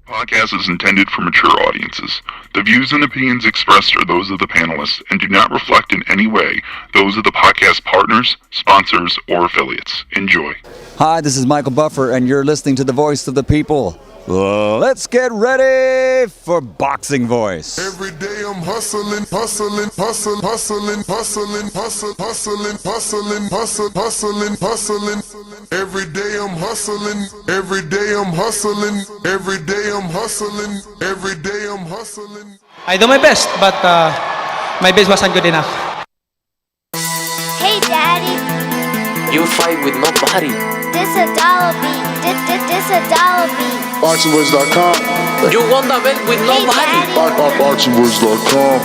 Podcast is intended for mature audiences. The views and opinions expressed are those of the panelists and do not reflect in any way those of the podcast partners, sponsors, or affiliates. Enjoy. Hi, this is Michael Buffer, and you're listening to the Voice of the People. Let's get ready for Boxing Voice. Every day I'm hustling, hustling, hustling, hustling, hustling, hustling, hustling, hustling, hustling, hustling, hustling. Every day I'm hustling, every day I'm hustling, every day I'm hustling, every day I'm hustling. I do my best, but my best wasn't good enough. Hey Daddy, You fight with nobody. this a dollar beat. This a dollar beat. BoxingVoice.com. You won the belt with Hey nobody. Daddy, BoxingVoice.com.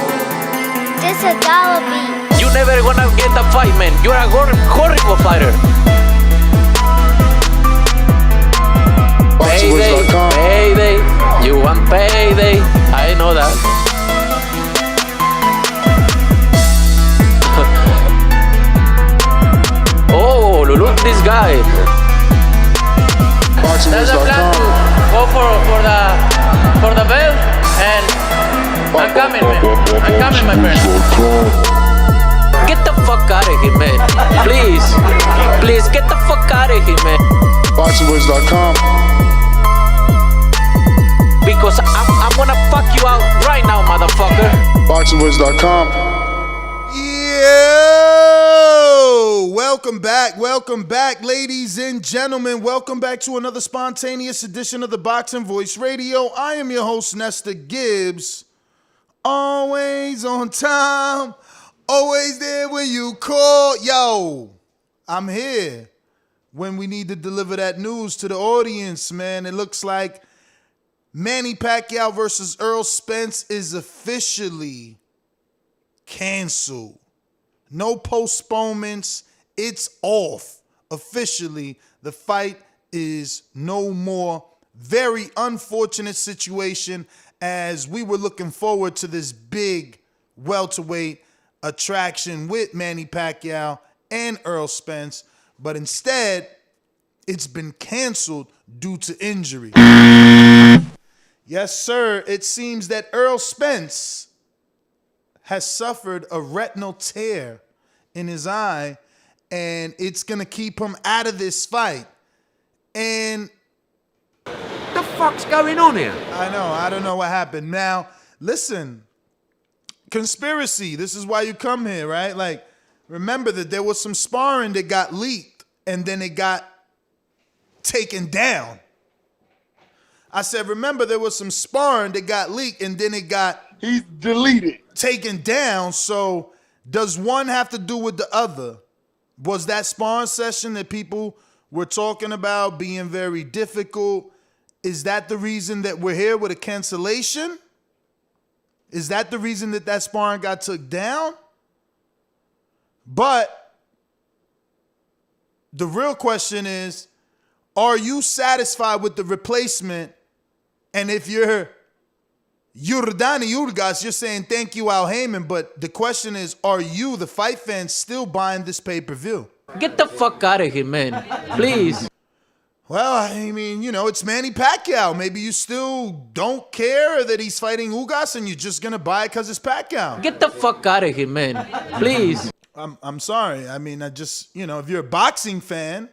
this a dollar beat. You never gonna get the fight, man. You're a horrible fighter. Payday, BoxingVoice.com. payday. You want payday. I know that. Oh, look at this guy. There's a plan to BoxingVoice.com. go for the belt, and I'm coming, man. I'm coming, my friend. Get the fuck out of here, man. Please, please get the fuck out of here, man. BoxingVoice.com. Because I'm gonna fuck you out right now, motherfucker. BoxingVoice.com. Yo! Welcome back, ladies and gentlemen. Welcome back to another spontaneous edition of the Boxing Voice Radio. I am your host, Nestor Gibbs. Always on time, always there when you call. Yo, I'm here when we need to deliver that news to the audience, man. It looks like Manny Pacquiao versus Errol Spence is officially canceled. No postponements. It's off. Officially, the fight is no more. Very unfortunate situation, as we were looking forward to this big welterweight attraction with Manny Pacquiao and Errol Spence, but instead, it's been canceled due to injury. Yes, sir. It seems that Errol Spence has suffered a retinal tear in his eye, and it's going to keep him out of this fight. And The fuck's going on here? I don't know what happened. Now, listen, conspiracy, this is why you come here, right? Like, remember that there was some sparring that got leaked, and then it got taken down. I said, remember, there was some sparring that got leaked, and then it got He's deleted. taken down. So does one have to do with the other? Was that sparring session that people were talking about being very difficult? Is that the reason that we're here with a cancellation? Is that the reason that that sparring got took down? But the real question is, are you satisfied with the replacement? And if you're Yordenis Ugas, you're saying thank you, Al Heyman. But the question is, are you, the fight fans, still buying this pay-per-view? Get the fuck out of here, man. Please. Well, I mean, you know, it's Manny Pacquiao. Maybe you still don't care that he's fighting Ugas and you're just going to buy it because it's Pacquiao. Get the fuck out of here, man. Please. I'm sorry. I mean, I just, you know, if you're a boxing fan,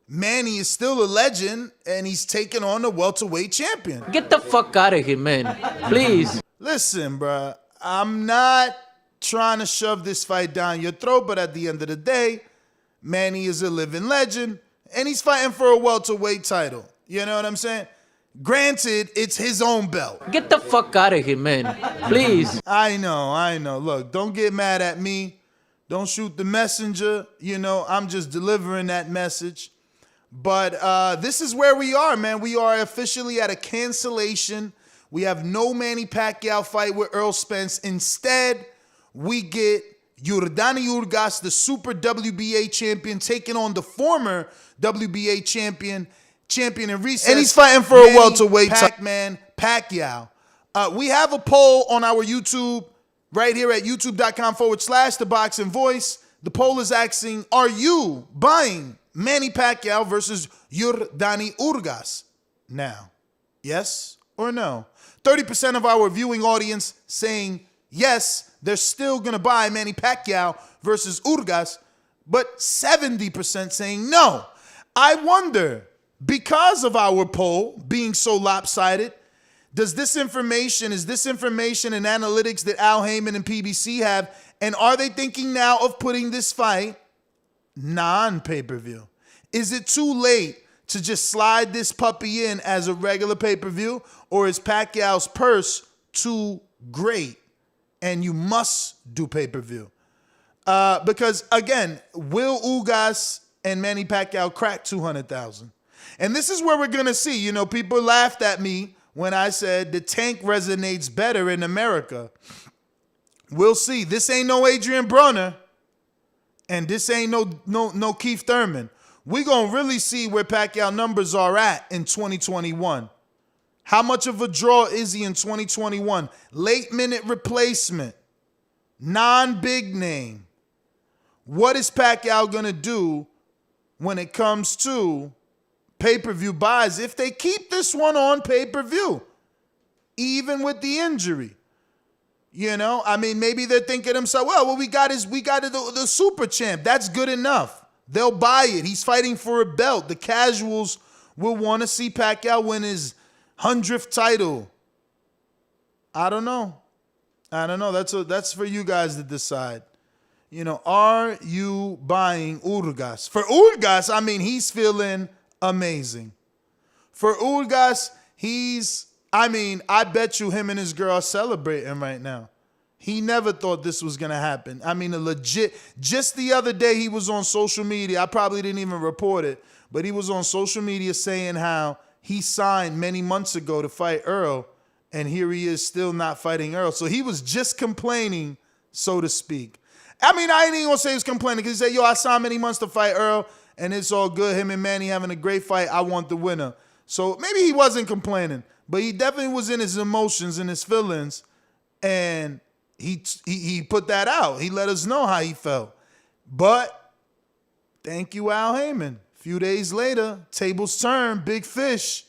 Manny is still a legend and he's taking on the welterweight champion. Get the fuck out of here, man. Please. Listen, bruh, I'm not trying to shove this fight down your throat, but at the end of the day, Manny is a living legend and he's fighting for a welterweight title. You know what I'm saying? Granted, it's his own belt. Get the fuck out of here, man. Please. I know. Look, don't get mad at me. Don't shoot the messenger. You know, I'm just delivering that message. But this is where we are, man. We are officially at a cancellation. We have no Manny Pacquiao fight with Errol Spence. Instead, we get Yordenis Ugas, the Super WBA champion, taking on the former WBA champion in recess. And he's fighting for a welterweight Pac-Man Pacquiao. We have a poll on our YouTube right here at youtube.com/The Boxing Voice. The poll is asking, are you buying Manny Pacquiao versus Yordenis Ugas now? Yes or no? 30% of our viewing audience saying yes, they're still going to buy Manny Pacquiao versus Ugas, but 70% saying no. I wonder, because of our poll being so lopsided, is this information and analytics that Al Heyman and PBC have, and are they thinking now of putting this fight non-pay-per-view? Is it too late to just slide this puppy in as a regular pay-per-view, or is Pacquiao's purse too great and you must do pay-per-view? Because, again, will Ugas and Manny Pacquiao crack 200,000? And this is where we're going to see. You know, people laughed at me when I said the tank resonates better in America. We'll see. This ain't no Adrian Broner, and this ain't no Keith Thurman. We're going to really see where Pacquiao numbers are at in 2021. How much of a draw is he in 2021? Late minute replacement. Non-big name. What is Pacquiao going to do when it comes to pay-per-view buys if they keep this one on pay-per-view, even with the injury? You know, I mean, maybe they're thinking to themselves, well, we got the super champ. That's good enough. They'll buy it. He's fighting for a belt. The casuals will want to see Pacquiao win his 100th title. I don't know. That's for you guys to decide. You know, are you buying Ugas? For Ugas, I mean, he's feeling amazing. For Ugas, I bet you him and his girl are celebrating right now. He never thought this was going to happen. I mean, just the other day he was on social media. I probably didn't even report it, but he was on social media saying how he signed many months ago to fight Earl, and here he is still not fighting Earl. So he was just complaining, so to speak. I mean, I ain't even going to say he was complaining because he said, I signed many months to fight Earl, and it's all good. Him and Manny having a great fight. I want the winner. So maybe he wasn't complaining, but he definitely was in his emotions and his feelings, and he put that out. He let us know how he felt. But thank you, Al Heyman. A few days later, tables turn. Big Fish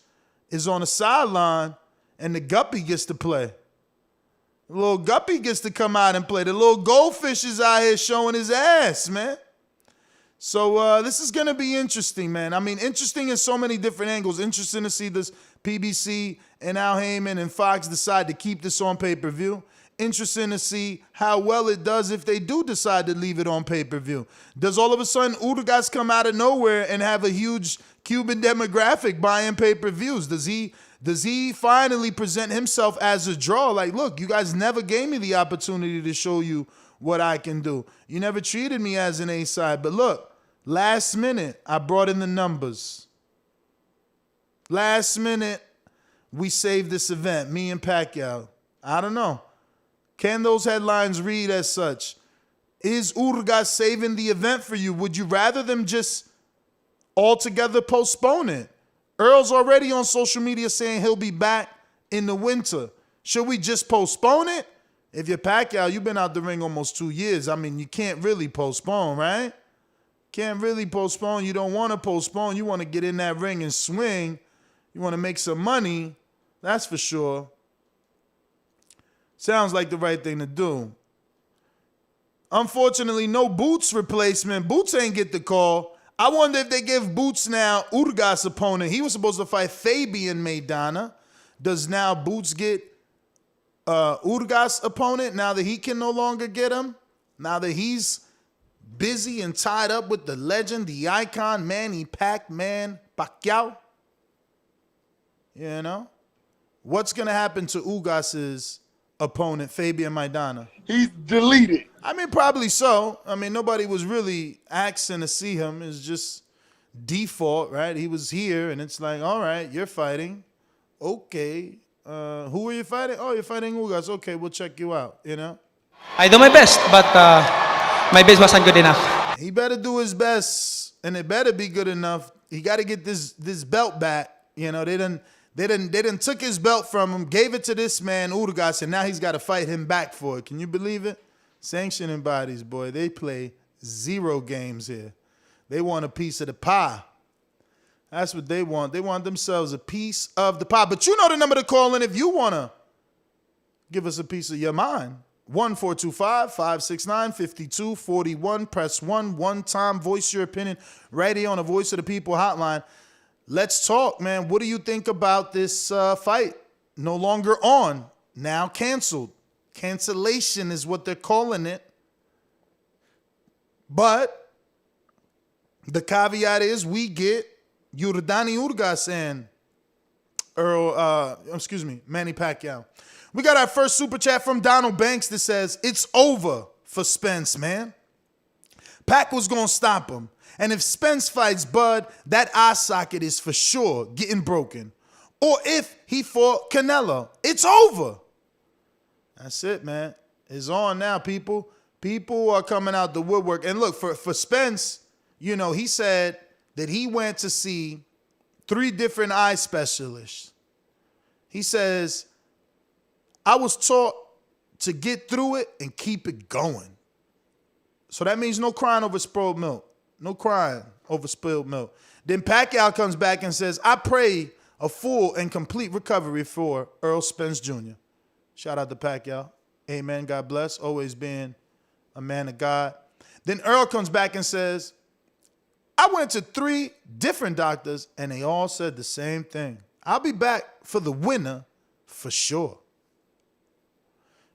is on the sideline, and the guppy gets to play. The little guppy gets to come out and play. The little goldfish is out here showing his ass, man. So this is going to be interesting, man. I mean, interesting in so many different angles. Interesting to see this PBC and Al Heyman and Fox decide to keep this on pay-per-view. Interesting to see how well it does if they do decide to leave it on pay-per-view. Does all of a sudden Ugas come out of nowhere and have a huge Cuban demographic buying pay-per-views? Does he finally present himself as a draw? Like, look, you guys never gave me the opportunity to show you what I can do. You never treated me as an A-side. But look, last minute, I brought in the numbers. Last minute, we saved this event, me and Pacquiao. I don't know. Can those headlines read as such? Is Ugas saving the event for you? Would you rather them just altogether postpone it? Earl's already on social media saying he'll be back in the winter. Should we just postpone it? If you're Pacquiao, you've been out the ring almost 2 years. I mean, you can't really postpone, right? Can't really postpone. You don't want to postpone. You want to get in that ring and swing. You want to make some money. That's for sure. Sounds like the right thing to do. Unfortunately, no Boots replacement. Boots ain't get the call. I wonder if they give Boots now Ugas' opponent. He was supposed to fight Fabian Maidana. Does now Boots get Ugas' opponent now that he can no longer get him? Now that he's busy and tied up with the legend, the icon, Manny Pacquiao? You know? What's going to happen to Ugas' opponent, Fabian Maidana? He's deleted. I mean, probably so. I mean, nobody was really asking to see him. It's just default, right? He was here, and it's like, all right, you're fighting. Okay. Who are you fighting? Oh, you're fighting Ugas. Okay, we'll check you out, you know? I do my best, but my best wasn't good enough. He better do his best, and it better be good enough. He got to get this belt back. You know, they done took his belt from him, gave it to this man, Ugas, and now he's got to fight him back for it. Can you believe it? Sanctioning bodies, boy, they play zero games here. They want a piece of the pie. That's what they want. They want themselves a piece of the pie. But you know the number to call in if you want to give us a piece of your mind. 1-425-569-5241. Press 1 one time. Voice your opinion right here on the Voice of the People hotline. Let's talk, man. What do you think about this fight? No longer on. Now canceled. Cancellation is what they're calling it. But the caveat is we get Yordenis Ugas and Manny Pacquiao. We got our first super chat from Donald Banks that says, it's over for Spence, man. Pac was going to stop him. And if Spence fights Bud, that eye socket is for sure getting broken. Or if he fought Canelo, it's over. That's it, man. It's on now, people. People are coming out the woodwork. And look, for Spence, you know, he said that he went to see 3 different eye specialists. He says, I was taught to get through it and keep it going. So that means no crying over spilled milk. No crying over spilled milk. Then Pacquiao comes back and says, I pray a full and complete recovery for Errol Spence Jr. Shout out to Pacquiao. Amen. God bless. Always being a man of God. Then Earl comes back and says, I went to 3 different doctors and they all said the same thing. I'll be back for the winner for sure.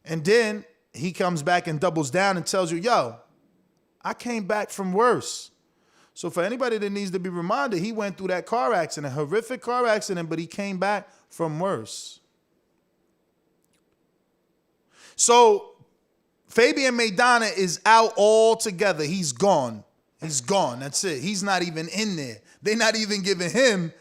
And then he comes back and doubles down and tells you, yo, I came back from worse. So for anybody that needs to be reminded, he went through that car accident, horrific car accident, but he came back from worse. So Fabian Maidana is out altogether. He's gone. He's gone. That's it. He's not even in there. They're not even giving him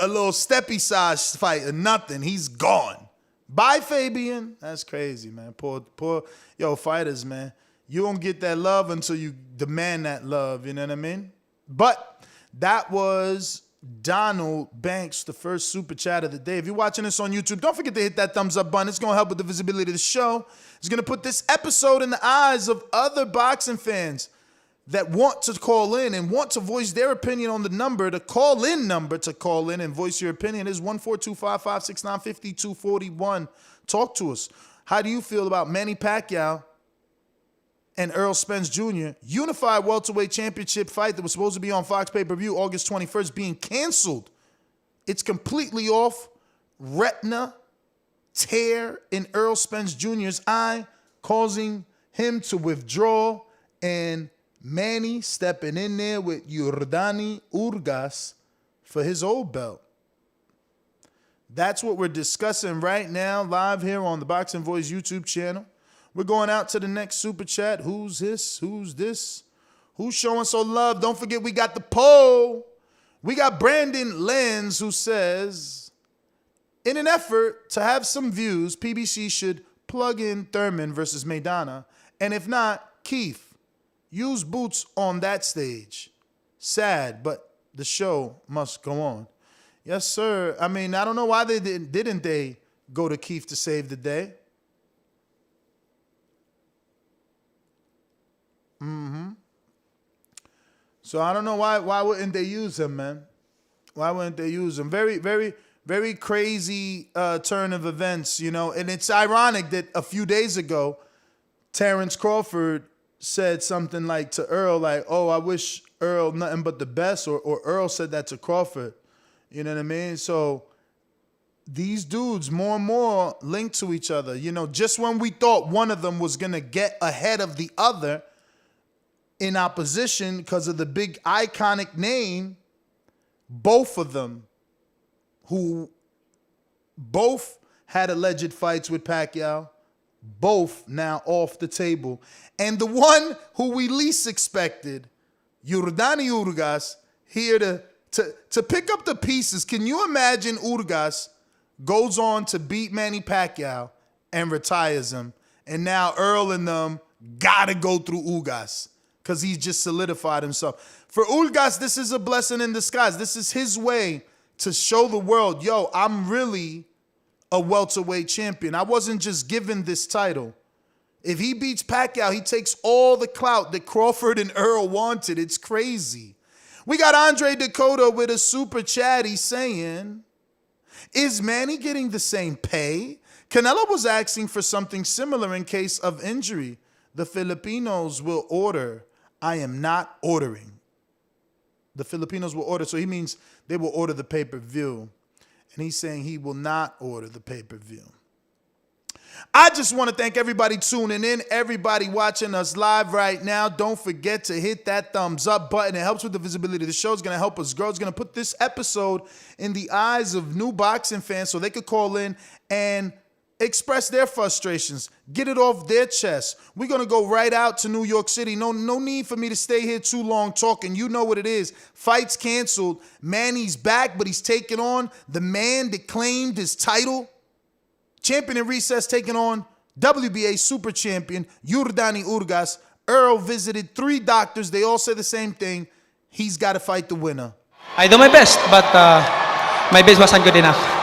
a little steppy size fight or nothing. He's gone. Bye, Fabian. That's crazy, man. Poor, fighters, man. You don't get that love until you demand that love. You know what I mean? But that was Donald Banks, the first super chat of the day. If you're watching this on YouTube, don't forget to hit that thumbs up button. It's going to help with the visibility of the show. It's going to put this episode in the eyes of other boxing fans that want to call in and want to voice their opinion on the number. The call-in number to call in and voice your opinion is 1-425-569-5241. Talk to us. How do you feel about Manny Pacquiao and Errol Spence Jr. unified welterweight championship fight that was supposed to be on Fox pay-per-view August 21st being canceled? It's completely off. Retina tear in Errol Spence Jr.'s eye, causing him to withdraw, and Manny stepping in there with Yordenis Ugas for his old belt. That's what we're discussing right now, live here on the Boxing Voice YouTube channel. We're going out to the next super chat. Who's this? Who's this? Who's showing some love? Don't forget we got the poll. We got Brandon Lenz who says, in an effort to have some views, PBC should plug in Thurman versus Maidana. And if not, Keith, use Boots on that stage. Sad, but the show must go on. Yes, sir. I mean, I don't know why they didn't they go to Keith to save the day. So I don't know why wouldn't they use him, man? Why wouldn't they use him? Very, very, very crazy turn of events, you know. And it's ironic that a few days ago, Terrence Crawford said something like to Earl, like, oh, I wish Earl nothing but the best, or Earl said that to Crawford. You know what I mean? So these dudes more and more linked to each other. You know, just when we thought one of them was going to get ahead of the other in opposition because of the big iconic name, both of them, who both had alleged fights with Pacquiao, both now off the table. And the one who we least expected, Yordenis Ugas, here to pick up the pieces. Can you imagine Ugas goes on to beat Manny Pacquiao and retires him, and now Earl and them got to go through Ugas because he's just solidified himself. For Ugas, this is a blessing in disguise. This is his way to show the world, yo, I'm really a welterweight champion. I wasn't just given this title. If he beats Pacquiao, he takes all the clout that Crawford and Earl wanted. It's crazy. We got Andre Dakota with a super chat. He's saying, is Manny getting the same pay? Canelo was asking for something similar in case of injury. The Filipinos will order. I am not ordering. The Filipinos will order. So he means they will order the pay-per-view. And he's saying he will not order the pay-per-view. I just want to thank everybody tuning in, everybody watching us live right now. Don't forget to hit that thumbs up button. It helps with the visibility. The show is going to help us grow. It's going to put this episode in the eyes of new boxing fans so they could call in and express their frustrations, get it off their chest. We're going to go right out to New York City. No need for me to stay here too long talking. You know what it is. Fights canceled. Manny's back, but he's taking on the man that claimed his title. Champion in recess taking on WBA super champion Yordenis Ugas. Earl visited 3 doctors. They all say the same thing. He's got to fight the winner. I do my best, but my best wasn't good enough.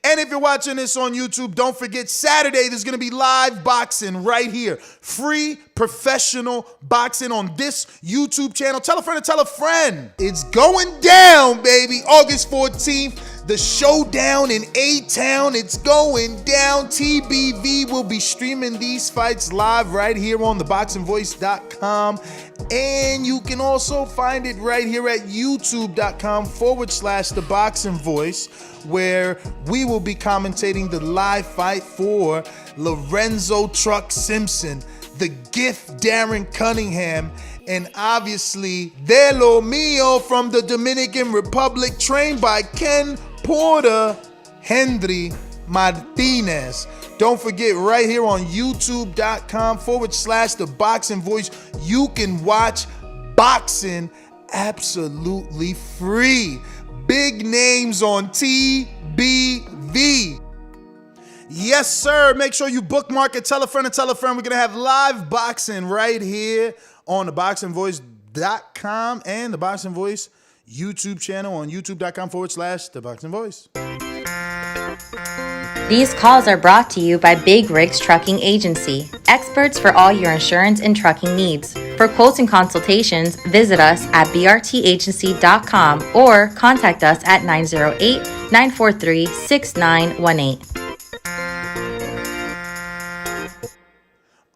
And if you're watching this on YouTube, don't forget Saturday there's going to be live boxing right here. Free professional boxing on this YouTube channel. Tell a friend to tell a friend. It's going down, baby. August 14th. The showdown in A-Town, it's going down. TBV will be streaming these fights live right here on theboxingvoice.com. And you can also find it right here at youtube.com/theboxingvoice, where we will be commentating the live fight for Lorenzo Truck Simpson, the gift Darren Cunningham, and obviously De Lo Mio from the Dominican Republic, trained by Ken Porter Henry Martinez. Don't forget, right here on youtube.com/theboxingvoice, you can watch boxing absolutely free. Big names on TBV. Yes, sir. Make sure you bookmark it. Tell a friend and tell a friend. We're going to have live boxing right here on theboxingvoice.com and the Boxing Voice YouTube channel on youtube.com/theboxingvoice. These calls are brought to you by Big Rigs Trucking Agency, experts for all your insurance and trucking needs. For quotes and consultations, visit us at brtagency.com or contact us at 908-943-6918.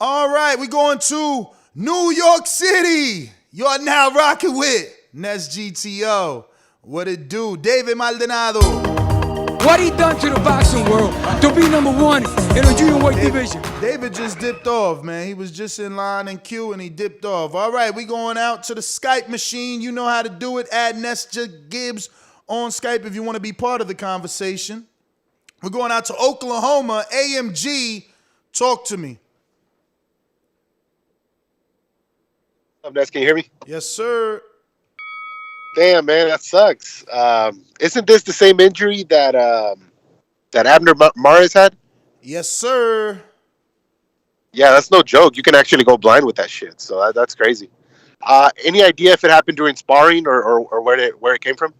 All right, we're going to New York City. You're now rocking with Nest GTO. What it do? David Maldonado. What he done to the boxing world to be number 1 in the junior weight division. David just dipped off, man. He was just in line and queue and he dipped off. All right, we going out to the Skype machine. You know how to do it. Add Nesta Gibbs on Skype if you want to be part of the conversation. We're going out to Oklahoma. AMG, talk to me. Ness, can you hear me? Yes, sir. Damn, man, that sucks. Isn't this the same injury that Abner Mares had? Yes, sir. Yeah, that's no joke. You can actually go blind with that shit. So that's crazy. Any idea if it happened during sparring or where it came from?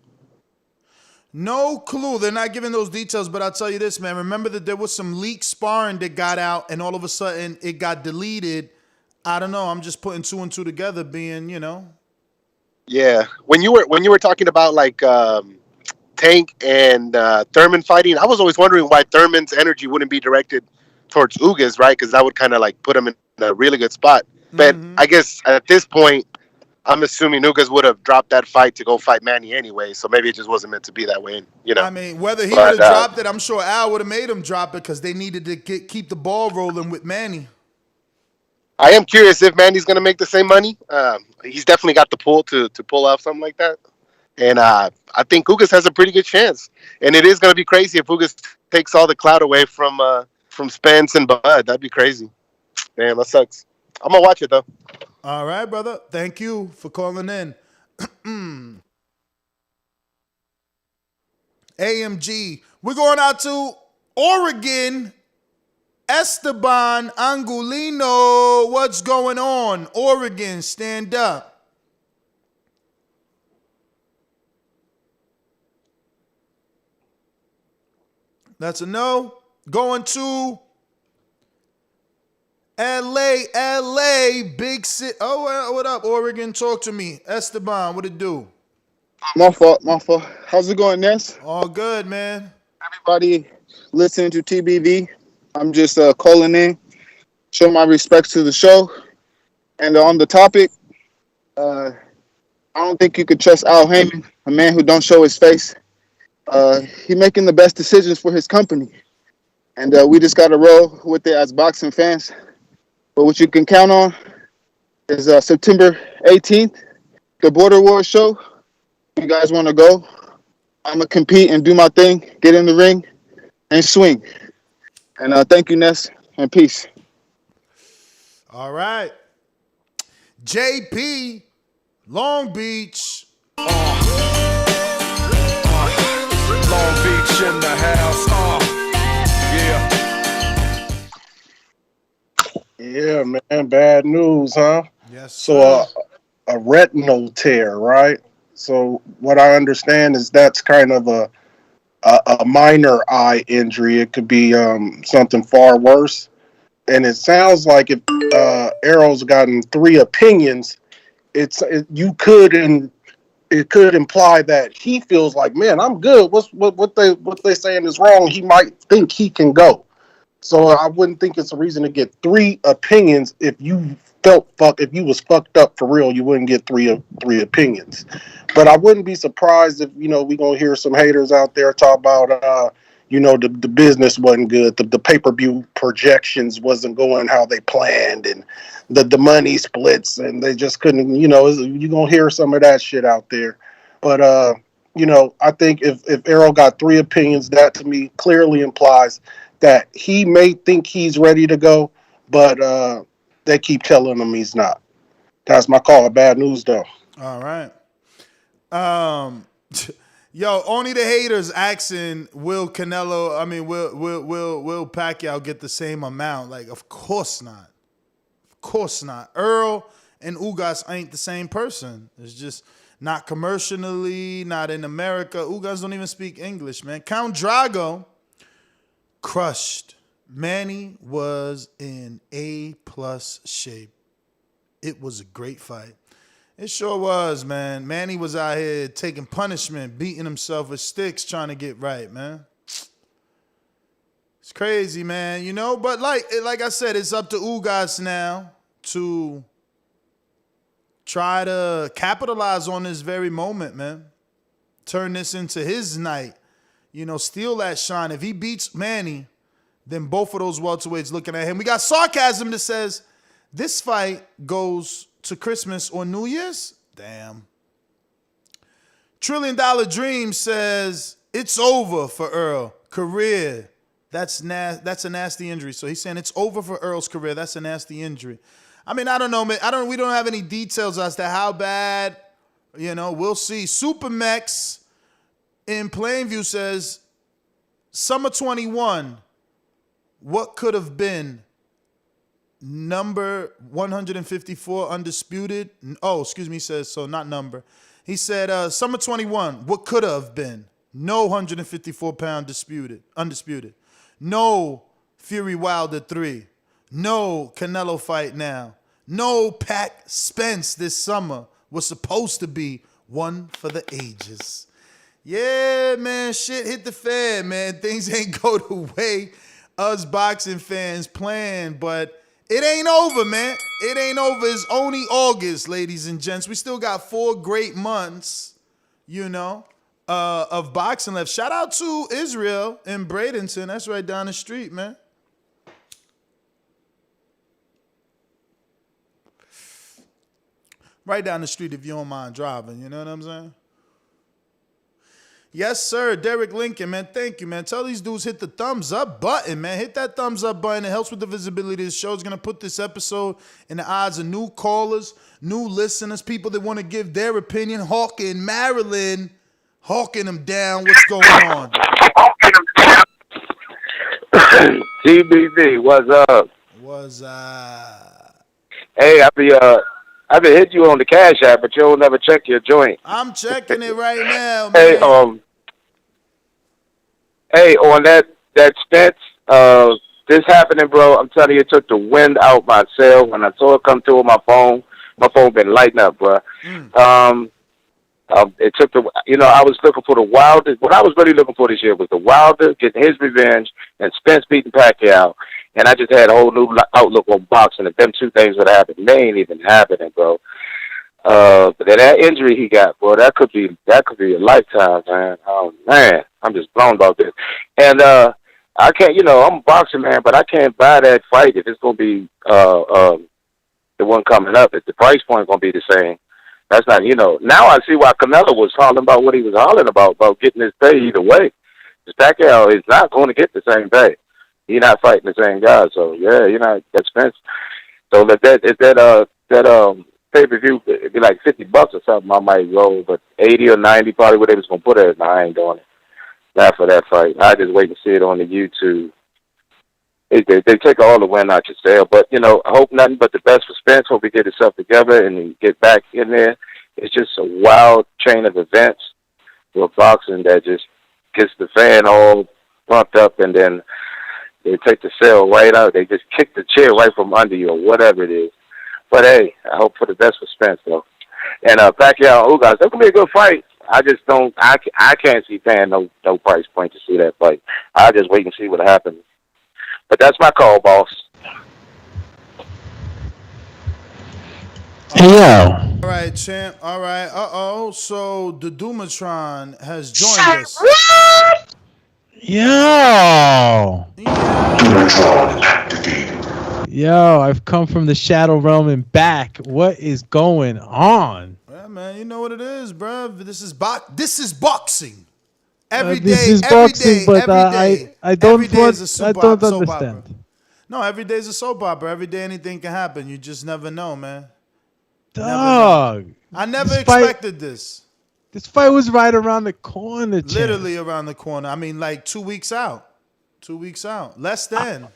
No clue. They're not giving those details, but I'll tell you this, man. Remember that there was some leaked sparring that got out, and all of a sudden it got deleted. I don't know. I'm just putting 2 and 2 together, being, you know. Yeah, when you were talking about like Tank and Thurman fighting, I was always wondering why Thurman's energy wouldn't be directed towards Ugas, right? Because that would kind of like put him in a really good spot. But I guess at this point, I'm assuming Ugas would have dropped that fight to go fight Manny anyway. So maybe it just wasn't meant to be that way. You know. I mean, whether he would have dropped it, I'm sure Al would have made him drop it because they needed to keep the ball rolling with Manny. I am curious if Manny's going to make the same money. He's definitely got the pull to pull off something like that. And I think Ugas has a pretty good chance. And it is going to be crazy if Ugas takes all the clout away from Spence and Bud. That'd be crazy. Damn, that sucks. I'm going to watch it, though. All right, brother. Thank you for calling in. AMG. We're going out to Oregon. Esteban Angulino, what's going on? Oregon, stand up. That's a no. Going to LA, big city. Oh, what up, Oregon? Talk to me. Esteban, what it do? My fault. How's it going, Ness? All good, man. Everybody listening to TBV. I'm just calling in, show my respects to the show. And on the topic, I don't think you could trust Al Heyman, a man who don't show his face. He making the best decisions for his company. And we just got to roll with it as boxing fans. But what you can count on is September 18th, the Border Wars show. If you guys want to go, I'm going to compete and do my thing, get in the ring, and swing. And thank you, Ness, and peace. All right. JP, Long Beach. Long Beach in the house. Yeah. Yeah, man. Bad news, huh? Yes. So a retinal tear, right? So what I understand is that's kind of a minor eye injury. It could be something far worse. And it sounds like if Errol's gotten 3 opinions, it could imply that he feels like, man, I'm good. What they saying is wrong. He might think he can go. So I wouldn't think it's a reason to get 3 opinions. If you if you was fucked up for real, you wouldn't get three opinions. But I wouldn't be surprised if, we gonna hear some haters out there talk about the business wasn't good, the pay-per-view projections wasn't going how they planned, and the money splits, and they just couldn't, you're gonna hear some of that shit out there. But I think if Errol got 3 opinions, that to me clearly implies that he may think he's ready to go, but they keep telling him he's not. That's my call. Bad news, though. All right. Yo, only the haters asking, will Pacquiao get the same amount? Like, of course not. Of course not. Earl and Ugas ain't the same person. It's just not commercially, not in America. Ugas don't even speak English, man. Count Drago crushed. Manny was in A+ shape. It was a great fight. It sure was, man. Manny was out here taking punishment, beating himself with sticks, trying to get right, man. It's crazy, man, But like I said, it's up to Ugas now to try to capitalize on this very moment, man. Turn this into his night. Steal that shine. If he beats Manny, then both of those welterweights looking at him. We got sarcasm that says this fight goes to Christmas or New Year's. Damn. $1 Trillion Dream says it's over for Earl. Career. That's a nasty injury. So he's saying it's over for Earl's career. That's a nasty injury. I mean, I don't know, man. We don't have any details as to how bad. We'll see. Supermex in Plainview says Summer 21. What could have been number 154 undisputed? Oh, excuse me, he says, so not number. He said Summer 21, what could have been? No 154-pound undisputed. No Fury Wilder 3. No Canelo fight now. No Pac Spence this summer. Was supposed to be one for the ages. Yeah, man, shit hit the fan, man. Things ain't go the way us boxing fans planned, but it ain't over, man. It ain't over. It's only August, ladies and gents. We still got 4 great months, of boxing left. Shout out to Israel in Bradenton. That's right down the street, man. Right down the street if you don't mind driving, you know what I'm saying? Yes, sir. Derek Lincoln, man. Thank you, man. Tell these dudes hit the thumbs up button, man. Hit that thumbs up button. It helps with the visibility of the show. It's going to put this episode in the eyes of new callers, new listeners, people that want to give their opinion. Hawking, Maryland, hawking them down. What's going on? TBV, what's up? What's up? Hey, I've been hitting you on the Cash App, but you don't never check your joint. I'm checking it right now, man. Hey, on that Spence this happening, bro, I'm telling you, it took the wind out my sail. When I saw it come through on my phone been lighting up, bro. It took I was looking for the Wilder. What I was really looking for this year was the Wilder getting his revenge and Spence beating Pacquiao. And I just had a whole new outlook on boxing. If them two things would happen, they ain't even happening, bro. But that injury he got, boy, that could be a lifetime, man. Oh man, I'm just blown about this. And I can't, I'm a boxing man, but I can't buy that fight if it's gonna be the one coming up. If the price point gonna be the same. That's not, now I see why Canelo was hollering about what he was hollering about getting his pay either way. Because Pacquiao is not going to get the same pay. He's not fighting the same guy. So, yeah, that's expensive. So if that pay-per-view, it'd be like $50 or something, I might roll. But 80 or 90, probably what they was going to put it. No, I ain't doing it. Not for that fight. I just wait and see it on the YouTube. They take all the wind out your sail. But, I hope nothing but the best for Spence. Hope he get himself together and get back in there. It's just a wild chain of events for boxing that just gets the fan all pumped up, and then they take the sail right out. They just kick the chair right from under you or whatever it is. But, hey, I hope for the best for Spence, though. And Pacquiao and Ugas, that's going to be a good fight. I just don't – I can't see paying no price point to see that fight. I'll just wait and see what happens. But that's my call, boss. Yeah. All right, champ. All right. So the Doomatron has joined us. Yo. Yo, I've come from the Shadow Realm and back. What is going on? Yeah, man. You know what it is, bro. This is boxing. Every this day, is every boxing, day, but every day. I don't Every day is a soap understand. opera. No, every day is a soap opera. Every day anything can happen. You just never know, man. Dog. I never expected this. This fight was right around the corner, champ. Literally around the corner. I mean, like 2 weeks out. 2 weeks out. Less than.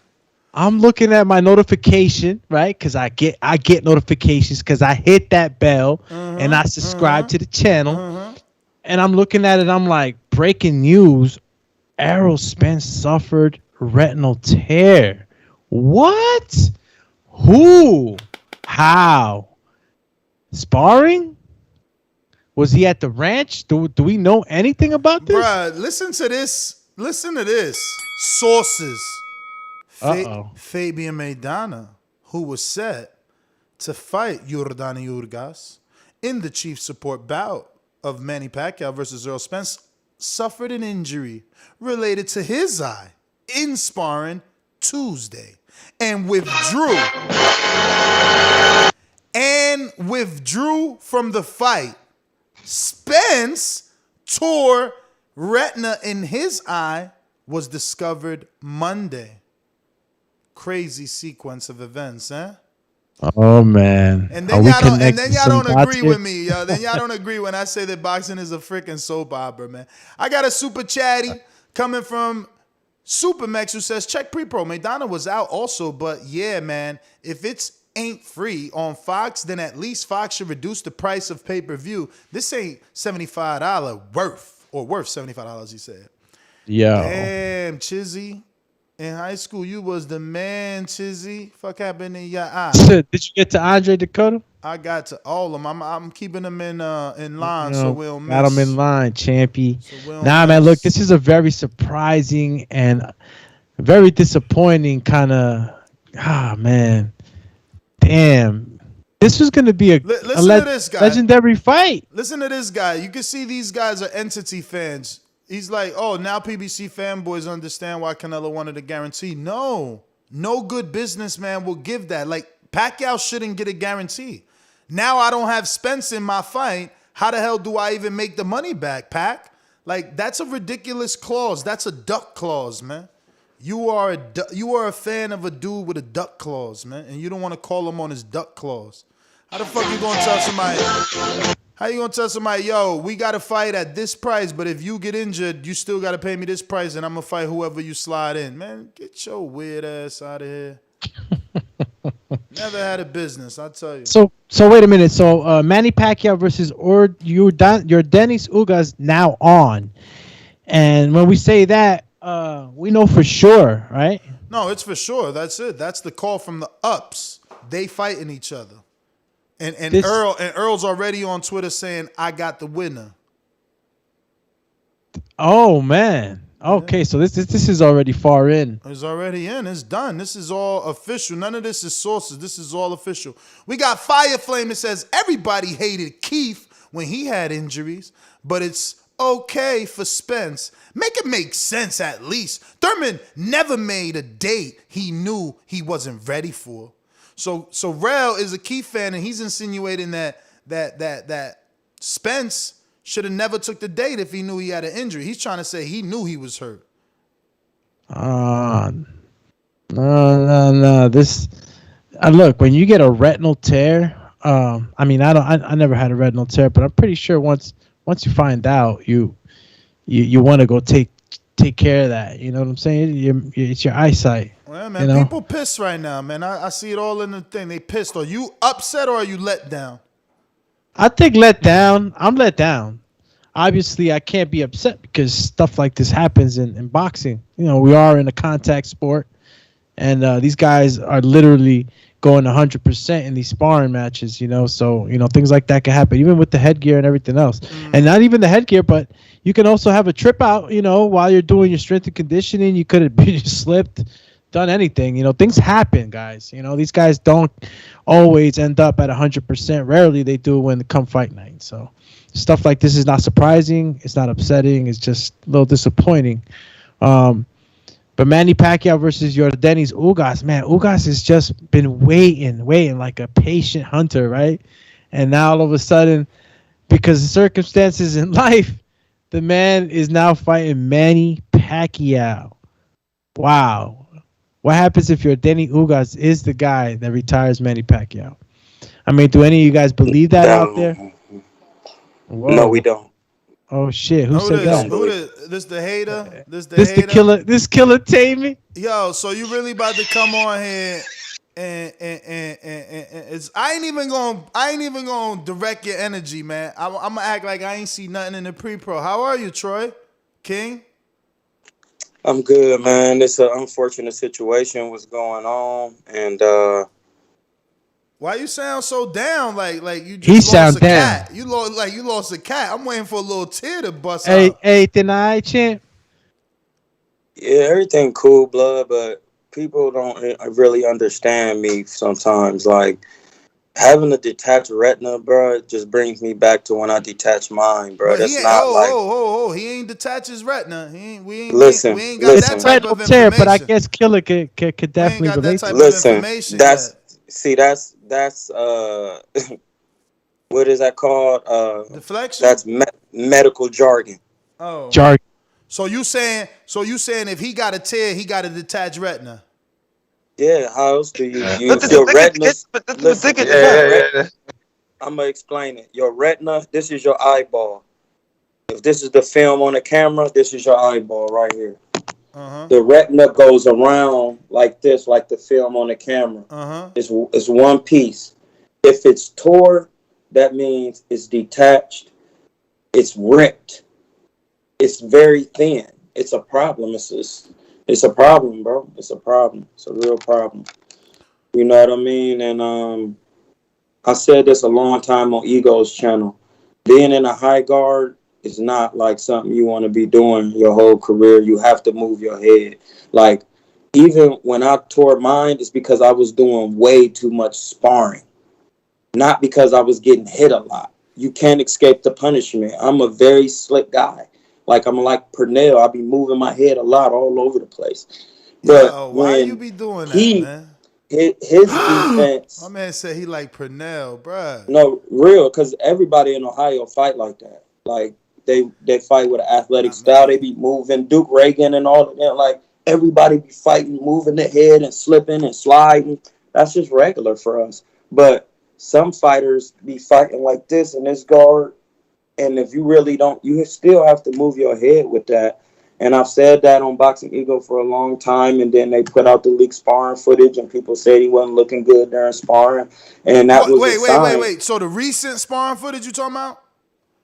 I'm looking at my notification, right? Because I get notifications because I hit that bell and I subscribe to the channel. And I'm looking at it. I'm like, breaking news. Errol Spence suffered retinal tear. What? Who? How? Sparring? Was he at the ranch? Do we know anything about this? Bruh, listen to this. Listen to this. Sources. Fabian Maidana, who was set to fight Yordenis Ugas in the chief support bout of Manny Pacquiao versus Errol Spence, suffered an injury related to his eye in sparring Tuesday and withdrew from the fight. Spence tore retina in his eye was discovered Monday. Crazy sequence of events, eh? Oh man! And then y'all don't agree with me, yo. Then y'all don't agree when I say that boxing is a freaking soap opera, man. I got a super chatty coming from Supermax who says check pre-pro. Maidana was out also, but yeah, man. If it's ain't free on Fox, then at least Fox should reduce the price of pay-per-view. This ain't $75 worth $75. He said. Yeah. Damn, Chizzy. In high school, you was the man, Chizzy. Fuck happened in your eye? Did you get to Andre Dakota? I got to all of them. I'm keeping them in line so we don't miss. Got them in line, champy. Man, look, this is a very surprising and very disappointing kind of. Man, damn. This was going to be a legendary fight. Listen to this guy. You can see these guys are entity fans. He's like, oh, now PBC fanboys understand why Canelo wanted a guarantee. No good businessman will give that. Like, Pacquiao shouldn't get a guarantee. Now I don't have Spence in my fight. How the hell do I even make the money back, Pac? Like, that's a ridiculous clause. That's a duck clause, man. You are a fan of a dude with a duck clause, man, and you don't want to call him on his duck clause. How the fuck you gonna tell somebody? How you gonna tell somebody, yo, we gotta fight at this price, but if you get injured, you still gotta pay me this price, and I'm gonna fight whoever you slide in? Man, get your weird ass out of here. Never had a business, I tell you. So wait a minute. So Manny Pacquiao versus Yordenis Ugas now on, and when we say that, we know for sure, right? No, it's for sure. That's it. That's the call from the ups. They fighting each other. And Earl's already on Twitter saying, I got the winner. Oh man. Okay, so this is already far in. It's already in. It's done. This is all official. None of this is sources. This is all official. We got Fire Flame that says everybody hated Keith when he had injuries, but it's okay for Spence. Make it make sense at least. Thurman never made a date he knew he wasn't ready for. So Rel is a Keith fan, and he's insinuating that Spence should have never took the date if he knew he had an injury. He's trying to say he knew he was hurt. No. This, look, when you get a retinal tear, I mean, I never had a retinal tear, but I'm pretty sure once you find out, you want to go take care of that. You know what I'm saying? It's your eyesight. Well, man, people pissed right now, man. I see it all in the thing. They pissed. Are you upset or are you let down? I think let down. I'm let down. Obviously, I can't be upset because stuff like this happens in boxing. You know, we are in a contact sport, and these guys are literally going 100% in these sparring matches. You know, so things like that can happen, even with the headgear and everything else. And not even the headgear, but you can also have a trip out. While you're doing your strength and conditioning, you could have slipped, done anything. Things happen, guys. These guys don't always end up at 100%. Rarely they do when they come fight night. So stuff like this is not surprising. It's not upsetting. It's just a little disappointing. But Manny Pacquiao versus Yordenis Ugas, man, Ugas has just been waiting like a patient hunter, right? And now all of a sudden, because of circumstances in life, the man is now fighting Manny Pacquiao. Wow. What happens if Yordenis Ugas is the guy that retires Manny Pacquiao? I mean, do any of you guys believe that out there? Whoa. No, we don't. Oh shit! Who said that? This the hater? This the killer? This killer Tammy? Yo, so you really about to come on here and it's I ain't even gonna direct your energy, man. I'm gonna act like I ain't see nothing in the pre-pro. How are you, Troy? King? I'm good, man. It's an unfortunate situation was going on, and why you sound so down? Like you just lost a cat. You lost a cat. I'm waiting for a little tear to bust out. Hey, deny champ. Yeah, everything cool, blood, but people don't really understand me sometimes. Like having a detached retina, bro, just brings me back to when I detached mine, bro. That's not he ain't detached his retina. We ain't got that type of tear, information. but I guess killer could definitely relate to that. That's what is that called? Deflection. That's medical jargon. Oh, jargon. So you saying if he got a tear, he got a detached retina? Yeah, how else do you your retina? I'm gonna explain it. Your retina, this is your eyeball. If this is the film on the camera, this is your eyeball right here. The retina goes around like this, like the film on the camera. It's one piece. If it's tore, that means it's detached. It's ripped. It's very thin. It's a problem. It's a problem, bro. It's a problem. It's a real problem. You know what I mean? And I said this a long time on Ego's channel. Being in a high guard is not like something you want to be doing your whole career. You have to move your head. Like, even when I tore mine, it's because I was doing way too much sparring. Not because I was getting hit a lot. You can't escape the punishment. I'm a very slick guy. Like, I'm like Pernell. I be moving my head a lot all over the place. But why you be doing that, man? His defense. My man said he like Pernell, bruh. No, real, because everybody in Ohio fight like that. Like, they fight with an athletic style. They be moving. Duke Reagan and all of that. Like, everybody be fighting, moving their head and slipping and sliding. That's just regular for us. But some fighters be fighting like this in this guard. And if you really don't, you still have to move your head with that. And I've said that on Boxing Ego for a long time. And then they put out the leaked sparring footage, and people said he wasn't looking good during sparring. And that was wait. So the recent sparring footage you talking about?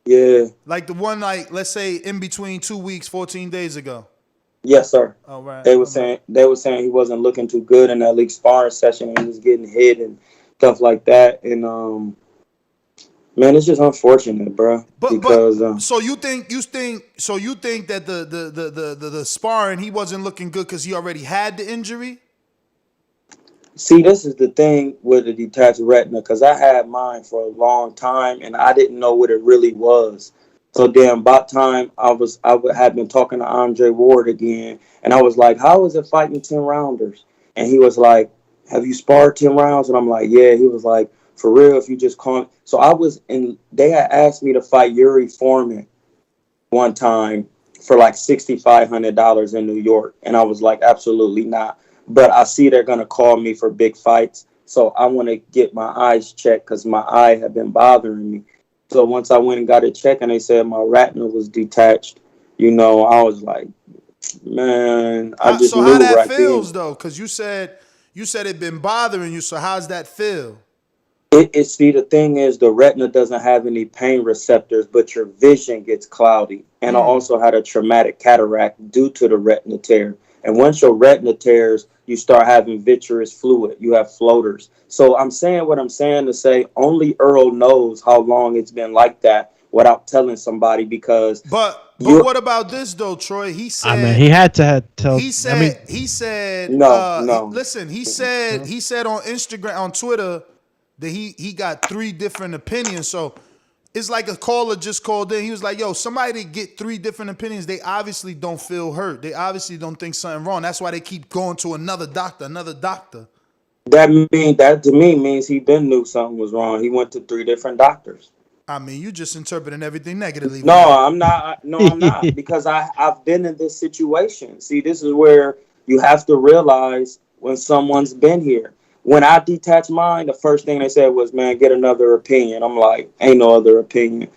Yeah. Like the one, like, let's say in between 2 weeks, 14 days ago. Yes, sir. All right. They were saying he wasn't looking too good in that league sparring session, and he was getting hit and stuff like that. And man, it's just unfortunate, bro. Because so you think that the sparring he wasn't looking good because he already had the injury? see, this is the thing with the detached retina, because I had mine for a long time and I didn't know what it really was. So then, about time had been talking to Andre Ward again, and I was like, "How is it fighting 10 rounders?" And he was like, "Have you sparred 10 rounds?" And I'm like, "Yeah." He was like, "For real? If you just call." So I was in. They had asked me to fight Yuri Foreman one time for like $6,500 in New York, and I was like, absolutely not. But I see they're gonna call me for big fights, so I want to get my eyes checked because my eye had been bothering me. So once I went and got it checked, and they said my retina was detached, I was like, man, I just so knew how that right feels then. though? Because you said it been bothering you. So how's that feel? See, the thing is, the retina doesn't have any pain receptors, but your vision gets cloudy. And I also had a traumatic cataract due to the retina tear. And once your retina tears, you start having vitreous fluid. You have floaters. So I'm saying what I'm saying to say only Earl knows how long it's been like that without telling somebody, because But what about this though, Troy? He I mean, said he had to tell. he said no. listen, he said on Instagram, on Twitter, that he got 3 different opinions. So it's like a caller just called in. He was like, yo, somebody get 3 different opinions. They obviously don't feel hurt. They obviously don't think something wrong. That's why they keep going to another doctor. That to me means he been knew something was wrong. He went to 3 different doctors. I mean, you just interpreting everything negatively. No, I'm not. No, I'm not. Because I've been in this situation. See, this is where you have to realize when someone's been here. When I detached mine, the first thing they said was, man, get another opinion. I'm like, ain't no other opinion.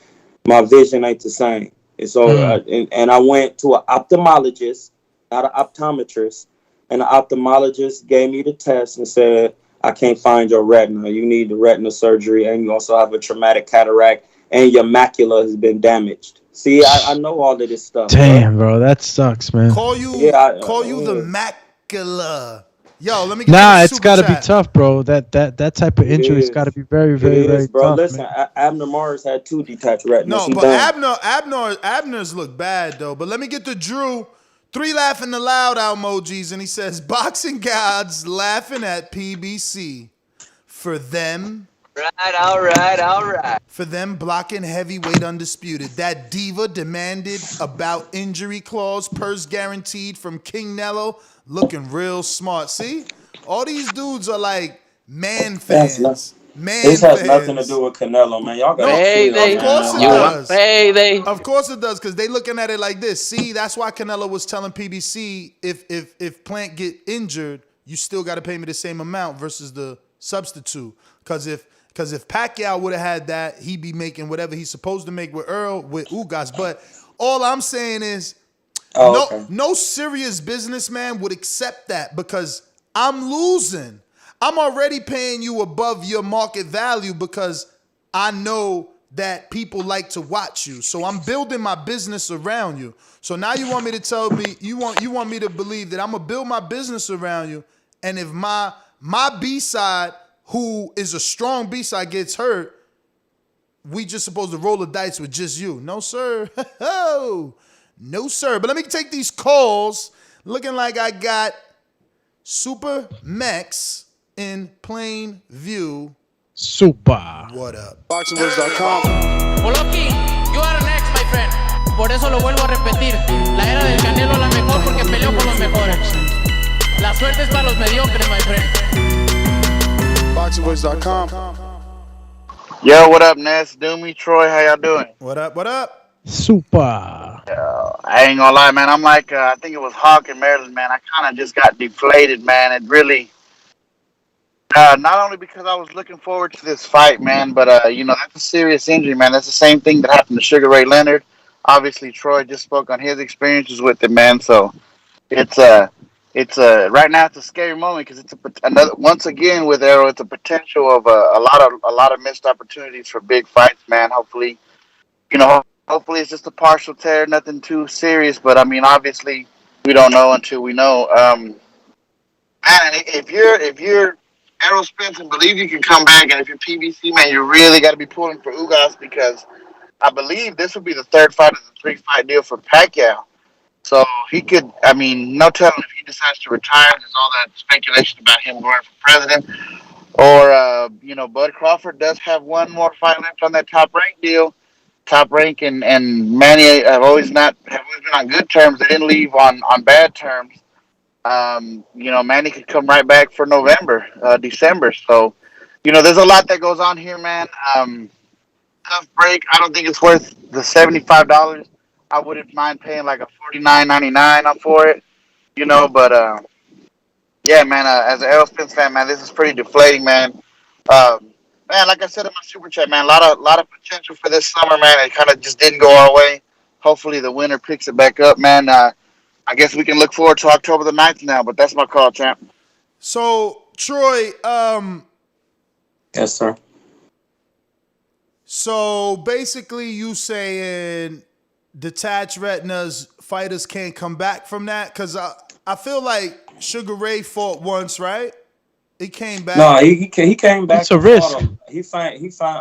My vision ain't the same. And so, and I went to an ophthalmologist, not an optometrist. And the ophthalmologist gave me the test and said, I can't find your retina. You need the retina surgery, and you also have a traumatic cataract, and your macula has been damaged. See, I know all of this stuff. Damn, bro, that sucks, man. Call you the macula. Yo, let me get Nah, to the it's super got to be chat. tough, bro. That type of injury's got to be very, very, very bro. tough. Listen, Man. Abner Morris had 2 detached retinas. No, but Abner's look bad though. But let me get to Drew. 3 laughing aloud emojis, and he says, "Boxing gods laughing at PBC for them." All right. For them blocking heavyweight undisputed. That diva demanded about injury clause, purse guaranteed from King Nello, looking real smart. See, all these dudes are like man fans. This has nothing to do with Canelo, man. Y'all got Payday. Of course it You does. want payday? Of course it does, because they looking at it like this. See, that's why Canelo was telling PBC, if Plant get injured, you still got to pay me the same amount versus the substitute. Because if Pacquiao would have had that, he'd be making whatever he's supposed to make with Earl, with Ugas. But all I'm saying is, no serious businessman would accept that, because I'm losing. I'm already paying you above your market value because I know that people like to watch you. So I'm building my business around you. So now you want me to tell me, you want me to believe that I'm gonna build my business around you, and if my B-side, who is a strong B-side, gets hurt, we just supposed to roll the dice with just you. No, sir. No, sir. But let me take these calls. Looking like I got Super Mex in plain view. Super. What up? BoxingWords.com. Oloki, you are next, my friend. Por eso lo vuelvo a repetir. La era del Canelo es la mejor porque peleó con los mejores. La suerte es para los mediocres, my friend. BoxingWords.com. Yo, what up, Ness? Doomy, Troy, how y'all doing? What up? Super. I ain't gonna lie, man. I'm like, I think it was Hawk in Maryland, man. I kind of just got deflated, man. It really, not only because I was looking forward to this fight, man, but, that's a serious injury, man. That's the same thing that happened to Sugar Ray Leonard. Obviously, Troy just spoke on his experiences with it, man. So it's right now it's a scary moment because it's another, once again with Errol, it's a potential of a lot of missed opportunities for big fights, man. Hopefully it's just a partial tear, nothing too serious. But I mean, obviously, We don't know until we know. Man, if you're Errol Spence and believe you can come back, and if you're PBC, man, you really got to be pulling for Ugas because I believe this would be the third fight of the 3-fight deal for Pacquiao. So he could, I mean, no telling if he decides to retire. There's all that speculation about him going for president. Or, Bud Crawford does have one more fight left on that top rank deal. Top rank and Manny have always been on good terms. They didn't leave on bad terms. Manny could come right back for November, December. So, there's a lot that goes on here, man. Tough break. I don't think it's worth the $75. I wouldn't mind paying like a $49.99 for it, but yeah, man. As an Errol Spence fan, man, this is pretty deflating, man. Man, like I said in my super chat, man, a lot of potential for this summer, man. It kind of just didn't go our way. Hopefully, the winter picks it back up, man. I guess we can look forward to October the 9th now, but that's my call, champ. So, Troy, Yes, sir. so basically you saying detached retinas fighters can't come back from that? Because I feel like Sugar Ray fought once, right? He came back. No, he came back. It's a risk. He found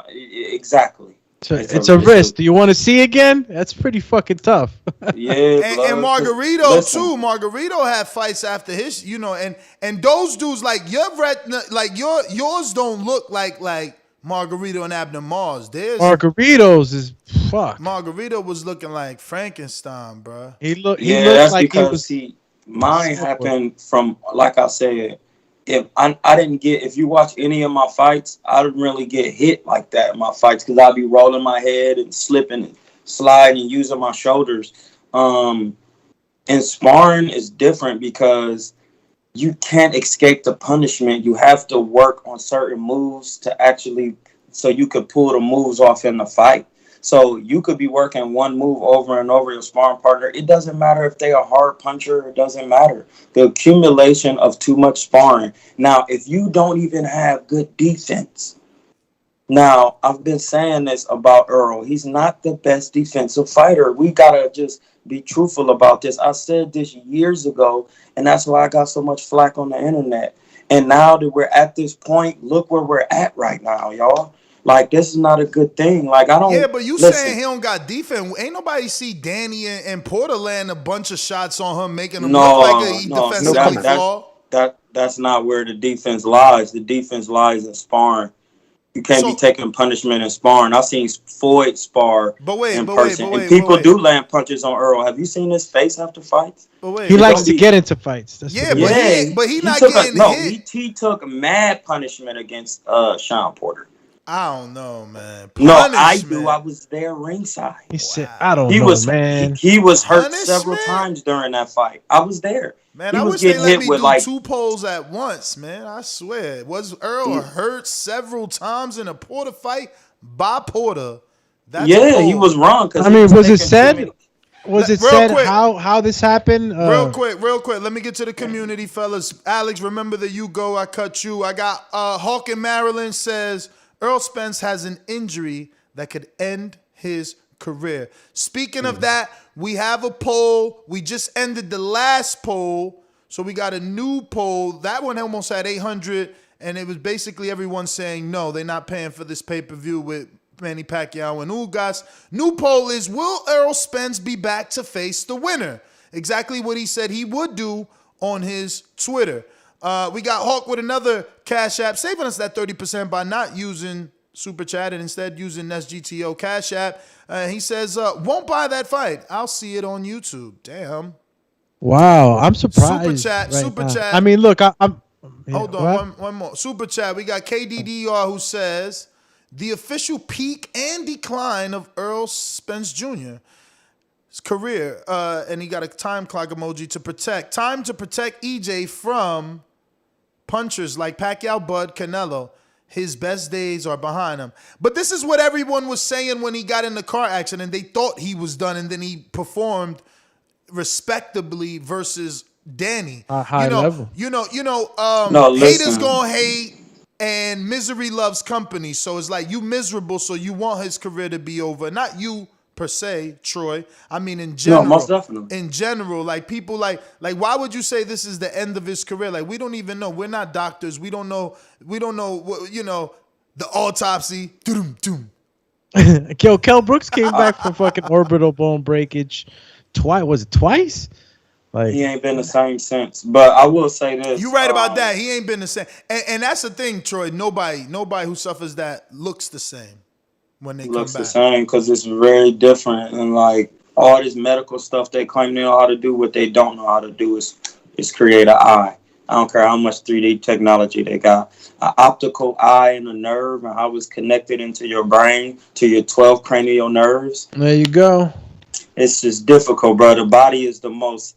exactly. It's a risk. Do you want to see again? That's pretty fucking tough. Yeah, and Margarito too. Margarito had fights after his, and those dudes like your retina, like yours don't look like Margarito and Abner Mars. Margaritos is fuck. Margarito was looking like Frankenstein, bro. He looked that's like because mine happened from, like I said, if I didn't get, if you watch any of my fights, I didn't really get hit like that in my fights because I'd be rolling my head and slipping and sliding and using my shoulders. And sparring is different because you can't escape the punishment. You have to work on certain moves to actually, so you could pull the moves off in the fight. So you could be working one move over and over your sparring partner. It doesn't matter if they're a hard puncher. It doesn't matter. The accumulation of too much sparring. Now, if you don't even have good defense. Now, I've been saying this about Earl. He's not the best defensive fighter. We got to just be truthful about this. I said this years ago, and that's why I got so much flack on the internet. And now that we're at this point, look where we're at right now, y'all. Like, this is not a good thing. Like, I don't. Yeah, but you saying he don't got defense? Ain't nobody see Danny and Porter land a bunch of shots on him, making him look like a defensively flawed. That's not where the defense lies. The defense lies in sparring. You can't be taking punishment in sparring. I've seen Floyd spar in person, and people do land punches on Earl. Have you seen his face after fights? He likes to get into fights. That's but he not getting hit. He took mad punishment against Sean Porter. I don't know, man. No, I do. I was there ringside. He said, "I don't know, man." He was hurt several times during that fight. I was there. Man, I wish they let me do two polls at once, man. I swear. Was Earl hurt several times in a Porter fight by Porter? He was wrong. I mean, was it said? Was it said how this happened? Real quick. Let me get to the community, fellas. Alex, remember that you go. I cut you. I got Hawk in Maryland says Errol Spence has an injury that could end his career. Speaking of that, we have a poll. We just ended the last poll, so we got a new poll. That one almost had 800, and it was basically everyone saying no, they're not paying for this pay-per-view with Manny Pacquiao and Ugas. New poll is, will Errol Spence be back to face the winner? Exactly what he said he would do on his Twitter. We got Hawk with another Cash App, saving us that 30% by not using Super Chat and instead using SGTO Cash App. He says, won't buy that fight. I'll see it on YouTube. Damn. Wow, I'm surprised. Super chat. I mean, look, I'm hold on, one more. Super Chat. We got KDDR who says, the official peak and decline of Errol Spence Jr. His career, and he got a time clock emoji to protect. Time to protect EJ from punchers like Pacquiao, Bud, Canelo. His best days are behind him. But this is what everyone was saying when he got in the car accident. They thought he was done, and then he performed respectably versus Danny. High level. Haters gonna hate, and misery loves company. So it's like you miserable, so you want his career to be over. Not you per se, Troy. I mean, in No, general. most definitely. In general, like people like why would you say this is the end of his career? Like we don't even know. We're not doctors. We don't know. The autopsy. Doom. Kel Brooks came back from fucking orbital bone breakage twice. Was it twice? Like He ain't been the same since. But I will say this. You right about that. He ain't been the same. And that's the thing, Troy. Nobody who suffers that looks the same when they looks come the back. same because it's very different. And like all this medical stuff they claim they know how to do, what they don't know how to do is create an eye. I don't care how much 3D technology they got. An optical eye and a nerve and how it's connected into your brain to your 12 cranial nerves. There you go. It's just difficult, bro. The body is the most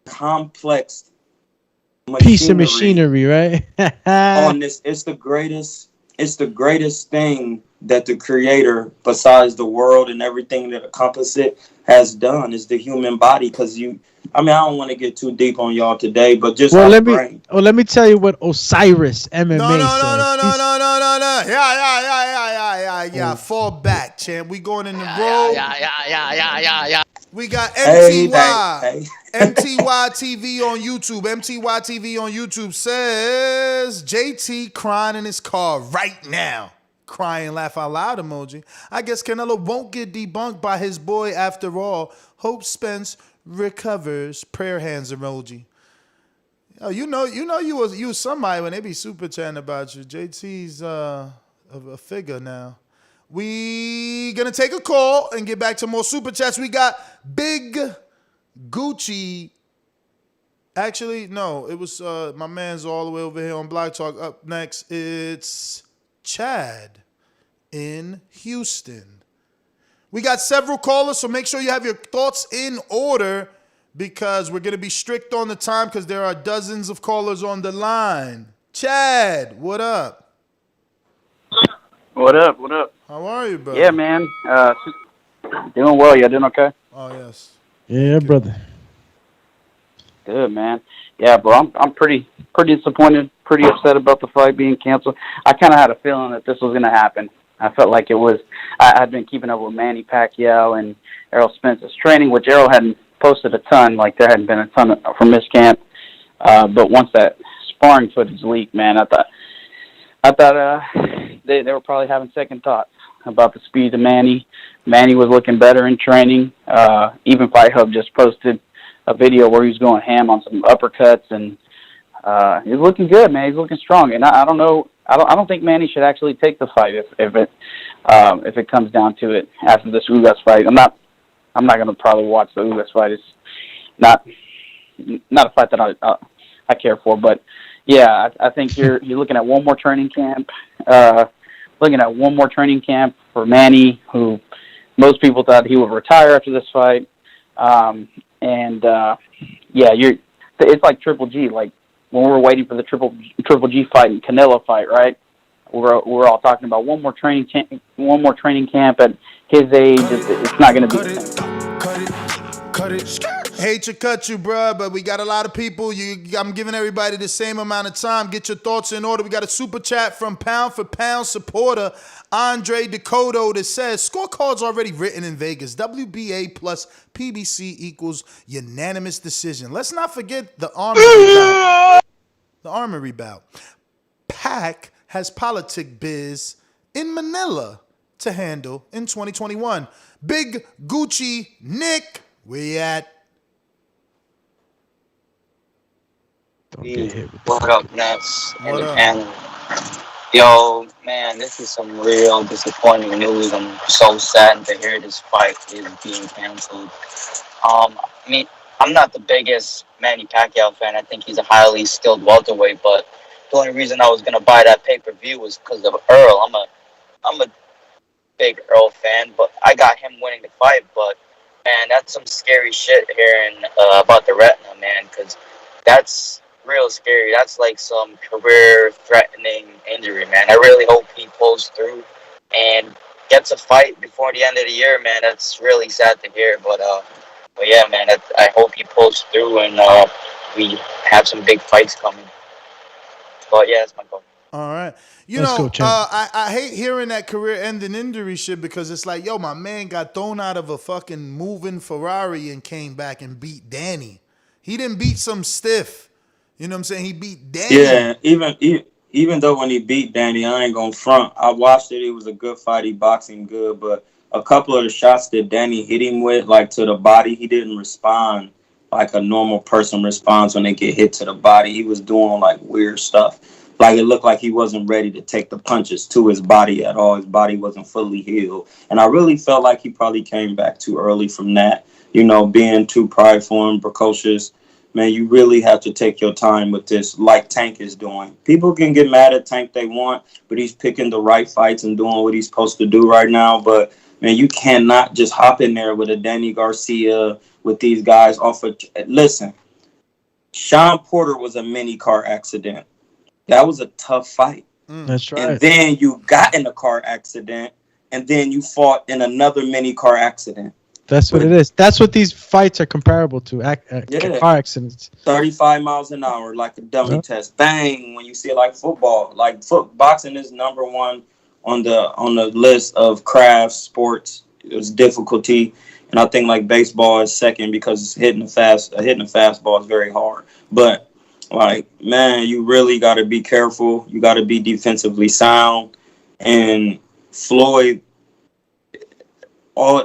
complex piece of machinery, right? on this. It's the greatest thing that the creator, besides the world and everything that encompasses it, has done is the human body. Because I don't want to get too deep on y'all today, but just let me tell you what Osiris MMA says. No. Yeah. Fall back, champ. We going in the road. Yeah. We got MTY. MTY TV on YouTube. MTY TV on YouTube says JT crying in his car right now. Crying, laugh out loud emoji. I guess Canelo won't get debunked by his boy after all. Hope Spence recovers. Prayer hands emoji. Oh, you was somebody when they be super chatting about you. JT's a figure now. We gonna take a call and get back to more super chats. We got Big Gucci. Actually, no, it was my man's all the way over here on Block Talk. Up next, it's Chad in Houston. We got several callers, so make sure you have your thoughts in order because we're going to be strict on the time because there are dozens of callers on the line. Chad, what up? What up? How are you, bro? Yeah, man. Doing well. You doing okay? Oh, yes. Yeah, brother. Good, man. Yeah, bro. I'm pretty disappointed, pretty upset about the fight being canceled. I kind of had a feeling that this was going to happen. I felt like it was. I'd been keeping up with Manny Pacquiao and Errol Spence's training, which Errol hadn't posted a ton. Like there hadn't been a ton from his camp. But once that sparring footage leaked, man, I thought they were probably having second thoughts about the speed of Manny. Manny was looking better in training. Even Fight Hub just posted a video where he was going ham on some uppercuts, and he's looking good, man. He's looking strong, and I don't know. I don't think Manny should actually take the fight if it comes down to it after this Ugas fight. I'm not gonna probably watch the Ugas fight. It's not a fight that I care for, but yeah, I think you're looking at one more training camp. Looking at one more training camp for Manny, who most people thought he would retire after this fight. It's like Triple G. Like when we were waiting for the Triple G fight and Canelo fight, right? We're all talking about one more training camp at his age. It's not going to be the same. Cut it. Hate to cut you, bruh, but we got a lot of people. I'm giving everybody the same amount of time. Get your thoughts in order. We got a super chat from Pound for Pound supporter Andre Dakota that says, scorecards already written in Vegas. WBA plus PBC equals unanimous decision. Let's not forget the Armory bout. Pac has politic biz in Manila to handle in 2021. Big Gucci Nick, where you at? What up, Nets and the panel? Yo, man, this is some real disappointing news. I'm so saddened to hear this fight is being canceled. I mean, I'm not the biggest Manny Pacquiao fan. I think he's a highly skilled welterweight, but the only reason I was gonna buy that pay-per-view was because of Earl. I'm a big Earl fan, but I got him winning the fight. But man, that's some scary shit hearing about the Retina, man, because that's real scary. That's like some career-threatening injury, man. I really hope he pulls through and gets a fight before the end of the year, man. That's really sad to hear, but yeah, man, I hope he pulls through and we have some big fights coming. But yeah, that's my goal. All right. You Let's know, go, champ. I hate hearing that career-ending injury shit because it's like, yo, my man got thrown out of a fucking moving Ferrari and came back and beat Danny. He didn't beat some stiff. You know what I'm saying? He beat Danny. Yeah, even though when he beat Danny, I ain't gonna front. I watched it. It was a good fight. He boxing good, but a couple of the shots that Danny hit him with, like to the body, he didn't respond like a normal person responds when they get hit to the body. He was doing like weird stuff. Like it looked like he wasn't ready to take the punches to his body at all. His body wasn't fully healed. And I really felt like he probably came back too early from that. You know, being too prideful and precocious. Man, you really have to take your time with this, like Tank is doing. People can get mad at Tank they want, but he's picking the right fights and doing what he's supposed to do right now. But, man, you cannot just hop in there with a Danny Garcia, with these guys off of... Listen, Sean Porter was a mini car accident. That was a tough fight. That's right. And then you got in a car accident, and then you fought in another mini car accident. That's what it is. That's what these fights are comparable to. Car accidents. 35 miles an hour, like a dummy test. Bang! When you see it like football, like boxing is number one on the list of craft sports. It was difficulty, and I think like baseball is second because hitting a fastball is very hard. But like, man, you really got to be careful. You got to be defensively sound. And Floyd.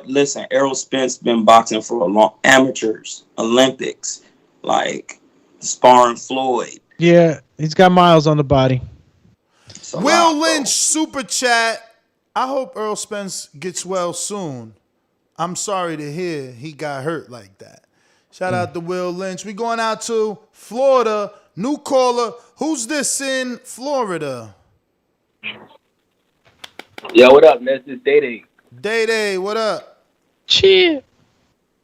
Listen, Errol Spence been boxing for a long amateurs, Olympics, like sparring Floyd. Yeah, he's got miles on the body. Will Lynch super chat. I hope Errol Spence gets well soon. I'm sorry to hear he got hurt like that. Shout out to Will Lynch. We going out to Florida. New caller. Who's this in Florida? Yo, what up, man? This is Day. Day, what up? Cheer.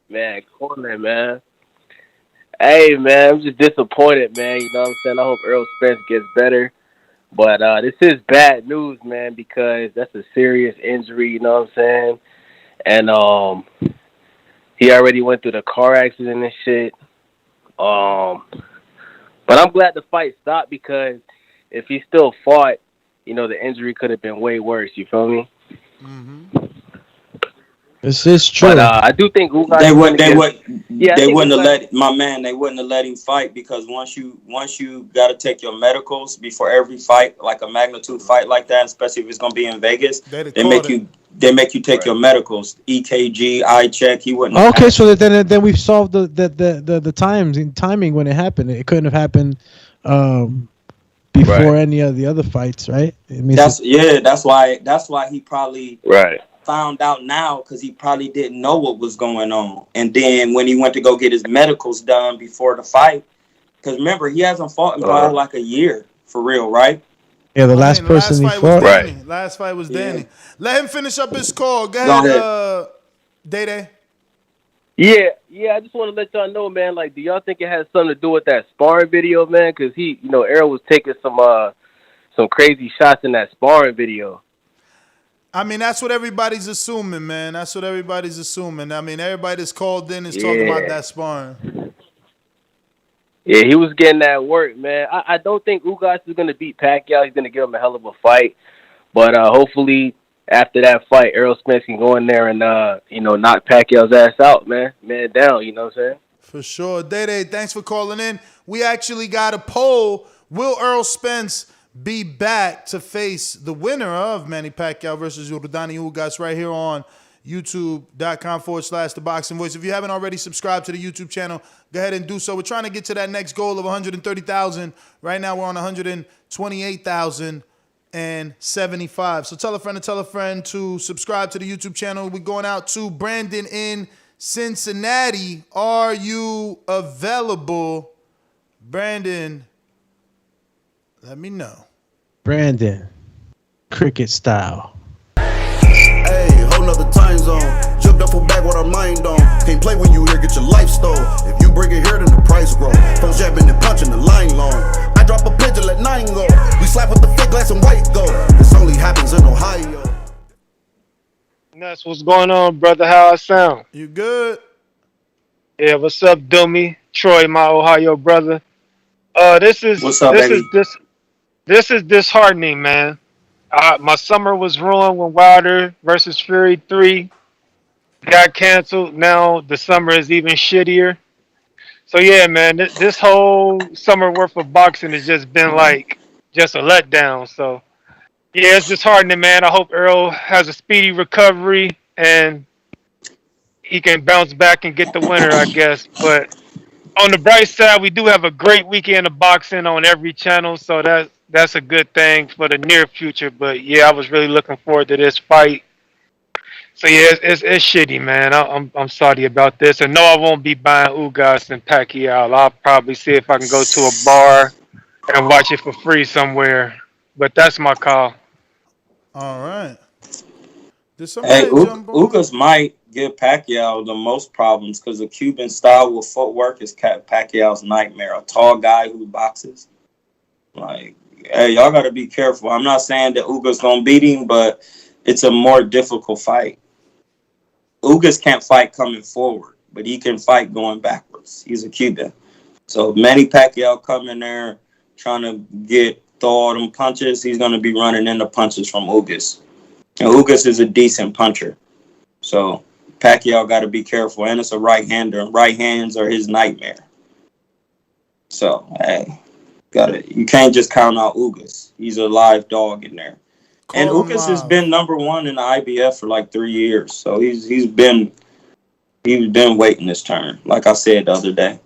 Man, calling, man. Hey, man, I'm just disappointed, man. You know what I'm saying? I hope Errol Spence gets better. But this is bad news, man, because that's a serious injury, you know what I'm saying? And he already went through the car accident and shit. But I'm glad the fight stopped because if he still fought, you know, the injury could have been way worse, you feel me? Mm-hmm. This is true. But I do think Ugas they wouldn't have let my man. They wouldn't have let him fight because once you got to take your medicals before every fight, like a magnitude fight like that, especially if it's gonna be in Vegas, they make you take your medicals, EKG, eye check. He wouldn't. Okay, so then we've solved the timing when it happened. It couldn't have happened before any of the other fights, right? That's why he probably found out now because he probably didn't know what was going on. And then when he went to go get his medicals done before the fight, because remember, he hasn't fought in probably like a year for real, right? Yeah, the last person he fought. Right. Last fight was Danny. Let him finish up his call. Go ahead, Day. Yeah, I just want to let y'all know, man, like, do y'all think it has something to do with that sparring video, man? Because Errol was taking some crazy shots in that sparring video. I mean, that's what everybody's assuming, man. That's what everybody's assuming. I mean, everybody that's called in is talking about that sparring. Yeah, he was getting that work, man. I don't think Ugas is going to beat Pacquiao. He's going to give him a hell of a fight. But hopefully, after that fight, Errol Spence can go in there and, knock Pacquiao's ass out, man. Man down, you know what I'm saying? For sure. Day, thanks for calling in. We actually got a poll. Will Errol Spence be back to face the winner of Manny Pacquiao versus Yordenis Ugas right here on youtube.com/The Boxing Voice. If you haven't already subscribed to the YouTube channel, go ahead and do so. We're trying to get to that next goal of 130,000. Right now we're on 128,075. So tell a friend to subscribe to the YouTube channel. We're going out to Brandon in Cincinnati. Are you available? Brandon, let me know. Brandon, cricket style. Hey, whole nother time zone. Jumped up for back with our mind on. Can't play when you here, get your life stole. If you bring it here, then the price grow. Folks jabbing and punching the line long. I drop a pigeon, let 9 go. We slap with the fake glass and white go. This only happens in Ohio. Nuts, what's going on, brother? How I sound? You good? Yeah, what's up, Dummy? Troy, my Ohio brother. This is what's up, baby? This is disheartening, man. My summer was ruined when Wilder versus Fury 3 got canceled. Now the summer is even shittier. So yeah, man, this whole summer worth of boxing has just been like just a letdown. So yeah, it's disheartening, man. I hope Earl has a speedy recovery and he can bounce back and get the winner, I guess. But on the bright side, we do have a great weekend of boxing on every channel, so that's a good thing for the near future. But yeah, I was really looking forward to this fight. So yeah, it's shitty, man. I'm sorry about this, and no, I won't be buying Ugas and Pacquiao. I'll probably see if I can go to a bar and watch it for free somewhere. But that's my call. All right. Did Hey, somebody jump on? Ugas might give Pacquiao the most problems because the Cuban style with footwork is Pacquiao's nightmare. A tall guy who boxes. Like, hey, y'all got to be careful. I'm not saying that Ugas gonna beat him, but it's a more difficult fight. Ugas can't fight coming forward, but he can fight going backwards. He's a Cuban. So Manny Pacquiao come in there trying to throw all them punches, he's going to be running into punches from Ugas. And Ugas is a decent puncher. So Pacquiao got to be careful. And it's a right-hander. Right hands are his nightmare. So, hey, you can't just count out Ugas. He's a live dog in there. And Ugas has been number one in the IBF for like 3 years. So he's been waiting his turn, like I said the other day.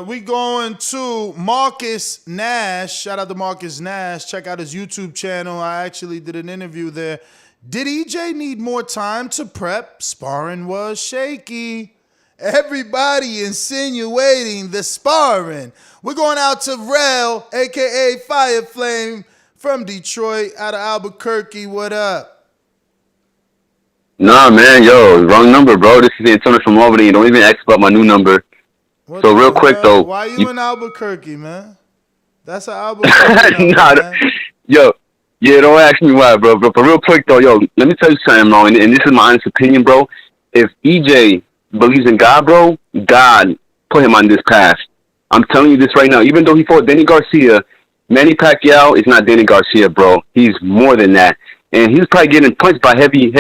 We going to Marcus Nash. Shout out to Marcus Nash. Check out his YouTube channel. I actually did an interview there. Did EJ need more time to prep? Sparring was shaky. Everybody insinuating the sparring. We're going out to Rel, a.k.a. Fire Flame, from Detroit, out of Albuquerque. What up? Nah, man, yo, wrong number, bro. This is Antonio from Albany. Don't even ask about my new number. What so real quick, though. Why you in Albuquerque, man? That's an Albuquerque number, man. Yo, yeah, don't ask me why, bro. But real quick, though, yo, let me tell you something, bro. And this is my honest opinion, bro. If EJ believes in God, bro, God put him on this path. I'm telling you this right now. Even though he fought Danny Garcia, Manny Pacquiao is not Danny Garcia, bro. He's more than that. And he was probably getting punched by heavy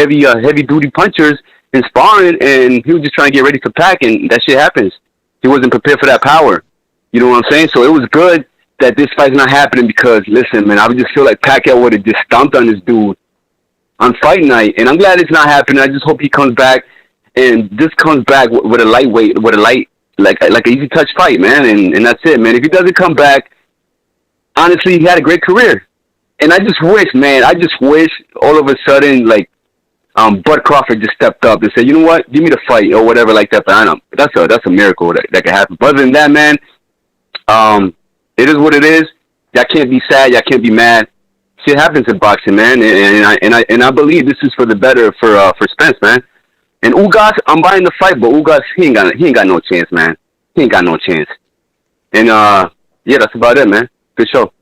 duty punchers in sparring, and he was just trying to get ready for Pac, and that shit happens. He wasn't prepared for that power. You know what I'm saying? So it was good that this fight's not happening because, listen, man, I would just feel like Pacquiao would have just stomped on this dude on fight night. And I'm glad it's not happening. I just hope he comes back and just comes back with a lightweight, with a light, like an easy touch fight, man. And that's it, man. If he doesn't come back, honestly, he had a great career. And I just wish all of a sudden, like, Bud Crawford just stepped up and said, you know what, give me the fight or whatever like that. But I know that's a miracle that could happen. But other than that, man, it is what it is. Y'all can't be sad. Y'all can't be mad. Shit happens in boxing, man. And I believe this is for the better for Spence, man. And Ugas, I'm buying the fight, but Ugas, he ain't got no chance, man. He ain't got no chance. And yeah, that's about it, man. Good show.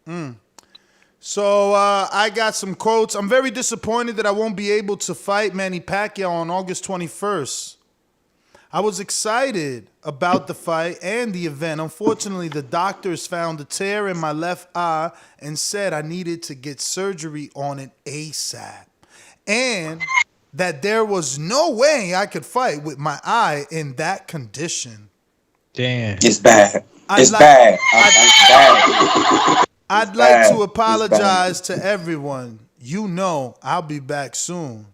So I got some quotes. I'm very disappointed that I won't be able to fight Manny Pacquiao on August 21st. I was excited about the fight and the event. Unfortunately, the doctors found a tear in my left eye and said I needed to get surgery on it ASAP. And that there was no way I could fight with my eye in that condition. Damn. It's bad. It's bad. I'd like to apologize to everyone. You know I'll be back soon.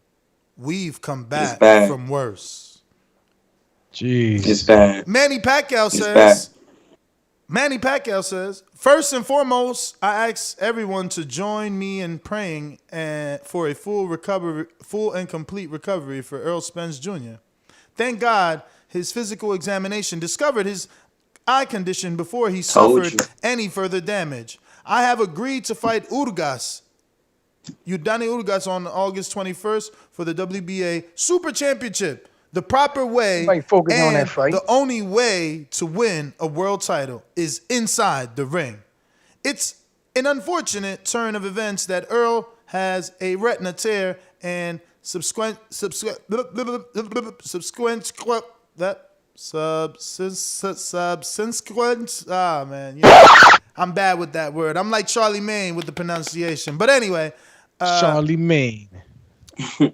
We've come back from worse. Jeez. It's bad. Manny Pacquiao says, first and foremost, I ask everyone to join me in praying for a full and complete recovery for Errol Spence Jr. Thank God his physical examination discovered his eye condition before he suffered any further damage. I have agreed to fight Yordenis Ugas on August 21st for the WBA Super Championship. The proper way and the only way to win a world title is inside the ring. It's an unfortunate turn of events that Earl has a retina tear and subsequent I'm bad with that word. I'm like Charlie Maine with the pronunciation. But anyway. Charlie Maine.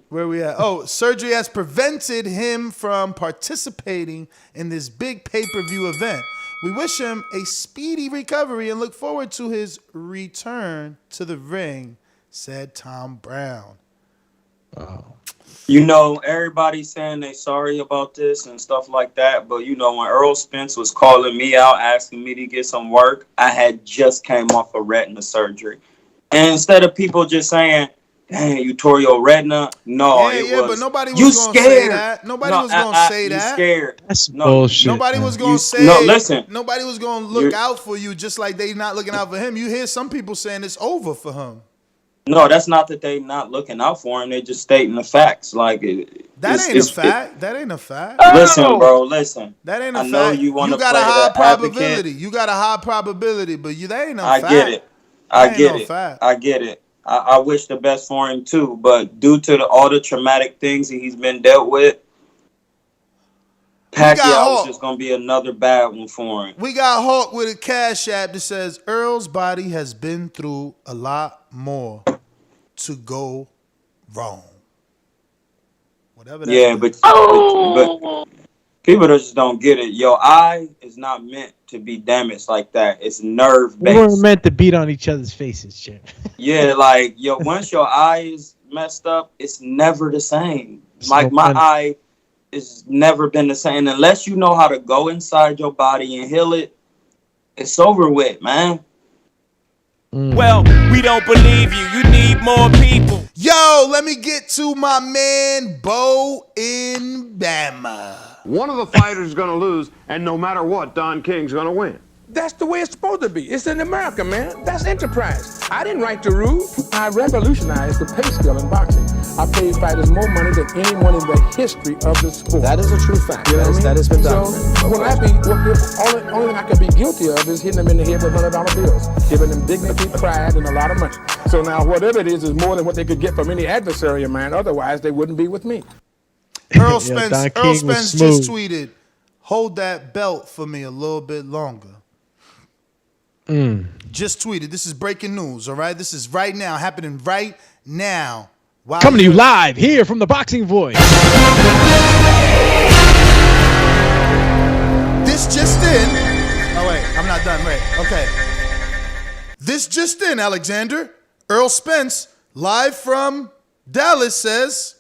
Where we at? Oh, surgery has prevented him from participating in this big pay-per-view event. We wish him a speedy recovery and look forward to his return to the ring, said Tom Brown. Oh. You know, everybody's saying they sorry about this and stuff like that, but you know, when Errol Spence was calling me out, asking me to get some work, I had just came off of retina surgery. And instead of people just saying, dang, you tore your retina. No, but nobody was going to say that. Nobody was going to say that. Scared. That's bullshit. Nobody was going to say. No, listen. Nobody was going to look out for you, just like they not looking out for him. You hear some people saying it's over for him. No, that's not that they not looking out for him. They just stating the facts. Like that ain't a fact. That ain't a fact. Listen, bro. Listen. That ain't a fact. I know you want to play got a high the probability. advocate. You got a high probability, but that ain't no I fact. get it. I get it. Fact. I get it. I wish the best for him too, but due to all the traumatic things that he's been dealt with, Pacquiao is just gonna be another bad one for him. We got Hawk with a cash app that says Earl's body has been through a lot more to go wrong. Whatever that is. But people just don't get it. Your eye is not meant to be damaged like that. It's nerve based. We weren't meant to beat on each other's faces, Chip. Yeah, like once your eye is messed up, it's never the same. It's like no my fun. eye has never been the same unless you know how to go inside your body and heal it. It's over with, man. Well, we don't believe you. You need more people. Yo, let me get to my man Bo in Bama. One of the fighters is going to lose, and no matter what, Don King's going to win. That's the way it's supposed to be. It's in America, man. That's enterprise. I didn't write the rules. I revolutionized the pay scale in boxing. I paid fighters more money than anyone in the history of the sport. That is a true fact. You know what I mean? That has been documented. So, when I be, only thing I can be guilty of is hitting them in the head with $100 bills, giving them dignity, pride, and a lot of money. So now, whatever it is more than what they could get from any adversary of mine. Otherwise, they wouldn't be with me. Earl Spence just tweeted, "Hold that belt for me a little bit longer." Just tweeted. This is breaking news, all right? This is right now, happening right now. Coming to you live here from the Boxing Voice. This just in. Oh, wait, I'm not done. Right, okay. This just in, Alexander. Errol Spence, live from Dallas, says,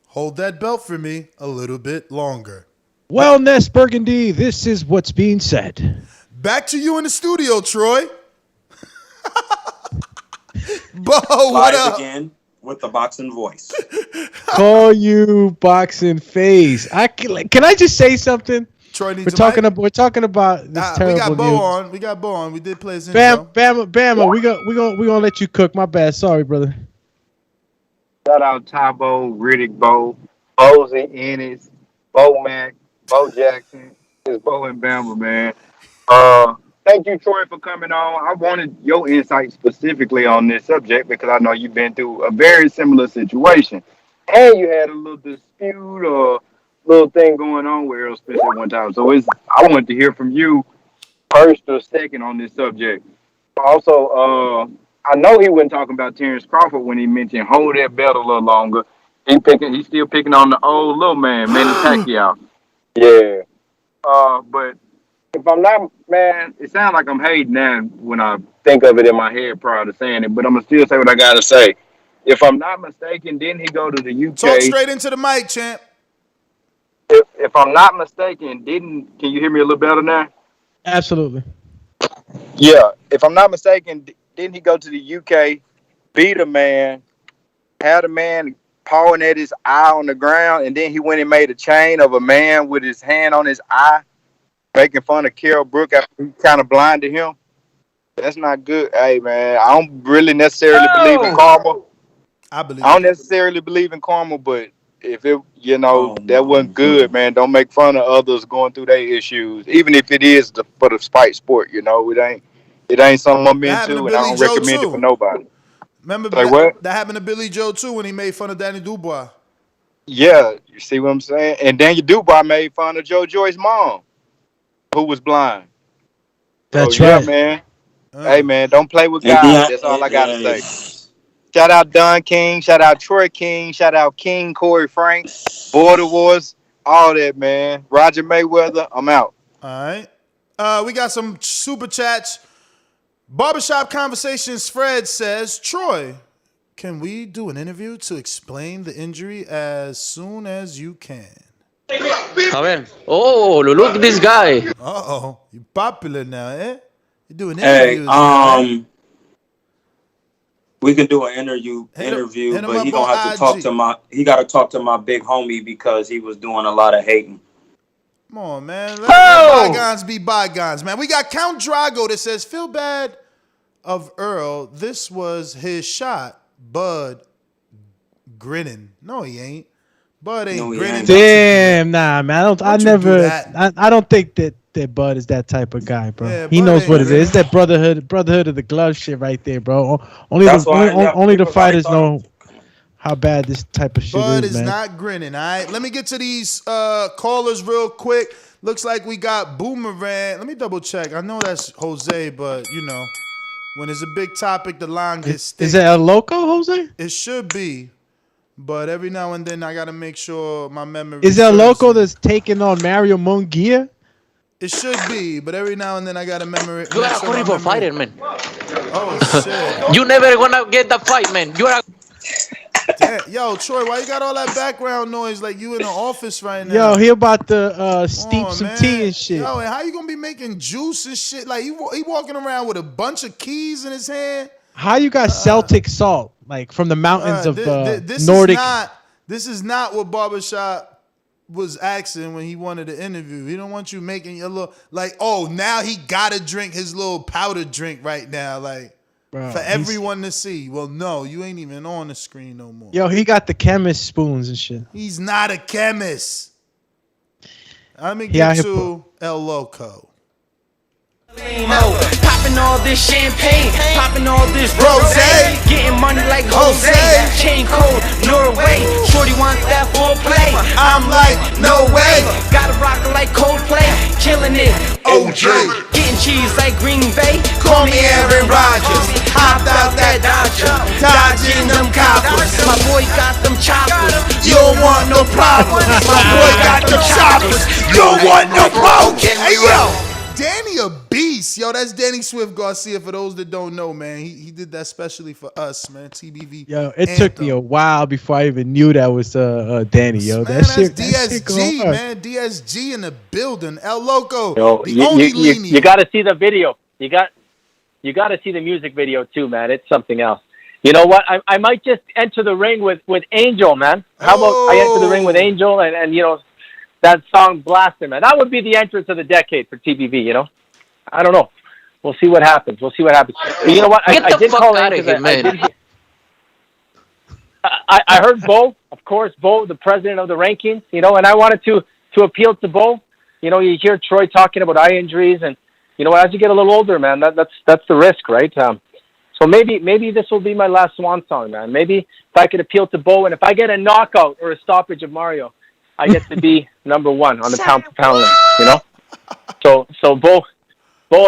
"Hold that belt for me a little bit longer." Wellness Burgundy, this is what's being said. Back to you in the studio, Troy. Bo, what Live up? again with the Boxing Voice. Call you boxing face. Can I just say something? Troy needs We're talking about this terrible we got Bo news. on. We got Bo on. We did play his intro. Bama. We gonna let you cook. My bad. Sorry, brother. Shout out Tybo, Riddick Bo, Bozy Ennis, Bo Mac, Bo Jackson. It's Bo and Bama, man. Thank you, Troy, for coming on. I wanted your insight specifically on this subject because I know you've been through a very similar situation. And you had a little dispute or little thing going on with Errol Spence at one time. So I wanted to hear from you first or second on this subject. Also, I know he wasn't talking about Terrence Crawford when he mentioned hold that belt a little longer. He's still picking on the old little man, Manny Pacquiao. Yeah. But if I'm not, man, it sounds like I'm hating now when I think of it in my head prior to saying it, but I'm going to still say what I got to say. If I'm not mistaken, didn't he go to the UK? Talk straight into the mic, champ. If I'm not mistaken, can you hear me a little better now? Absolutely. Yeah. If I'm not mistaken, didn't he go to the UK, beat a man, had a man pawing at his eye on the ground, and then he went and made a chain of a man with his hand on his eye, making fun of Carol Brook after he kind of blinded him? That's not good. Hey, man, I don't really necessarily believe in karma. I don't necessarily believe in karma, but if it, that wasn't good, man. Don't make fun of others going through their issues, even if it is for the spite sport. It ain't something I'm into, and I don't recommend it for nobody. Remember that happened to Billy Joe too when he made fun of Danny Dubois. Yeah, you see what I'm saying? And Daniel Dubois made fun of Joe Joyce's mom, who was blind. That's right, right, man. Hey man, don't play with And God. That's all I gotta say. Shout out Don King. Shout out Troy King. Shout out King Corey Frank. Border Wars. All that, man. Roger Mayweather. I'm out. All right. We got some super chats. Barbershop Conversations Fred says, Troy, can we do an interview to explain the injury as soon as you can? A ver. Oh, look at this guy. Uh-oh. You popular now, eh? You doing Hey, interviews now, eh? we can do an interview, hit him but he up gonna on have to talk IG. to he gotta talk to my big homie because he was doing a lot of hating. Come on, man. Let bygones be bygones, man. We got Count Drago that says, feel bad of Earl. This was his shot. Bud grinning. No, he ain't. Bud ain't grinning. Damn, nah, man. I don't think that Bud is that type of guy, bro. Yeah, he Bud knows ain't what it grinning. is. That brotherhood of the glove shit right there, bro. Only That's why the fighters know how bad this type of shit Bud is, is man. not grinning, all right? Let me get to these callers real quick. Looks like we got Boomerang. Let me double check. I know that's Jose, but, you know, when it's a big topic, the line gets thick. Is it El Loco, Jose? It should be, but every now and then I got to make sure my memory Is El serves Loco me. that's taking on Mario Munguia? It should be, but every now and then I got to memory. You are a horrible fighter, man. Oh, shit. You never gonna get the fight, man. You are a... Damn. Yo, Troy, why you got all that background noise like you in the office right now? Yo, he about to steep some tea and shit. Yo, and how you gonna be making juice and shit? Like he walking around with a bunch of keys in his hand. How you got Celtic salt, like from the mountains of this Nordic? This is not what Barbershop was asking when he wanted to interview. He don't want you making your little like, oh, now he gotta drink his little powder drink right now, like Bro, for everyone to see. Well, no, you ain't even on the screen no more. Yo, he got the chemist spoons and shit. He's not a chemist. Let me He out get here to El Loco. Popping all this champagne, popping all this rosé, getting money like Jose. Chain code Norway, shorty wants that full play. I'm like, no way. Gotta rock it like Coldplay, killing it. OJ, getting cheese like Green Bay. Call me Aaron Rodgers. Hopped out that Dodger, dodging them coppers. My boy got them choppers. You don't want no problems. My boy got them choppers. You don't want no problems. Hey yo. Danny a beast. Yo, that's Danny Swift Garcia. For those that don't know, man, he did that specially for us, man. TBV. Yo, it took me a while before I even knew that was Danny. Yo, Man, that shit. DSG, man. DSG in the building. El Loco. Yo, you got to see the video. You got to see the music video too, man. It's something else. You know what? I might just enter the ring with Angel, man. How about I enter the ring with Angel and you know, that song blasting, man. That would be the entrance of the decade for TBV, you know? I don't know. We'll see what happens. But you know what? Get I the did fuck call out in of here, man. I heard Bo, of course, Bo, the president of the rankings, you know, and I wanted to appeal to Bo. You know, you hear Troy talking about eye injuries, and, you know, as you get a little older, man, that's the risk, right? So maybe this will be my last swan song, man. Maybe if I could appeal to Bo, and if I get a knockout or a stoppage of Mario, I get to be number one on the pound for pound list, you know? So Bo,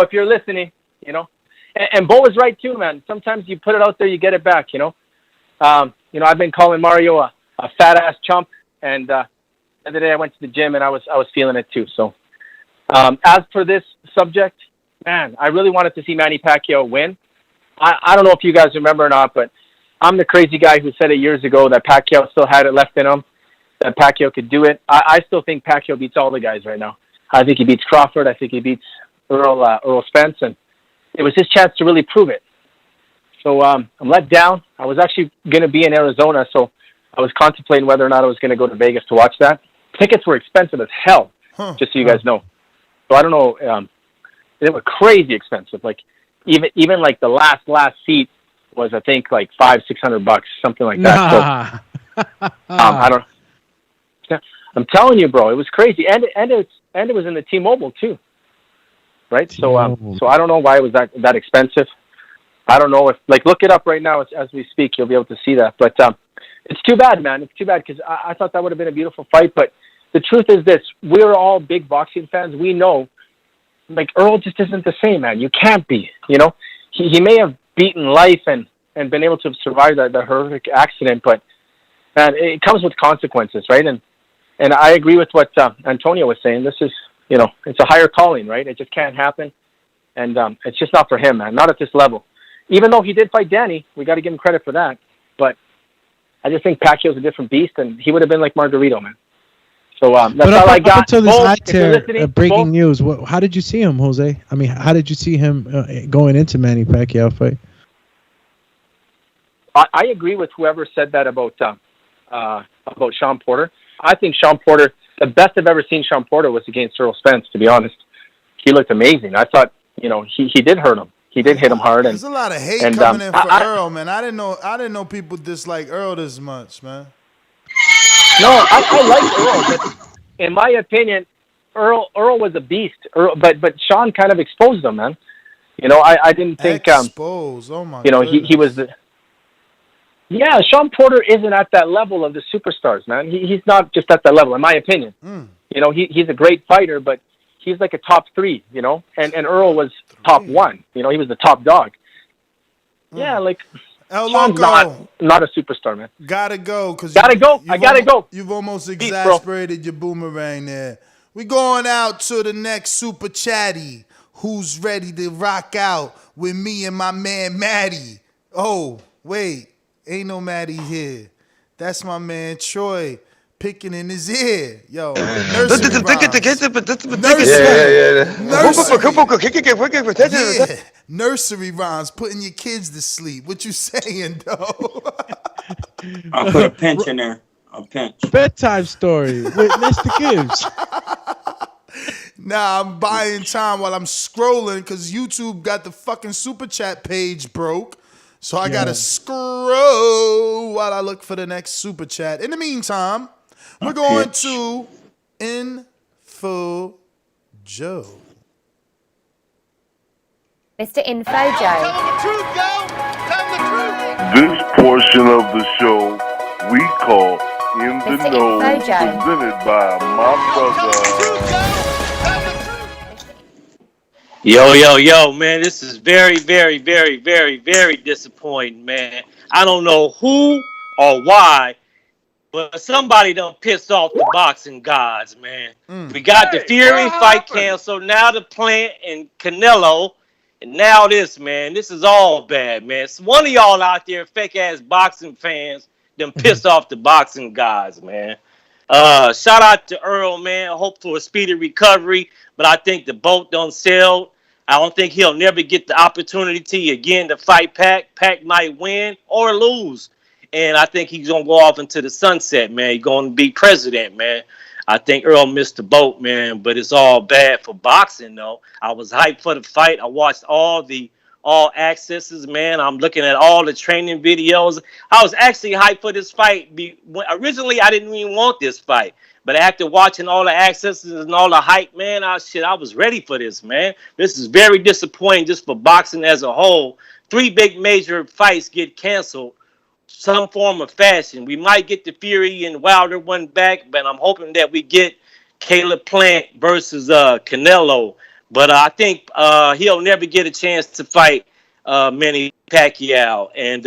if you're listening, you know, and Bo is right too, man. Sometimes you put it out there, you get it back, you know? You know, I've been calling Mario a fat ass chump, and the other day I went to the gym and I was feeling it too. So, as for this subject, man, I really wanted to see Manny Pacquiao win. I don't know if you guys remember or not, but I'm the crazy guy who said it years ago that Pacquiao still had it left in him, that Pacquiao could do it. I still think Pacquiao beats all the guys right now. I think he beats Crawford. I think he beats Errol Spence, and it was his chance to really prove it. So I'm let down. I was actually going to be in Arizona, so I was contemplating whether or not I was going to go to Vegas to watch that. Tickets were expensive as hell, just so you guys know. So I don't know. They were crazy expensive. Like even like the last seat was, I think, like $500-$600, something like that. So I don't. I'm telling you, bro, it was crazy, and it was in the T-Mobile too, right? So I don't know why it was that expensive. I don't know if, like, look it up right now as we speak. You'll be able to see that. But it's too bad, man. It's too bad because I thought that would have been a beautiful fight. But the truth is this: we're all big boxing fans. We know, like, Earl just isn't the same, man. You can't be. You know, he may have beaten life and been able to survive the horrific accident, but man, it comes with consequences, right? And I agree with what Antonio was saying. This is, it's a higher calling, right? It just can't happen, and it's just not for him, man. Not at this level. Even though he did fight Danny, we got to give him credit for that. But I just think Pacquiao's a different beast, and he would have been like Margarito, man. So that's all I got. Up until this Both, eye if you're tear, listening, breaking both- news. How did you see him, Jose? I mean, how did you see him going into Manny Pacquiao fight? I agree with whoever said that about Sean Porter. I think Sean Porter, the best I've ever seen Sean Porter was against Errol Spence, to be honest. He looked amazing. I thought, he did hurt him. He did hit him hard. There's a lot of hate coming in for Earl, man. I didn't know people dislike Earl this much, man. No, I like Earl, but in my opinion, Earl was a beast. But Sean kind of exposed him, man. I didn't think exposed. Oh my. He was the. Yeah, Sean Porter isn't at that level of the superstars, man. He's not just at that level, in my opinion. He's a great fighter, but he's like a top 3, and Earl was top 1. He was the top dog. Yeah, like El Sean's Loco. not a superstar, man. Gotta go. I gotta go. You've almost exasperated your boomerang there. We going out to the next super chatty. Who's ready to rock out with me and my man Maddie? Oh, wait. Ain't no Maddie here. That's my man Troy picking in his ear. Yo, nursery rhymes. Nursery rhymes, putting your kids to sleep. What you saying, though? I put a pinch in there. A pinch. Bedtime story with Mr. Gibbs. Nah, I'm buying time while I'm scrolling because YouTube got the fucking super chat page broke. So I gotta scroll while I look for the next super chat. In the meantime, we're going to Info Joe. Mr. Info Joe. This portion of the show we call In the Mr. Know, Info Joe. presented by my brother. Yo, man, this is very, very, very, very, very disappointing, man. I don't know who or why, but somebody done pissed off the boxing gods, man. We got the Fury fight canceled, now the Plant and Canelo, and now this, man. This is all bad, man. So one of y'all out there, fake-ass boxing fans, done pissed off the boxing gods, man. Shout out to Earl, man. Hope for a speedy recovery, but I think the boat done sailed. I don't think he'll never get the opportunity again to fight Pac. Pac might win or lose, and I think he's gonna go off into the sunset, man. He's gonna be president, man. I think Earl missed the boat, man, but it's all bad for boxing, though. I was hyped for the fight. I watched all accesses, man. I'm looking at all the training videos. I was actually hyped for this fight. Originally, I didn't even want this fight. But after watching all the accesses and all the hype, man, I was ready for this, man. This is very disappointing just for boxing as a whole. 3 big major fights get canceled, some form of fashion. We might get the Fury and Wilder one back, but I'm hoping that we get Caleb Plant versus Canelo. But I think he'll never get a chance to fight Manny Pacquiao. And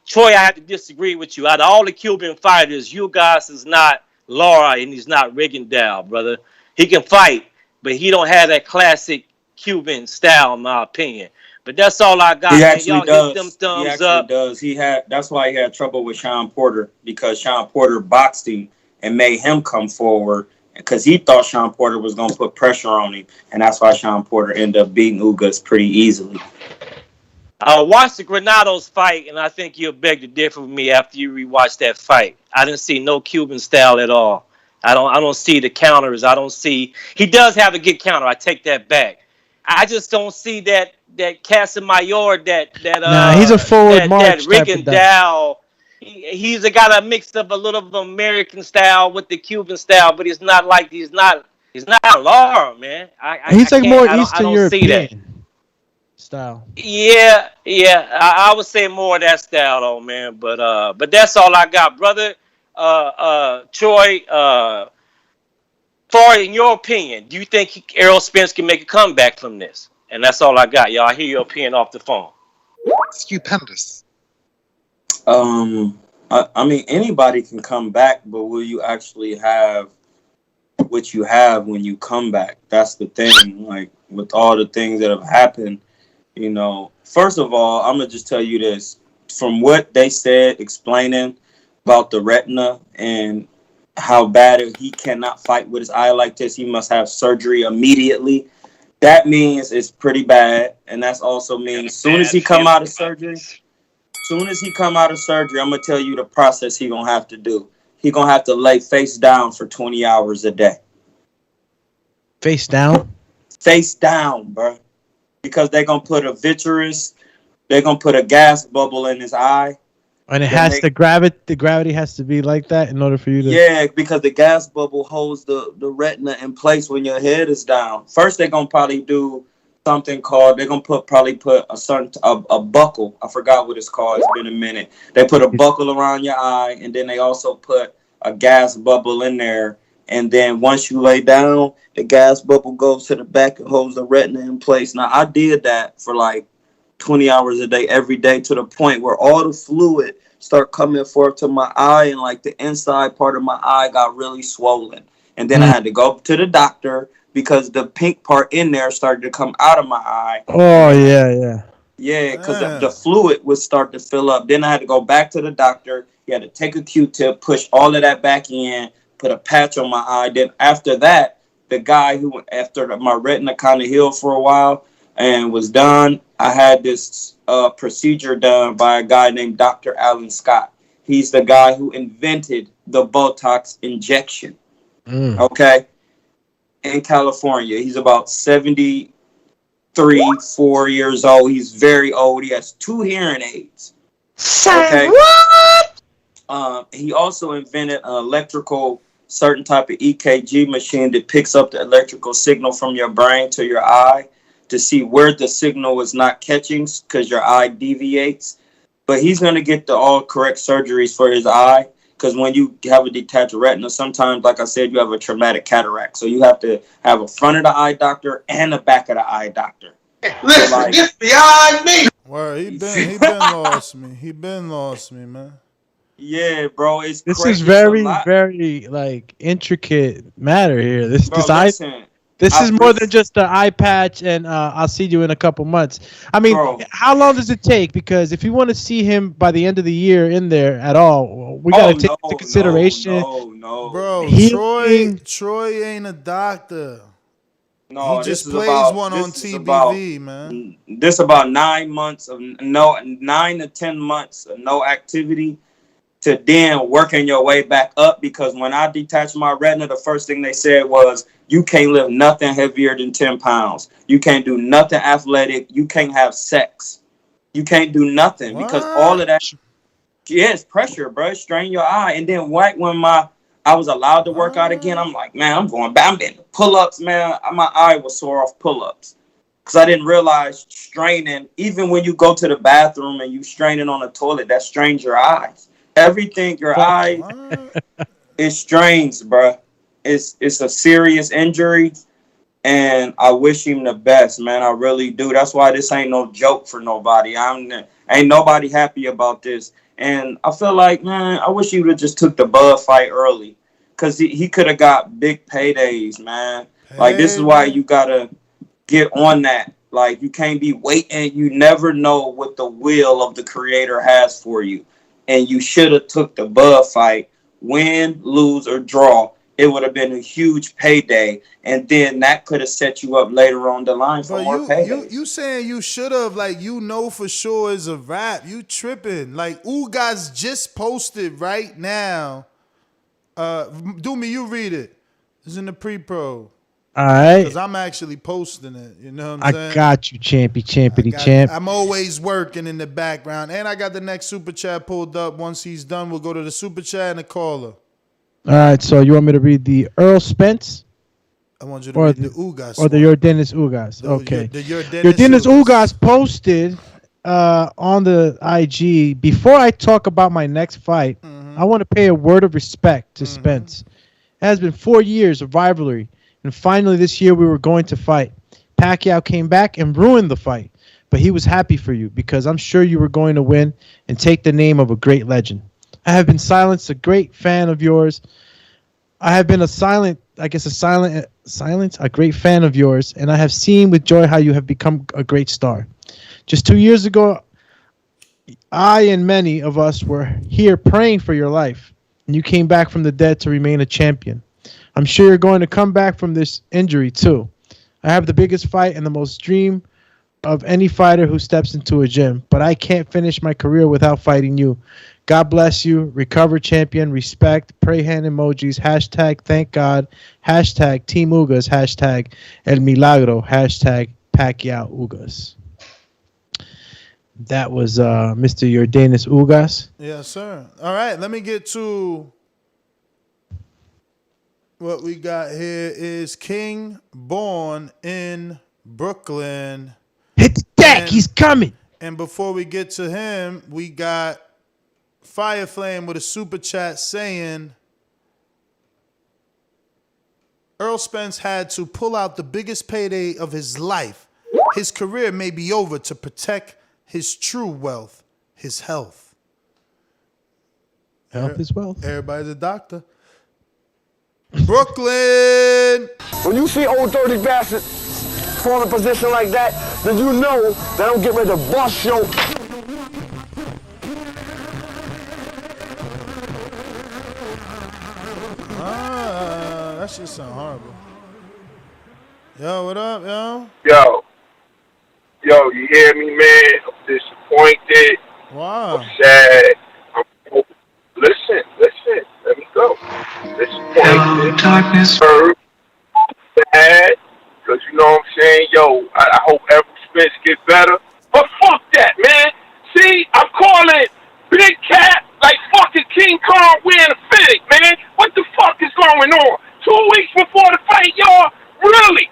Troy, I have to disagree with you. Out of all the Cuban fighters, Ugas is not Lara and he's not Rigondeaux, brother. He can fight, but he don't have that classic Cuban style, in my opinion. But that's all I got. He Man. actually Y'all does. give them thumbs he actually up. does. That's why he had trouble with Sean Porter, because Sean Porter boxed him and made him come forward because he thought Sean Porter was going to put pressure on him, and that's why Sean Porter ended up beating Ugas pretty easily. Watch the Granados fight, and I think you'll beg to differ with me after you rewatch that fight. I didn't see no Cuban style at all. I don't see the counters. I don't see. He does have a good counter. I take that back. I just don't see that Casamayor, Nah, he's a forward march type of guy. Rigondeaux. He's got a mix of a little of American style with the Cuban style, but he's not Lara, man. He's like more I Eastern don't see that European style. Yeah. I would say more of that style, though, man. But that's all I got, brother. Troy, in your opinion, do you think Errol Spence can make a comeback from this? And that's all I got, y'all. I hear your opinion off the phone. Stupendous. I mean, anybody can come back, but will you actually have what you have when you come back? That's the thing. Like, with all the things that have happened, you know, first of all, I'm going to just tell you this. From what they said, explaining about the retina and how bad he cannot fight with his eye like this, he must have surgery immediately. That means it's pretty bad. And that's also means soon as he come out of surgery, I'm going to tell you the process he going to have to do. He going to have to lay face down for 20 hours a day. Face down? Face down, bro. Because they're going to put a vitreous, they're going to put a gas bubble in his eye. And it has to the gravity has to be like that in order for you to... Yeah, because the gas bubble holds the retina in place when your head is down. First, they're going to probably do something called, they're going to probably put a buckle. I forgot what it's called. It's been a minute. They put a buckle around your eye, and then they also put a gas bubble in there. And then once you lay down, the gas bubble goes to the back and holds the retina in place. Now, I did that for like 20 hours a day, every day, to the point where all the fluid start coming forth to my eye, and like the inside part of my eye got really swollen. And then I had to go to the doctor because the pink part in there started to come out of my eye. Oh, yeah. Yeah, because the fluid would start to fill up. Then I had to go back to the doctor. He had to take a Q-tip, push all of that back in, put a patch on my eye. Then after that, the guy who, after my retina kind of healed for a while and was done, I had this procedure done by a guy named Dr. Alan Scott. He's the guy who invented the Botox injection. Okay? In California. He's about 4 years old. He's very old. He has 2 hearing aids. Okay? What? He also invented an electrical, certain type of EKG machine that picks up the electrical signal from your brain to your eye to see where the signal is not catching because your eye deviates. But he's going to get the all correct surgeries for his eye, because when you have a detached retina, sometimes, like I said, you have a traumatic cataract. So you have to have a front of the eye doctor and a back of the eye doctor. Listen, so like, it's beyond me. Word, he been lost me. He been lost me, man. Yeah, bro, This is very, very like intricate matter here. This is more than just the eye patch and I'll see you in a couple months. I mean, how long does it take? Because if you want to see him by the end of the year in there at all, we got to take into consideration. No. Bro, Troy ain't a doctor. No, he just plays one on TBV, man. This about 9 months of 9 to 10 months of no activity, to then working your way back up. Because when I detached my retina, the first thing they said was, you can't lift nothing heavier than 10 pounds. You can't do nothing athletic. You can't have sex. You can't do nothing because all of that, it's pressure, bro. Strain your eye. And then right when I was allowed to work out again, I'm like, man, I'm going back. I'm getting pull-ups, man. My eye was sore off pull-ups because I didn't realize straining, even when you go to the bathroom and you straining on the toilet, that strains your eyes. Everything, your eye, it strains, bro. It's a serious injury, and I wish him the best, man. I really do. That's why this ain't no joke for nobody. Ain't nobody happy about this. And I feel like, man, I wish he would have just took the Bud fight early, because he could have got big paydays, man. Like, this is why you got to get on that. Like, you can't be waiting. You never know what the will of the creator has for you. And you should have took the Bud fight, win, lose, or draw. It would have been a huge payday, and then that could have set you up later on the line for more paydays. You saying you should have, like, you know for sure is a wrap. You tripping. Like, Ugas just posted right now. Do me, you read it. It's in the pre-pro. All right. Because I'm actually posting it. You know what I'm saying? I got you, champ. I'm always working in the background. And I got the next super chat pulled up. Once he's done, we'll go to the super chat and the caller. All right, so you want me to read the Errol Spence? I want you to read the Ugas. Or the Yordenis Ugas. Okay. The Yordenis Ugas posted on the IG, before I talk about my next fight, I want to pay a word of respect to Spence. It has been 4 years of rivalry, and finally this year we were going to fight. Pacquiao came back and ruined the fight. But he was happy for you because I'm sure you were going to win and take the name of a great legend. I have been a great fan of yours. I have been a great fan of yours, and I have seen with joy how you have become a great star. Just 2 years ago, I and many of us were here praying for your life, and you came back from the dead to remain a champion. I'm sure you're going to come back from this injury too. I have the biggest fight and the most dream of any fighter who steps into a gym, but I can't finish my career without fighting you. God bless you. Recover champion. Respect. Pray hand emojis. Hashtag thank God. Hashtag Team Ugas. Hashtag El Milagro. Hashtag Pacquiao Ugas. That was Mr. Yordenis Ugas. Yes, sir. All right, let me get to what we got here is King born in Brooklyn. Hit the deck. He's coming. And before we get to him, we got Fire Flame with a super chat saying Errol Spence had to pull out the biggest payday of his life. His career may be over to protect his true wealth, his health. Health is wealth. Everybody's a doctor. Brooklyn! When you see old dirty bastard fall in a position like that, then you know that I'm getting ready to bust your... That shit sound horrible. Yo, what up, yo? Yo, you hear me, man? I'm disappointed. Wow. I'm sad. Listen. Let me go. Disappointed. Darkness. Hurt. Sad. Because you know what I'm saying? Yo, I hope Errol Spence get better. But fuck that, man. See, I'm calling Big Cat like fucking King Kong wearing a fitting, man. What the fuck is going on? 2 weeks before the fight, y'all? Really?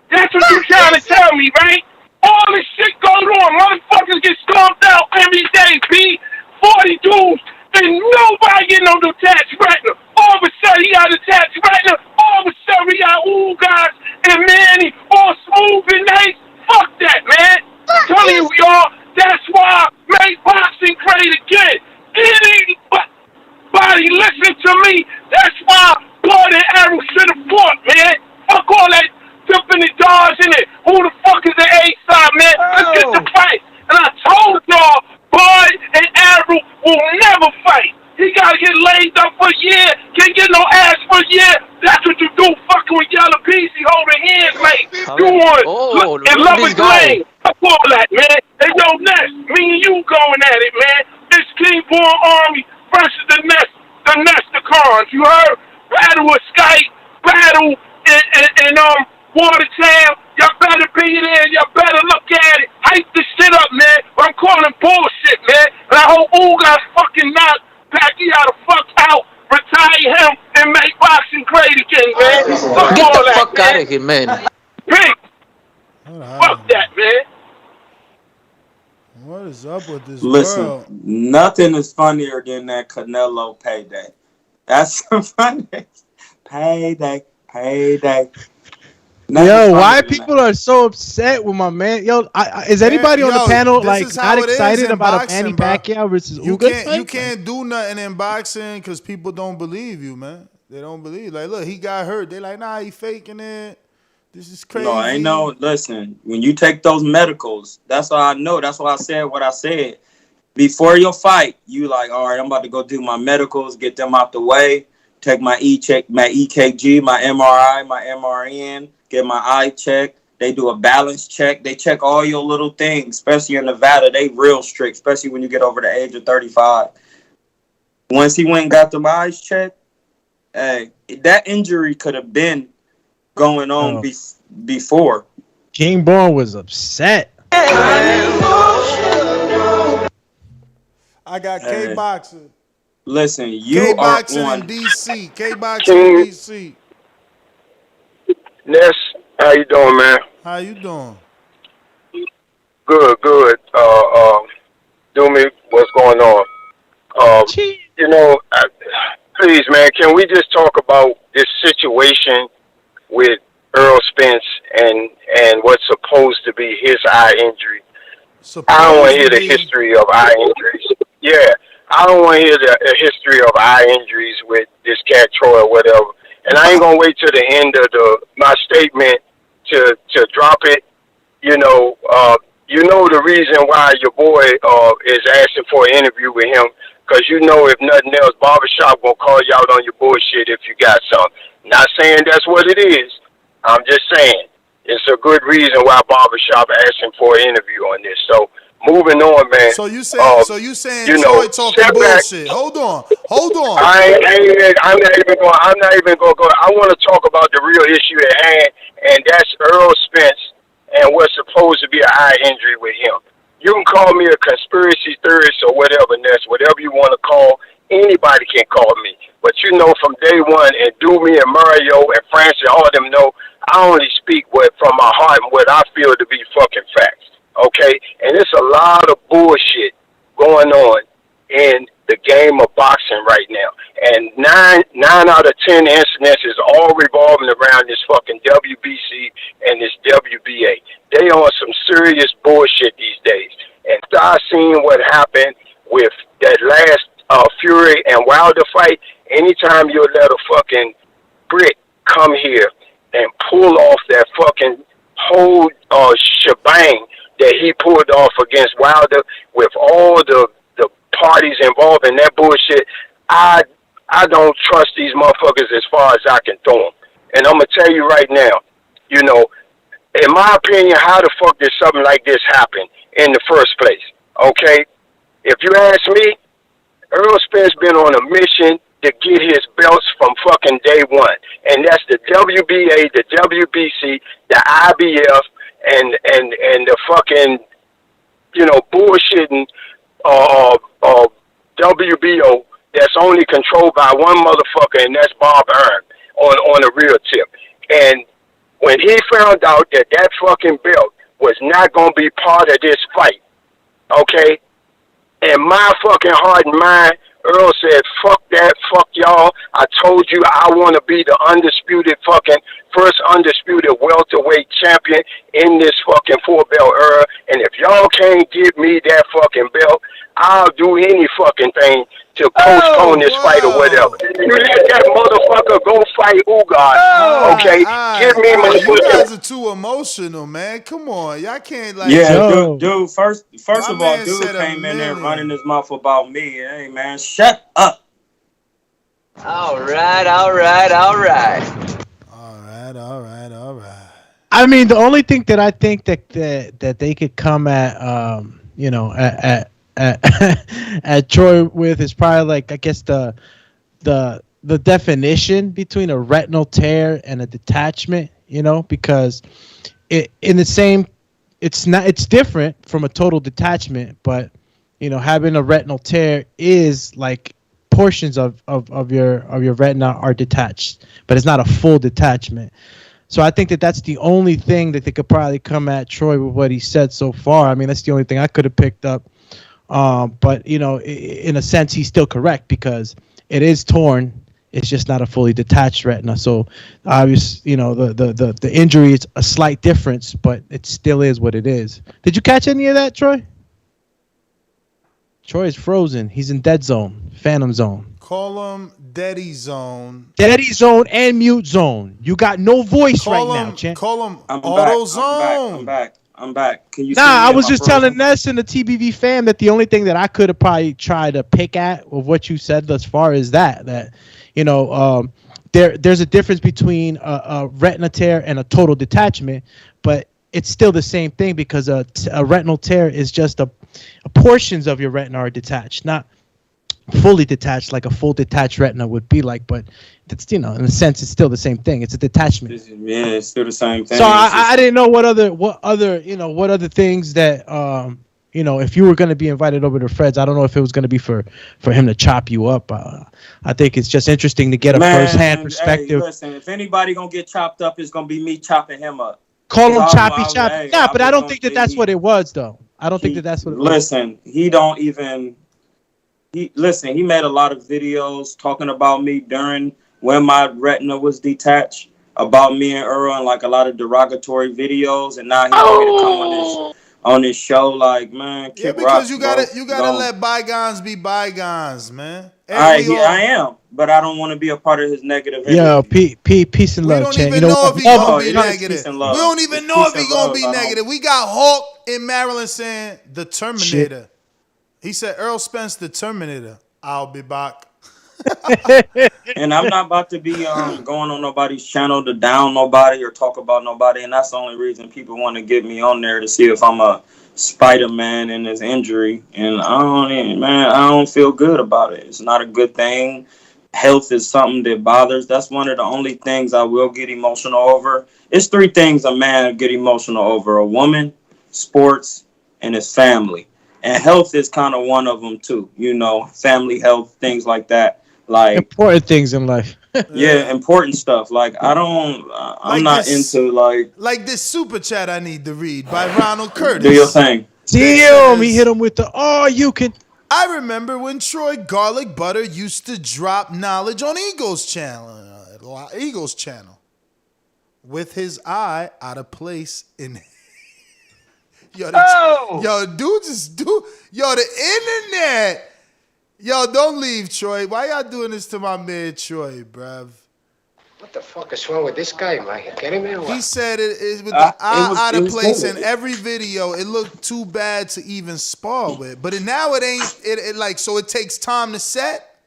That's what you're trying to tell me, right? All this shit goes on. Motherfuckers get stomped out every day, B. 40 dudes, and nobody get no detached retina. All of a sudden, he got detached retina. All of a sudden, we got Ugas and Manny all smooth and nice. Fuck that, man. I'm telling you, y'all, that's why I made boxing great again. Anybody listen to me, that's why Blood and Arrow should have fought, man. Fuck all that dipping the dogs in it. Who the fuck is the A-side, man? Let's get the fight. And I told y'all, Bud and Errol will never fight. He gotta get laid up for a year, can't get no ass for a year. That's what you do, fucking with Yellow Peasy holding hands, mate. You want and love is lame. Fuck all that, man. Hey, yo, Ness, me and you going at it, man. It's Kingborn Army versus the Nesticons. You heard? Battle with Skype, battle in Watertown. Y'all better be there. Y'all better look at it. Hype this shit up, man. I'm calling bullshit, man. And I hope Ugas fucking knock Pacquiao the fuck out, retire him, and make boxing great again, man. Get the fuck out of here, man. Pink. Fuck that, man. What is up with this Listen, world? nothing is funnier than that Canelo payday. That's the funniest. Payday. Yo, why people are so upset with my man? Yo, is anybody on the panel like not excited about a Manny Pacquiao versus Ugas? You can't do nothing in boxing because people don't believe you, man. They don't believe. Like, look, he got hurt. They like, nah, he faking it. This is crazy. No, ain't no. Listen, when you take those medicals, that's all I know. That's why I said what I said. Before your fight, you like, all right, I'm about to go do my medicals, get them out the way, take my EKG, my MRI, my MRN, get my eye check. They do a balance check. They check all your little things, especially in Nevada. They real strict, especially when you get over the age of 35. Once he went and got the eyes checked, hey, that injury could have been going on before. King Born was upset. I got K-Boxing. Listen, you K-Boxing are on in D.C. K-Boxing in D.C. Ness, how you doing, man? How you doing? Good. Do me, what's going on? You know, please, man, can we just talk about this situation with Errol Spence and what's supposed to be his eye injury. I don't want to hear the history of eye injuries. Yeah, I don't want to hear the history of eye injuries with this cat Troy or whatever. And I ain't gonna wait till the end of my statement to drop it. You know the reason why your boy is asking for an interview with him, because you know if nothing else, Barbershop gonna call you out on your bullshit if you got something. Not saying that's what it is. I'm just saying it's a good reason why Barbershop asking for an interview on this. So moving on, man. So you saying Troy talking bullshit? Hold on. I'm not even going. I want to talk about the real issue at hand, and that's Errol Spence and what's supposed to be an eye injury with him. You can call me a conspiracy theorist or whatever, Ness, whatever you want to call. Anybody can call me. But you know from day one, and Doomy and Mario and Francis, all of them know, I only speak from my heart and what I feel to be fucking facts. Okay? And it's a lot of bullshit going on in the game of boxing right now. And nine out of 10 incidents is all revolving around this fucking WBC and this WBA. They on some serious bullshit these days. And I seen what happened with that last Fury and Wilder fight. Anytime you let a fucking Brit come here and pull off that fucking whole shebang that he pulled off against Wilder with all the parties involved in that bullshit, I don't trust these motherfuckers as far as I can throw them. And I'm gonna tell you right now, in my opinion, how the fuck did something like this happen in the first place? Okay, if you ask me, Errol Spence been on a mission to get his belts from fucking day one, and that's the WBA, the WBC, the IBF, and the fucking bullshitting WBO that's only controlled by one motherfucker, and that's Bob Arum on a real tip. And when he found out that fucking belt was not gonna be part of this fight, okay, in my fucking heart and mind, Earl said, fuck that, fuck y'all. I told you I want to be the first undisputed welterweight champion in this fucking 4-belt era. And if y'all can't give me that fucking belt, I'll do any fucking thing to postpone this fight or whatever. You let that motherfucker go fight Ugas, okay? Give me my You guys are too emotional, man. Come on, y'all can't dude. First of all, dude came in there running his mouth about me. Hey, man, shut up. All right. I mean, the only thing that I think that they could come at, at Troy with is probably like, I guess the definition between a retinal tear and a detachment, because it's different from a total detachment, but having a retinal tear is like portions of your retina are detached, but it's not a full detachment. So I think that's the only thing that they could probably come at Troy with what he said so far. I mean, that's the only thing I could have picked up. But in a sense, he's still correct because it is torn. It's just not a fully detached retina. So obviously, the injury is a slight difference, but it still is what it is. Did you catch any of that, Troy? Troy is frozen. He's in dead zone, phantom zone. Call him Daddy Zone. Daddy Zone and Mute Zone. You got no voice right now, champ. Call him Auto Zone. I'm back. Can you? I was just telling Ness and the TBV fam that the only thing that I could have probably tried to pick at of what you said thus far is that there's a difference between a retina tear and a total detachment, but it's still the same thing because a retinal tear is just a portions of your retina are detached, not fully detached like a full detached retina would be like, but it's in a sense it's still the same thing. It's a detachment. Yeah, it's still the same thing. So I didn't know what other things that if you were going to be invited over to Fred's, I don't know if it was going to be for him to chop you up. I think it's just interesting to get a first-hand perspective. Hey, listen, if anybody gonna get chopped up, it's gonna be me chopping him up. Call him choppy. Yeah, but I don't think that's what it was, though. I don't think that's what it was. Listen, he made a lot of videos talking about me during when my retina was detached. about me and Earl and like a lot of derogatory videos, and now he want me to come on this show. Like, man, Yeah, kick because rocks, you bro. gotta let bygones be bygones, man. I am, but I don't want to be a part of his negative Yo, energy. peace and We love, don't Chan. You even know know what? if he Love gonna him. be It's negative. peace and We love. don't even It's know peace if he and gonna love. be I don't- negative. We got Hulk in Maryland saying the Terminator. He said Errol Spence the Terminator. I'll be back. And I'm not about to be going on nobody's channel to down nobody or talk about nobody, and that's the only reason people want to get me on there to see if I'm a Spider-Man in his injury. And I don't feel good about it. It's not a good thing. Health is something that bothers. That's one of the only things I will get emotional over. It's three things a man get emotional over: a woman, sports, and his family. And health is kind of one of them too. You know, family health, things like that. Like, Important things in life. yeah, important stuff. Like, I'm Like not this, into like this super chat I need to read by Ronald Curtis. do your thing. Damn, he hit him with the you can. I remember when Troy Garlic Butter used to drop knowledge on Eagles channel, with his eye out of place in. Yo, the internet. Yo, don't leave, Troy. Why y'all doing this to my man Troy, bruv? What the fuck is wrong with this guy, man? You kidding me or what? He said it is with the eye out of place good. in every video. It looked too bad to even spar with. But now it ain't. It like so. It takes time to set.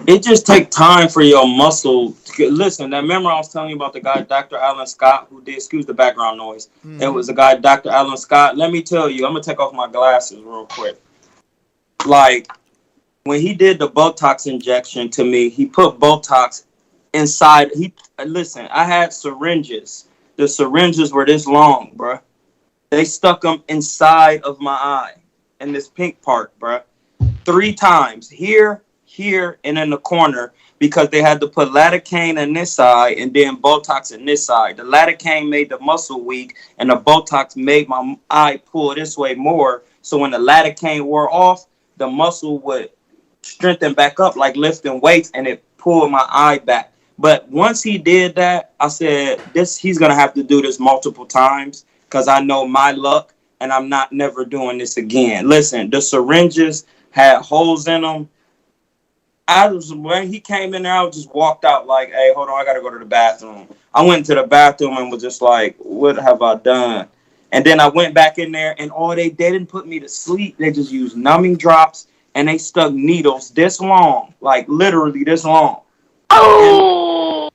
It just takes time for your muscle. Listen, that remember I was telling you about the guy, Dr. Alan Scott, who did, excuse the background noise. It was the guy, Dr. Alan Scott. Let me tell you, I'm going to take off my glasses real quick. Like, when he did the Botox injection to me, he put Botox inside. Listen, I had syringes. The syringes were this long, bruh. They stuck them inside of my eye in this pink part, bruh. 3 times. Here, and in the corner, because they had to put lidocaine in this side and then Botox in this side. The lidocaine made the muscle weak, and the Botox made my eye pull this way more. So when the lidocaine wore off, the muscle would strengthen back up like lifting weights, and it pulled my eye back. But once he did that, I said, he's going to have to do this multiple times because I know my luck, and I'm not never doing this again. Listen, the syringes had holes in them. When he came in there, I just walked out like, hey, hold on, I got to go to the bathroom. I went to the bathroom and was just like, what have I done? And then I went back in there, and they didn't put me to sleep. They just used numbing drops, and they stuck needles this long, like literally this long.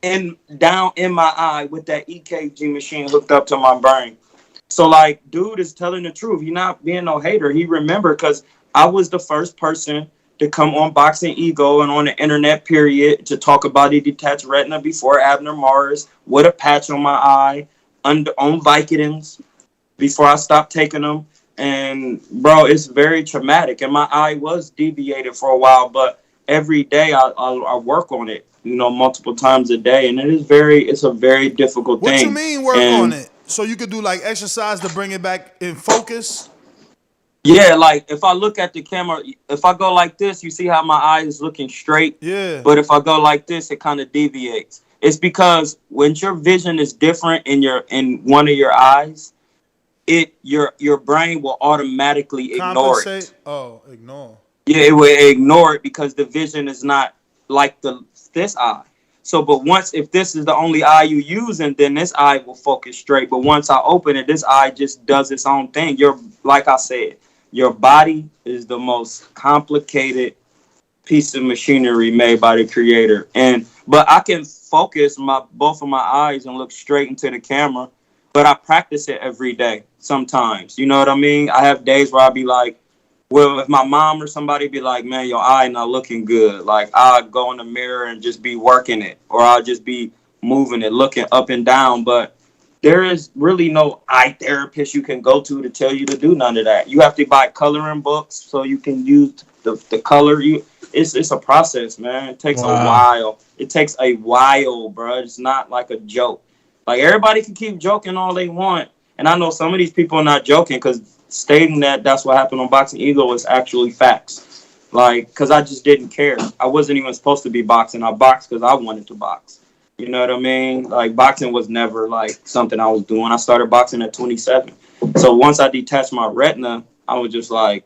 And down in my eye with that EKG machine hooked up to my brain. So, like, dude is telling the truth. He's not being no hater. He remembered because I was the first person to come on Boxing Ego and on the internet, period, to talk about a detached retina before Abner Morris with a patch on my eye on Vicodins before I stopped taking them. And, bro, it's very traumatic. And my eye was deviated for a while, but every day I work on it, multiple times a day. And it's a very difficult thing. What you mean work on it? So you could do like exercise to bring it back in focus? Yeah, like if I look at the camera, if I go like this, you see how my eye is looking straight? Yeah. But if I go like this, it kind of deviates. It's because when your vision is different in one of your eyes, your brain will automatically ignore it. Ignore. Yeah, it will ignore it because the vision is not like this eye. So, but if this is the only eye you using, then this eye will focus straight. But once I open it, this eye just does its own thing. Like I said, your body is the most complicated piece of machinery made by the creator. But I can focus both of my eyes and look straight into the camera. But I practice it every day sometimes. You know what I mean? I have days where I'll be like, well, if my mom or somebody be like, man, your eye not looking good, like I'll go in the mirror and just be working it, or I'll just be moving it, looking up and down. But there is really no eye therapist you can go to tell you to do none of that. You have to buy coloring books so you can use the color. It's a process, man. It takes a while. It takes a while, bro. It's not like a joke. Like, everybody can keep joking all they want. And I know some of these people are not joking because stating that's what happened on Boxing Ego is actually facts. Like, because I just didn't care. I wasn't even supposed to be boxing. I boxed because I wanted to box. You know what I mean? Like, boxing was never like something I was doing. I started boxing at 27. So once I detached my retina, I was just like,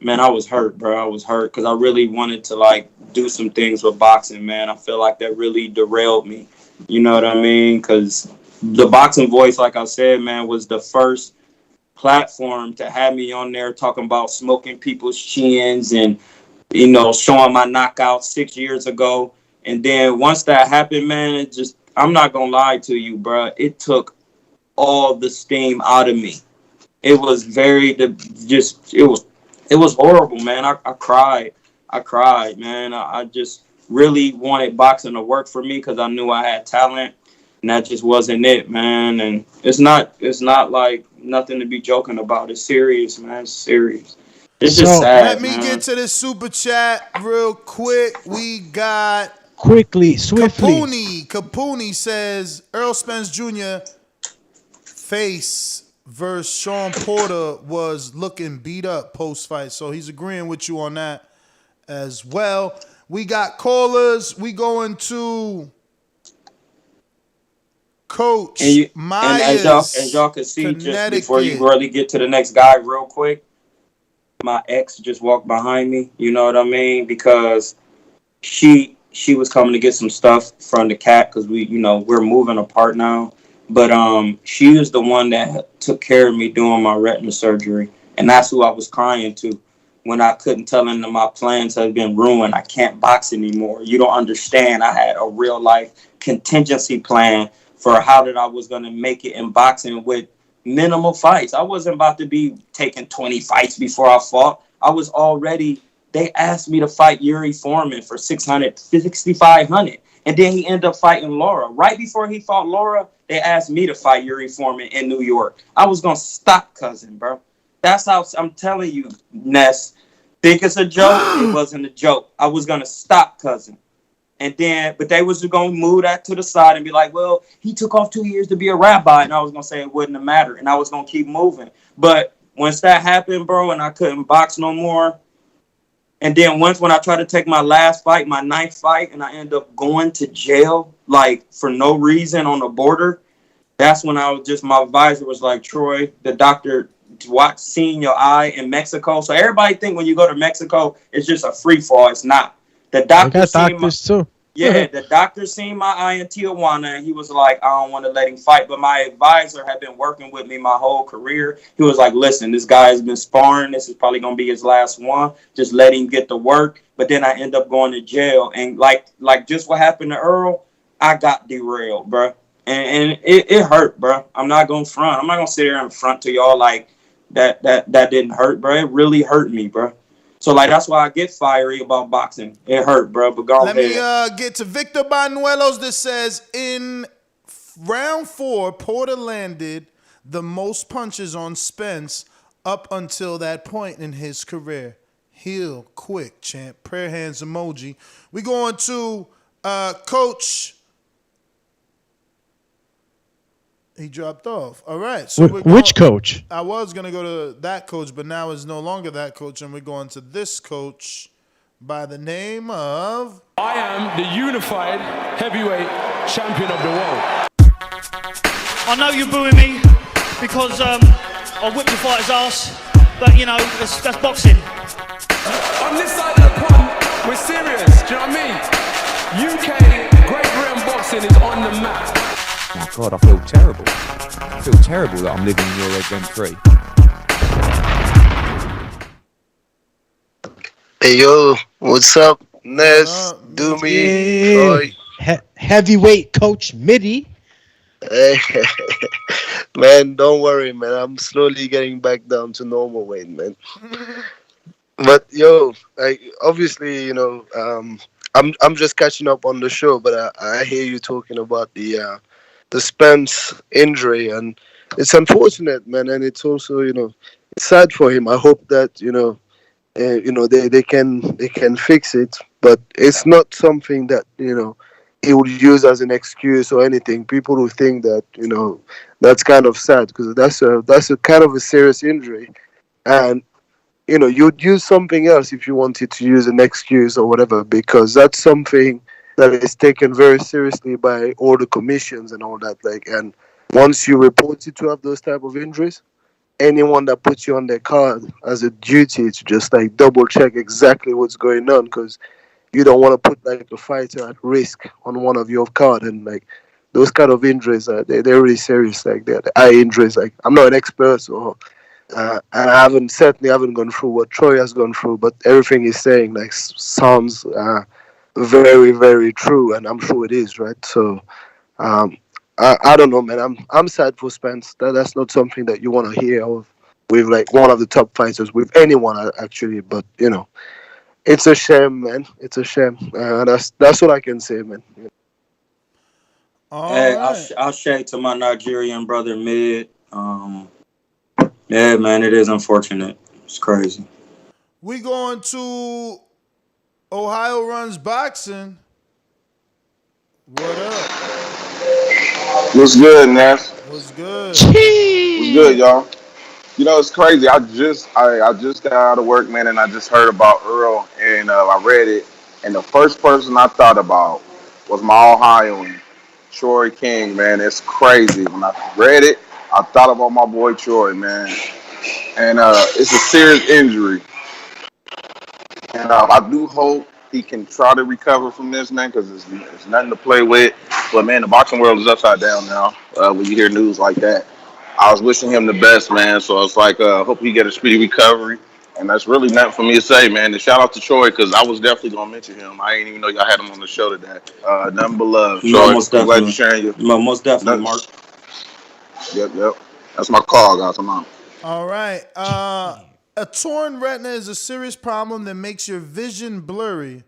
man, I was hurt, bro. I was hurt because I really wanted to like do some things with boxing, man. I feel like that really derailed me. You know what I mean? Because the Boxing Voice, like I said, man, was the first platform to have me on there talking about smoking people's chins and, you know, showing my knockout 6 years ago. And then once that happened, man, it just, I'm not gonna lie to you, bro. It took all the steam out of me. It was it was horrible, man. I cried, man. I just really wanted boxing to work for me because I knew I had talent, and that just wasn't it, man. And it's not like nothing to be joking about. It's serious, man. It's serious. It's just sad. Let me get to this super chat real quick. We got swiftly. Capuni says Errol Spence Jr. face versus Sean Porter was looking beat up post fight, so he's agreeing with you on that as well. We got callers. We going to Coach Myers. And as y'all can see, just before you really get to the next guy, real quick, my ex just walked behind me. You know what I mean? Because she was coming to get some stuff from the cat because we're moving apart now. But she was the one that took care of me doing my retina surgery, and that's who I was crying to when I couldn't tell them that my plans have been ruined. I can't box anymore. You don't understand. I had a real life contingency plan for how that I was going to make it in boxing with minimal fights. I wasn't about to be taking 20 fights before I fought. I was already. They asked me to fight Yuri Foreman for $6,500. And then he ended up fighting Laura. Right before he fought Laura, they asked me to fight Yuri Foreman in New York. I was going to stop, cousin, bro. That's how I'm telling you, Ness. Think it's a joke? It wasn't a joke. I was going to stop, cousin. And then, but they was going to move that to the side and be like, well, he took off 2 years to be a rabbi. And I was going to say it wouldn't have mattered. And I was going to keep moving. But once that happened, bro, and I couldn't box no more, and then once when I tried to take my last fight, my 9th fight, and I ended up going to jail, like, for no reason on the border, that's when my advisor was like, Troy, the doctor seeing your eye in Mexico. So everybody think when you go to Mexico, it's just a free fall. It's not. The doctor too. Yeah, the doctor seen my eye in Tijuana, and he was like, I don't want to let him fight. But my advisor had been working with me my whole career. He was like, listen, this guy has been sparring. This is probably going to be his last one. Just let him get to work. But then I end up going to jail. And like just what happened to Earl, I got derailed, bro. And it hurt, bro. I'm not going to front. I'm not going to sit here and front to y'all like that didn't hurt, bro. It really hurt me, bro. So, like, that's why I get fiery about boxing. It hurt, bro, but go ahead. Let me get to Victor Banuelos that says, in round 4, Porter landed the most punches on Spence up until that point in his career. Heal quick, champ. Prayer hands emoji. We going to Coach. He dropped off. All right. So which coach? I was going to go to that coach, but now it's no longer that coach, and we're going to this coach by the name of... I am the unified heavyweight champion of the world. I know you're booing me because I whipped the fighter's ass, but, you know, that's boxing. On this side of the pond, we're serious. Do you know what I mean? UK Great Britain boxing is on the map. Oh God, I feel terrible. I feel terrible that I'm living in your head rent-free. Hey yo, what's up? Ness, Doomy, Troy. Heavyweight coach Mitty. Hey, man, don't worry, man. I'm slowly getting back down to normal weight, man. But yo, obviously, you know, I'm just catching up on the show, but I hear you talking about the Spence injury, and it's unfortunate, man, and it's also, you know, it's sad for him. I hope that, they can fix it, but it's not something that, you know, he would use as an excuse or anything. People who think that, you know, that's kind of sad, because that's a kind of a serious injury, and you know, you'd use something else if you wanted to use an excuse or whatever, because that's something that is taken very seriously by all the commissions and all that. Like, and once you report it to have those type of injuries, anyone that puts you on their card has a duty to just like double check exactly what's going on, because you don't want to put like a fighter at risk on one of your card. And like those kind of injuries, they're really serious. Like they're the eye injuries. Like, I'm not an expert, so and I certainly haven't gone through what Troy has gone through, but everything he's saying like sounds very, very true, and I'm sure it is, right? So I don't know, man. I'm sad for Spence. That's not something that you want to hear of with like one of the top fighters, with anyone actually. But you know, it's a shame, man. It's a shame. That's what I can say, man. Hey, I'll shake to my Nigerian brother Mid. Yeah, man, it is unfortunate. It's crazy. We going to Ohio Runs Boxing. What up? What's good, Ness? What's good? What's good, y'all? You know, it's crazy. I just got out of work, man, and I just heard about Earl, and I read it, and the first person I thought about was my Ohioan, Troy King, man. It's crazy. When I read it, I thought about my boy Troy, man, and it's a serious injury, and I do hope he can try to recover from this, man, because it's nothing to play with. But man, the boxing world is upside down now. When you hear news like that, I was wishing him the best, man. So it's like, hope he get a speedy recovery. And that's really nothing for me to say, man. And shout out to Troy, because I was definitely gonna mention him. I didn't even know y'all had him on the show today. Nothing but love, Troy. No, most I'm glad definitely. you're sharing your. No, most definitely, Mark. Yep. That's my call, guys. I'm on. All right. A torn retina is a serious problem that makes your vision blurry.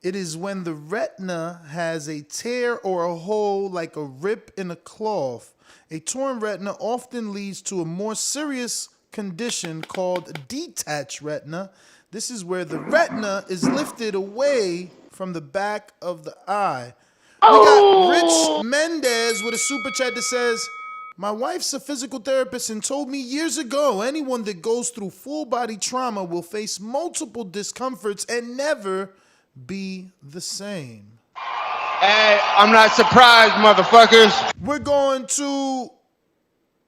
It is when the retina has a tear or a hole like a rip in a cloth. A torn retina often leads to a more serious condition called detached retina. This is where the retina is lifted away from the back of the eye. We got Rich Mendez with a super chat that says, my wife's a physical therapist and told me years ago anyone that goes through full body trauma will face multiple discomforts and never be the same. Hey, I'm not surprised, motherfuckers. We're going to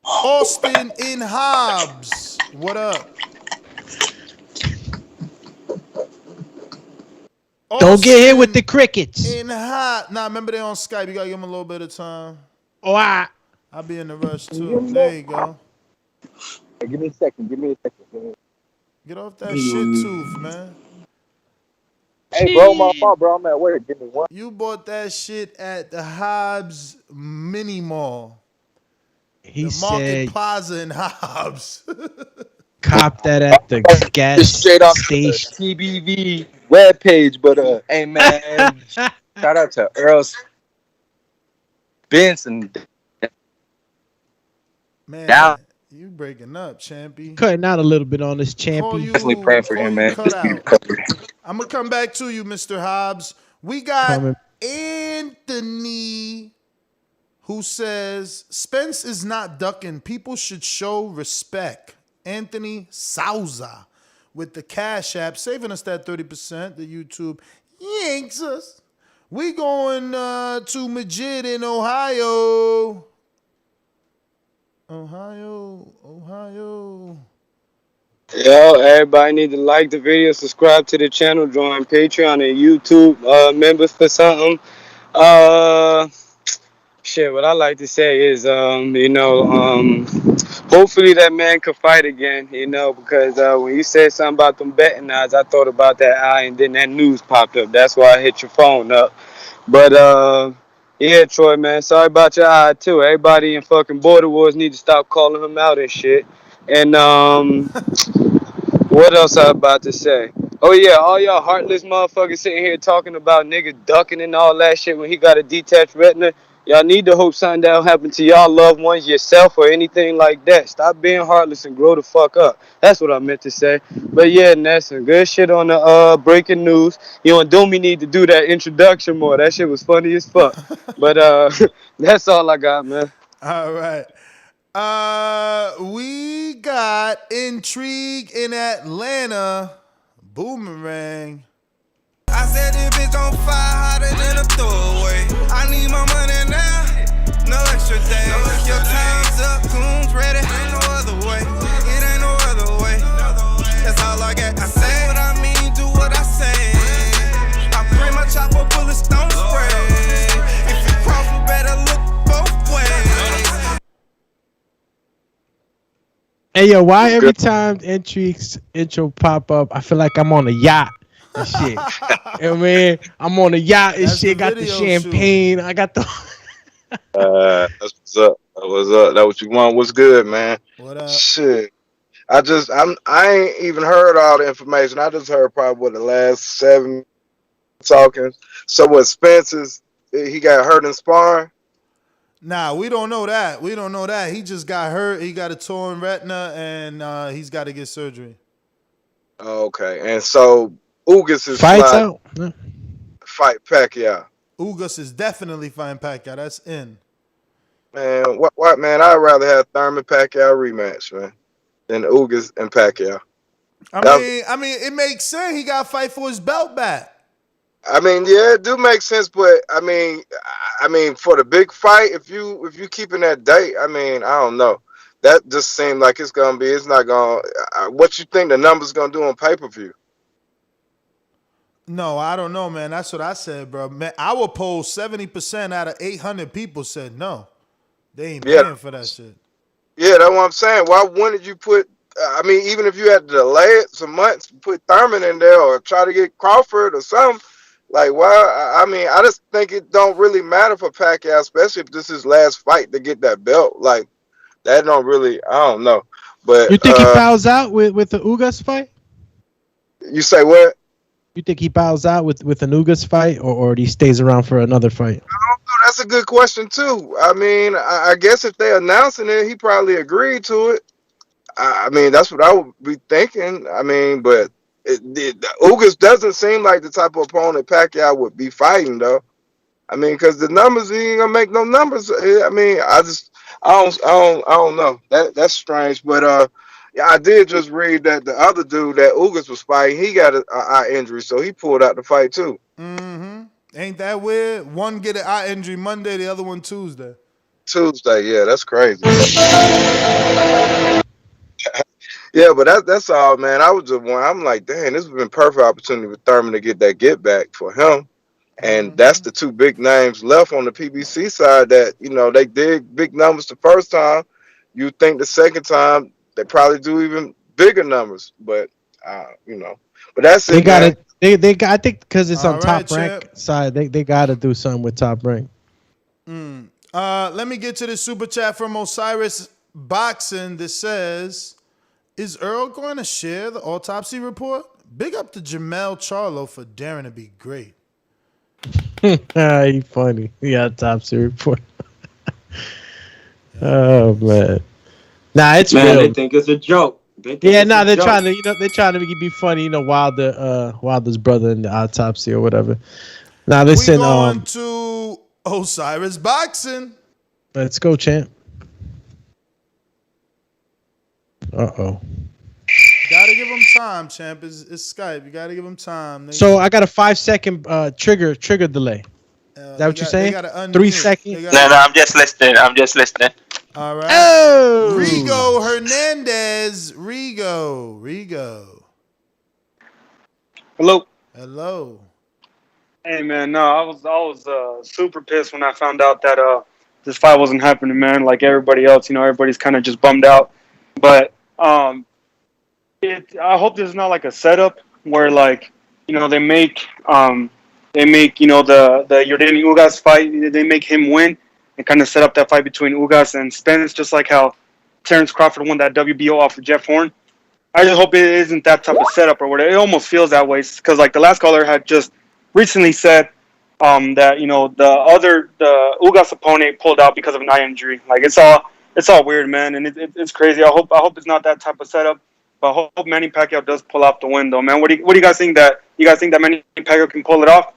Austin in Hobbs. What up? Don't get hit with the crickets. Nah, remember they're on Skype. You gotta give them a little bit of time. Oh, I'll be in the rush too. There you go. Hey, give me a second. Get off that shit tooth, man. Hey, bro, my fault, bro. I'm at work. Give me one. You bought that shit at the Hobbs Mini Mall. He the Market said, Plaza in Hobbs. cop that at the gas Straight off station. the TBV webpage, but hey man, shout out to Errol Spence and Man, you breaking up, Champy. Cutting out a little bit on this, Champy. Definitely praying for him, man. I'm gonna come back to you, Mr. Hobbs. We got Anthony, who says Spence is not ducking. People should show respect. Anthony Souza with the Cash App, saving us that 30%. The YouTube yanks us. We going to Majid in Ohio. Ohio. Yo, everybody need to like the video, subscribe to the channel, join Patreon and YouTube members for something. What I like to say is, hopefully that man could fight again, because when you said something about them betting odds, I thought about that eye, and then that news popped up. That's why I hit your phone up. But, yeah, Troy, man, sorry about your eye, too. Everybody in fucking Border Wars need to stop calling him out and shit. And, what else I about to say? Oh, yeah, all y'all heartless motherfuckers sitting here talking about niggas ducking and all that shit when he got a detached retina. Y'all need to hope something that'll happen to y'all loved ones, yourself, or anything like that. Stop being heartless and grow the fuck up. That's what I meant to say. But yeah, that's some good shit on the breaking news. You and Doomy need to do that introduction more. That shit was funny as fuck. But that's all I got, man. All right. We got Intrigue in Atlanta. Boomerang. I said this bitch on fire hotter than a throwaway. I need my money now, no extra days. Your time's up, goons ready, ain't no other way. It ain't no other way. That's all I got. I say what I mean, do what I say. I bring my chopper, bullets don't spray. If you cross, you better look both ways. Hey yo, why every time intro pop up, I feel like I'm on a yacht and shit. You know what I mean? I'm on a yacht and That's shit. the Got the video champagne. I got the. That's what's up. That was up. That what you want. What's good, man? What up? Shit. I ain't even heard all the information. I just heard probably what the last 7 talking. So what Spence's he got hurt in sparring? Nah, we don't know that. We don't know that. He just got hurt. He got a torn retina, and he's got to get surgery. Okay. And so Ugas is Fights out. Fight Pacquiao. Ugas is definitely fighting Pacquiao. That's in. Man, what man? I'd rather have Thurman Pacquiao rematch, man, than Ugas and Pacquiao. I mean, it makes sense. He got to fight for his belt back. I mean, yeah, it do make sense, but I mean, for the big fight, if you keeping that date, I mean, I don't know. That just seemed like it's gonna be. It's not gonna. What you think the numbers gonna do on pay-per-view? No, I don't know, man. That's what I said, bro. Man, our poll, 70% out of 800 people said no. They ain't paying for that shit. Yeah, that's what I'm saying. Why wouldn't you put? I mean, even if you had to delay it some months, put Thurman in there or try to get Crawford or something. Like, well, I mean, I just think it don't really matter for Pacquiao, especially if this is his last fight to get that belt. Like, that don't really, I don't know. But You think he bows out with the Ugas fight? You say what? You think he bows out with an Ugas fight, or he stays around for another fight? I don't know. That's a good question too. I mean, I guess if they announcing it, he probably agreed to it. I mean, that's what I would be thinking. I mean, but Ugas doesn't seem like the type of opponent Pacquiao would be fighting, though. I mean, because the numbers, he ain't gonna make no numbers. I mean, I don't know. That's strange. But yeah, I did just read that the other dude that Ugas was fighting, he got an eye injury, so he pulled out the fight too. Mm-hmm. Ain't that weird? One get an eye injury Monday, the other one Tuesday. Tuesday, yeah, that's crazy. Yeah, but that's all, man. I was just one. I'm like, dang, this has been perfect opportunity for Thurman to get that get back for him. And that's the two big names left on the PBC side that, you know, they did big numbers the first time. You think the second time they probably do even bigger numbers. But, you know, but that's They it, got man. it. They got. I think because it's on All Top right, Rank champ. side, they got to do something with Top Rank. Let me get to this super chat from Osiris Boxing that says, is Earl going to share the autopsy report? Big up to Jamel Charlo for daring to be great. He funny. He got autopsy report. Oh man. Nah, it's real. They think it's a joke. Yeah, nah, they're trying to, they're trying to be funny, Wilder's brother in the autopsy or whatever. Now listen, we going to Osiris Boxing. Let's go, champ. Uh-oh. Gotta give him time, champ. It's Skype. You gotta give him time. So I got a 5-second trigger delay. Is that what you're saying? 3 seconds? No, I'm just listening. All right. Oh! Rigo Hernandez. Rigo. Hello. Hey man, no, I was super pissed when I found out that this fight wasn't happening, man. Like everybody else, everybody's kind of just bummed out. But I hope this is not like a setup where like they make the Yordenis Ugas fight, they make him win and kind of set up that fight between Ugas and Spence, just like how Terrence Crawford won that WBO off of Jeff Horn. I just hope it isn't that type of setup or whatever. It almost feels that way because like the last caller had just recently said that the Ugas opponent pulled out because of an eye injury. Like it's all weird, man, and it's crazy. I hope it's not that type of setup. But I hope Manny Pacquiao does pull off the win, though, man. What do you guys think that Manny Pacquiao can pull it off?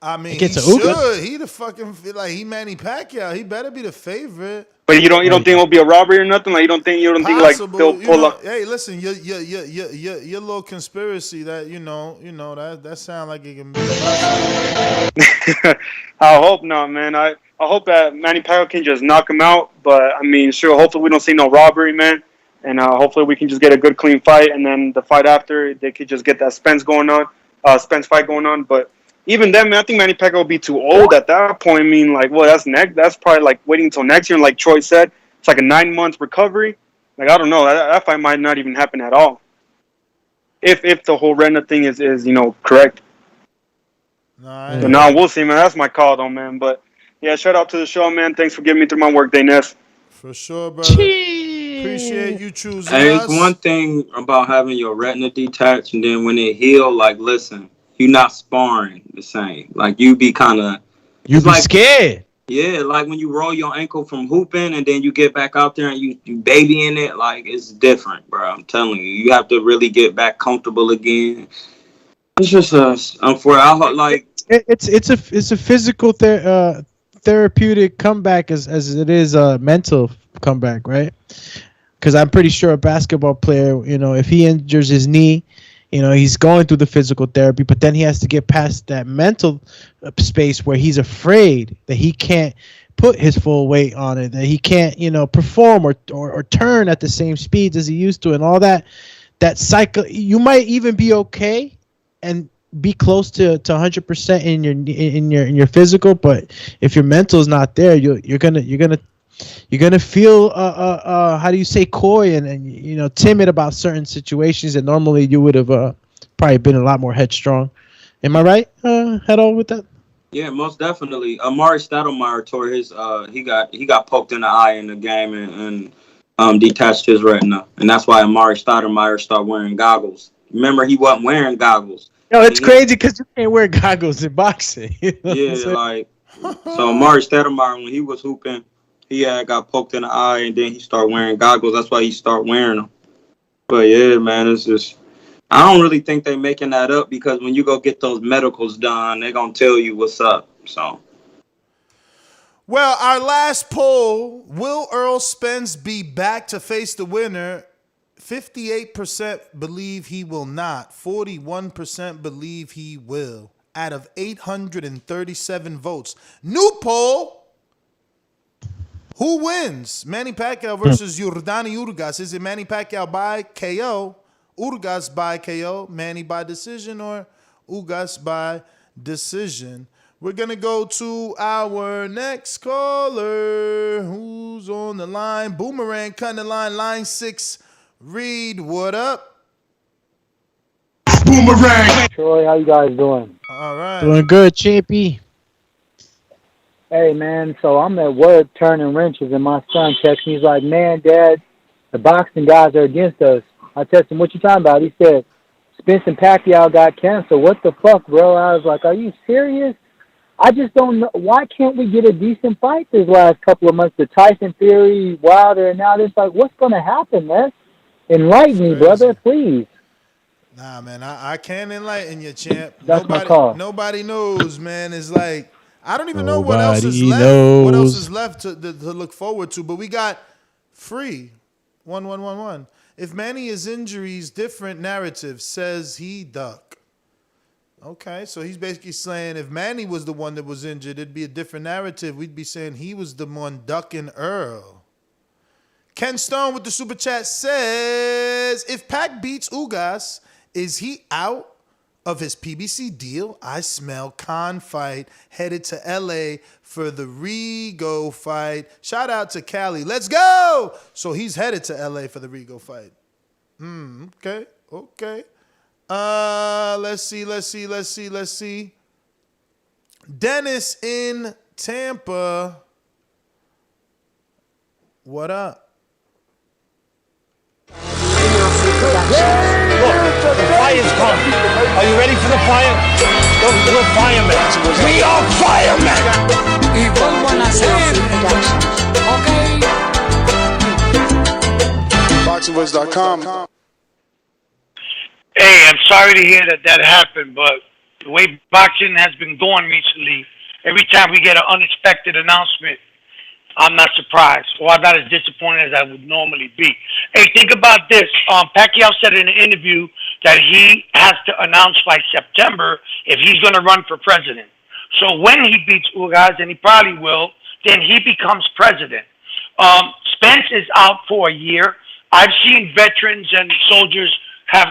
I mean, he Against a should. Ugas? He the fucking like he Manny Pacquiao. He better be the favorite. But you don't think it'll be a robbery or nothing? Like you don't think like Possible, they'll pull up? Hey, listen, your little conspiracy that that sound like it can be. I hope not, man. I hope that Manny Pacquiao can just knock him out. But I mean, sure. Hopefully we don't see no robbery, man. And hopefully we can just get a good, clean fight. And then the fight after, they could just get that Spence fight going on. But even then, man, I think Manny Pacquiao will be too old at that point. I mean, like, well, that's probably like waiting until next year. And like Troy said, it's like a 9-month recovery. Like, I don't know. That fight might not even happen at all. If the whole Retina thing is correct. But now we'll see, man. That's my call, though, man. But yeah, shout out to the show, man. Thanks for giving me through my workday, Ness. For sure, brother. Appreciate you choosing Hey, us. it's one thing about having your retina detached, and then when it heal, like, listen, you're not sparring the same. Like, you be kind of... You be scared. Yeah, like when you roll your ankle from hooping and then you get back out there and you babying it, like, it's different, bro. I'm telling you. You have to really get back comfortable again. It's just it's a physical therapeutic comeback as it is a mental comeback, right? Because I'm pretty sure a basketball player, if he injures his knee, he's going through the physical therapy, but then he has to get past that mental space where he's afraid that he can't put his full weight on it, that he can't, perform or turn at the same speeds as he used to, and all that cycle. You might even be okay and be close to 100% in your physical, but if your mental is not there, you're gonna feel how do you say, coy and timid about certain situations that normally you would have probably been a lot more headstrong. Am I right? Head on with that. Yeah, most definitely. Amari Stoudemire tore his he got poked in the eye in the game and detached his retina, and that's why Amari Stoudemire started wearing goggles. Remember, he wasn't wearing goggles. No, it's crazy because you can't wear goggles in boxing. Yeah, like so Amari Stoudemire, when he was hooping, he got poked in the eye, and then he started wearing goggles. That's why he started wearing them. But yeah, man, it's just I don't really think they're making that up, because when you go get those medicals done, they're gonna tell you what's up. So. Well, our last poll: will Errol Spence be back to face the winner? 58% believe he will not. 41% believe he will. Out of 837 votes. New poll. Who wins? Manny Pacquiao versus Yordenis Ugas. Is it Manny Pacquiao by KO, Ugas by KO, Manny by decision, or Ugas by decision? We're going to go to our next caller. Who's on the line? Boomerang cutting the line. Line 6. Reed, what up? Boomerang. Troy, how you guys doing? All right. Doing good, Champy. Hey, man, so I'm at work turning wrenches, and my son texts me. He's like, man, Dad, the boxing guys are against us. I text him, what you talking about? He said, Spence and Pacquiao got canceled. What the fuck, bro? I was like, are you serious? I just don't know. Why can't we get a decent fight this last couple of months? The Tyson Fury, Wilder, and now it's like, what's going to happen, man? Enlighten me, brother, please. Nah, man, I can't enlighten you, champ. That's my call. Nobody knows, man. It's like, I don't even know Nobody what else is left. knows. What else is left to look forward to? But we got free 1111. If Manny is injuries, different narrative says he duck. Okay, so he's basically saying if Manny was the one that was injured, it'd be a different narrative. We'd be saying he was the one ducking Earl. Ken Stone with the super chat says, if Pac beats Ugas, is he out of his PBC deal? I smell Khan fight headed to LA for the Rigo fight. Shout out to Cali. Let's go. So he's headed to LA for the Rigo fight. Okay. Let's see. Dennis in Tampa. What up? Look, the fire's coming. Are you ready for the fire? We're firemen. We are firemen. Y vuelvo a nacer. BoxingWiz.com. Hey, I'm sorry to hear that happened, but The way boxing has been going recently, every time we get an unexpected announcement, I'm not surprised, or I'm not as disappointed as I would normally be. Hey, think about this. Pacquiao said in an interview that he has to announce by September if he's going to run for president. So when he beats Ugas, and he probably will, then he becomes president. Spence is out for a year. I've seen veterans and soldiers have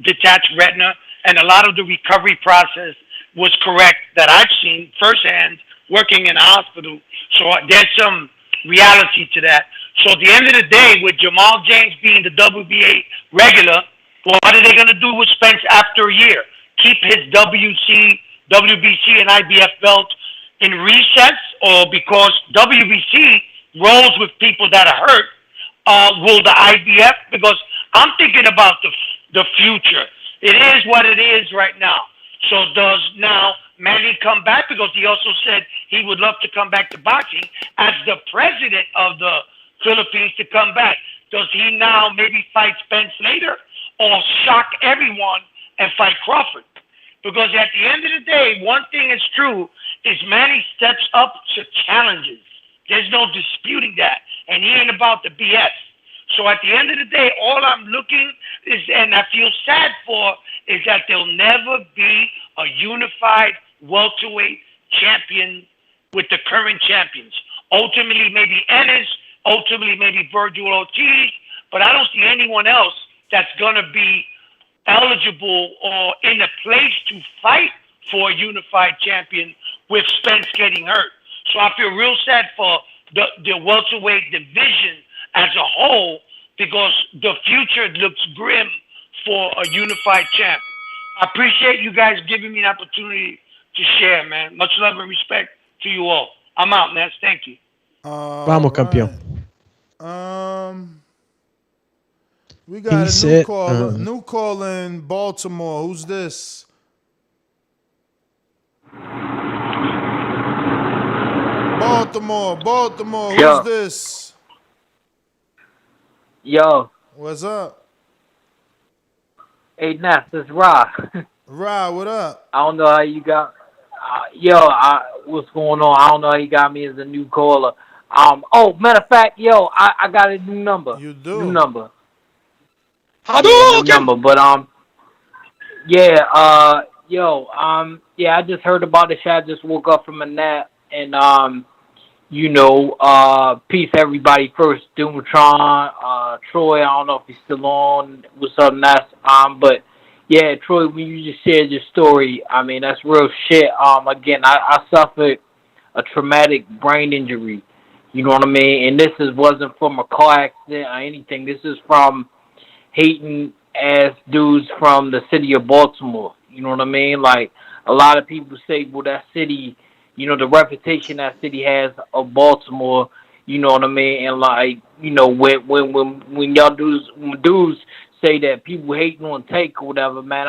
detached retina, and a lot of the recovery process was correct that I've seen firsthand working in a hospital. So there's some reality to that. So at the end of the day, with Jamal James being the WBA regular, what are they going to do with Spence after a year? Keep his WBC, and IBF belt in recess, or because WBC rolls with people that are hurt, will the IBF? Because I'm thinking about the future. It is what it is right now. So does now Manny come back? Because he also said he would love to come back to boxing as the president of the Philippines to come back. Does he now maybe fight Spence later, or shock everyone and fight Crawford? Because at the end of the day, one thing is true, is Manny steps up to challenges. There's no disputing that. And he ain't about the BS. So at the end of the day, all I'm looking is, and I feel sad for, is that there'll never be a unified welterweight champion with the current champions. Ultimately, maybe Ennis, ultimately, maybe Virgil Ortiz, but I don't see anyone else that's going to be eligible or in a place to fight for a unified champion with Spence getting hurt. So I feel real sad for the welterweight division as a whole, because the future looks grim for a unified champ. I appreciate you guys giving me an opportunity to share, man. Much love and respect to you all. I'm out, man. Thank you. Vamos, campeón. We got He a said, new caller in Baltimore. Who's this? Baltimore. Yo. Who's this? Yo. What's up? Hey, Ness, it's Rob. Rob, what up? I don't know how you got. What's going on? I don't know how you got me as a new caller. Matter of fact, I got a new number. You do? New number. Hadouken! New number. But I just heard about the shit. I just woke up from a nap, and peace everybody first. Doomatron, Troy, I don't know if he's still on. What's up, Ness? But yeah, Troy, when you just shared your story, I mean, that's real shit. Again, I suffered a traumatic brain injury. You know what I mean? And this wasn't from a car accident or anything. This is from hating ass dudes from the city of Baltimore. You know what I mean? Like, a lot of people say, well, that city, the reputation that city has of Baltimore, you know what I mean? And like, when y'all dudes say that people hating on Tank or whatever, man,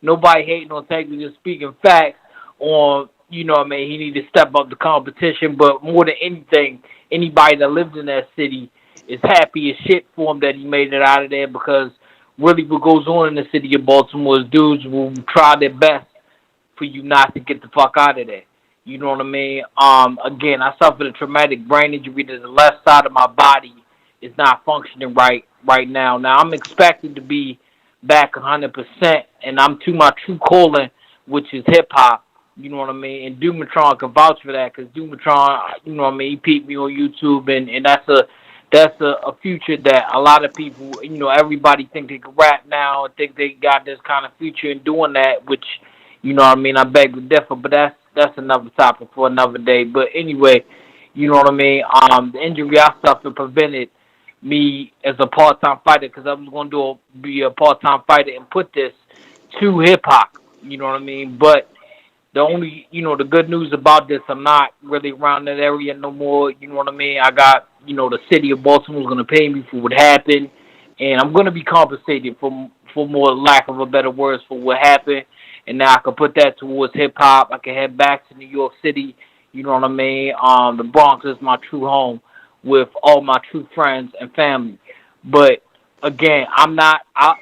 nobody hating on Tank. We're just speaking facts on, you know what I mean? He need to step up the competition, but more than anything, anybody that lives in that city is happy as shit for him that he made it out of there, because really what goes on in the city of Baltimore is dudes will try their best for you not to get the fuck out of there. You know what I mean? Again, I suffered a traumatic brain injury that the left side of my body is not functioning right now. Now, I'm expected to be back 100%, and I'm to my true calling, which is hip-hop. You know what I mean? And Doomatron can vouch for that, because Doomatron, you know what I mean, he peeped me on YouTube, and that's a future that a lot of people, everybody think they can rap now and think they got this kind of future in doing that, which, you know what I mean, I beg to differ, but that's another topic for another day. But anyway, you know what I mean? The injury I suffered prevented me as a part-time fighter, because I was going to be a part-time fighter and put this to hip-hop, you know what I mean? But the only, the good news about this, I'm not really around that area no more, you know what I mean? I got, the city of Baltimore is going to pay me for what happened, and I'm going to be compensated for more lack of a better words for what happened, and now I can put that towards hip-hop. I can head back to New York City, you know what I mean? The Bronx is my true home with all my true friends and family. But again, I'm not.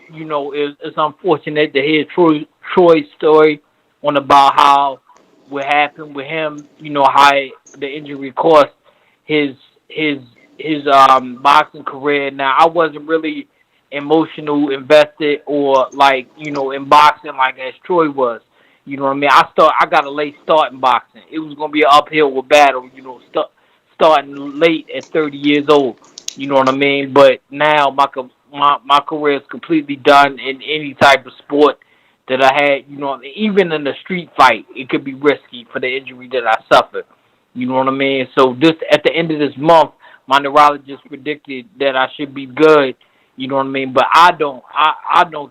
It's unfortunate to hear Troy's story on about how what happened with him. How the injury cost his his his boxing career. Now, I wasn't really emotional invested or like in boxing like as Troy was. You know what I mean? I got a late start in boxing. It was gonna be an uphill battle. Starting late at 30 years old. You know what I mean? But now my career is completely done in any type of sport that I had. Even in a street fight, it could be risky for the injury that I suffered. You know what I mean? So this at the end of this month, my neurologist predicted that I should be good. You know what I mean? But I don't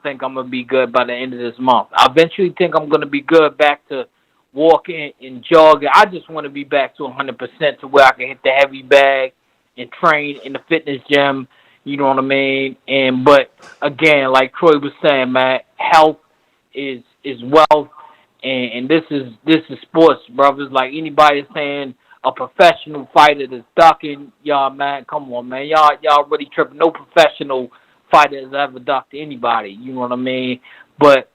think I'm gonna be good by the end of this month. I eventually think I'm gonna be good back to walking and jogging. I just want to be back to 100% to where I can hit the heavy bag and train in the fitness gym. You know what I mean? But again, like Troy was saying, man, health is wealth, and this is sports, brothers. Like anybody saying a professional fighter that's ducking, y'all, man, come on, man, y'all really tripping. No professional fighter has ever ducked anybody. You know what I mean? But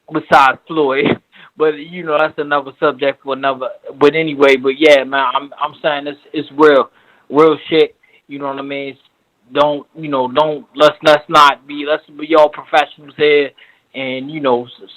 besides Floyd. But that's another subject for another. But anyway, but yeah, man, I'm saying it's real shit. You know what I mean? Don't let's be all professionals here. And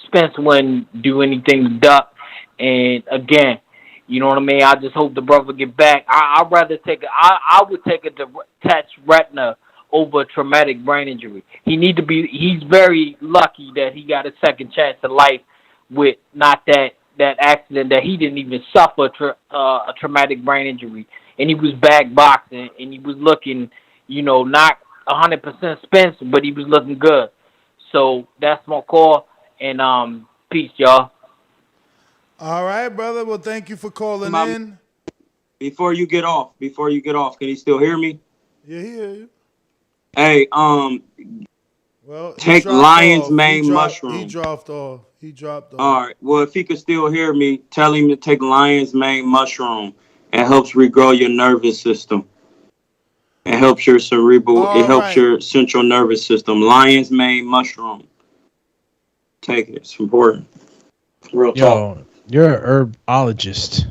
Spence wouldn't do anything to duck. And again, you know what I mean? I just hope the brother get back. I'd rather I would take a detached retina over a traumatic brain injury. He's very lucky that he got a second chance in life with not that accident that he didn't even suffer a traumatic brain injury, and he was back boxing, and he was looking, not 100% Spence, but he was looking good. So that's my call, and peace, y'all. All right, brother. Well, thank you for calling in. Before you get off, can you still hear me? Yeah, he hear you. Hey, well, take lion's mane mushroom. He dropped off. All right. Well, if he could still hear me, tell him to take lion's mane mushroom. It helps regrow your nervous system. It helps your cerebral. It helps your central nervous system. Lion's mane mushroom. Take it. It's important. Real talk. Yo, you're an herbologist.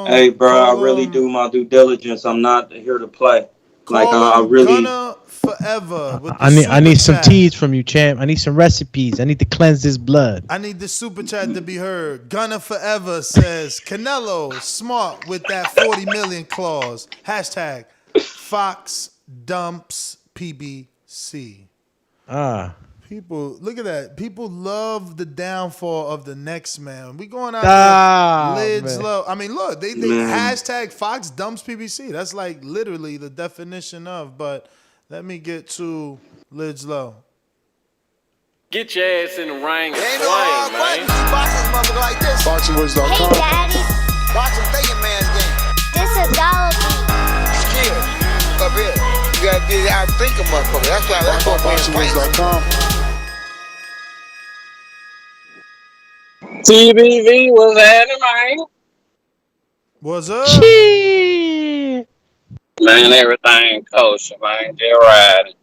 Hey, bro, I really do my due diligence. I'm not here to play. I really. Gunna Forever. With the I need some chat. teas from you, champ. I need some recipes. I need to cleanse this blood. I need the super chat to be heard. Gunna Forever says Canelo smart with that 40 million clause. Hashtag Fox dumps PBC. People, look at that. People love the downfall of the next man. We going out there, lids low. I mean, look, they hashtag Fox dumps PBC. That's like literally the definition of. But let me get to lids low. Get your ass in the ring and swing, man. Like this. BoxingWords.com. Hey, Daddy. Boxing thinking man's game. This is dollar. Skill. Up here. You gotta get out and think of motherfucker. That's what BoxingWords.com. TBV was anime. What's up? Man, everything kosher, man. Just riding.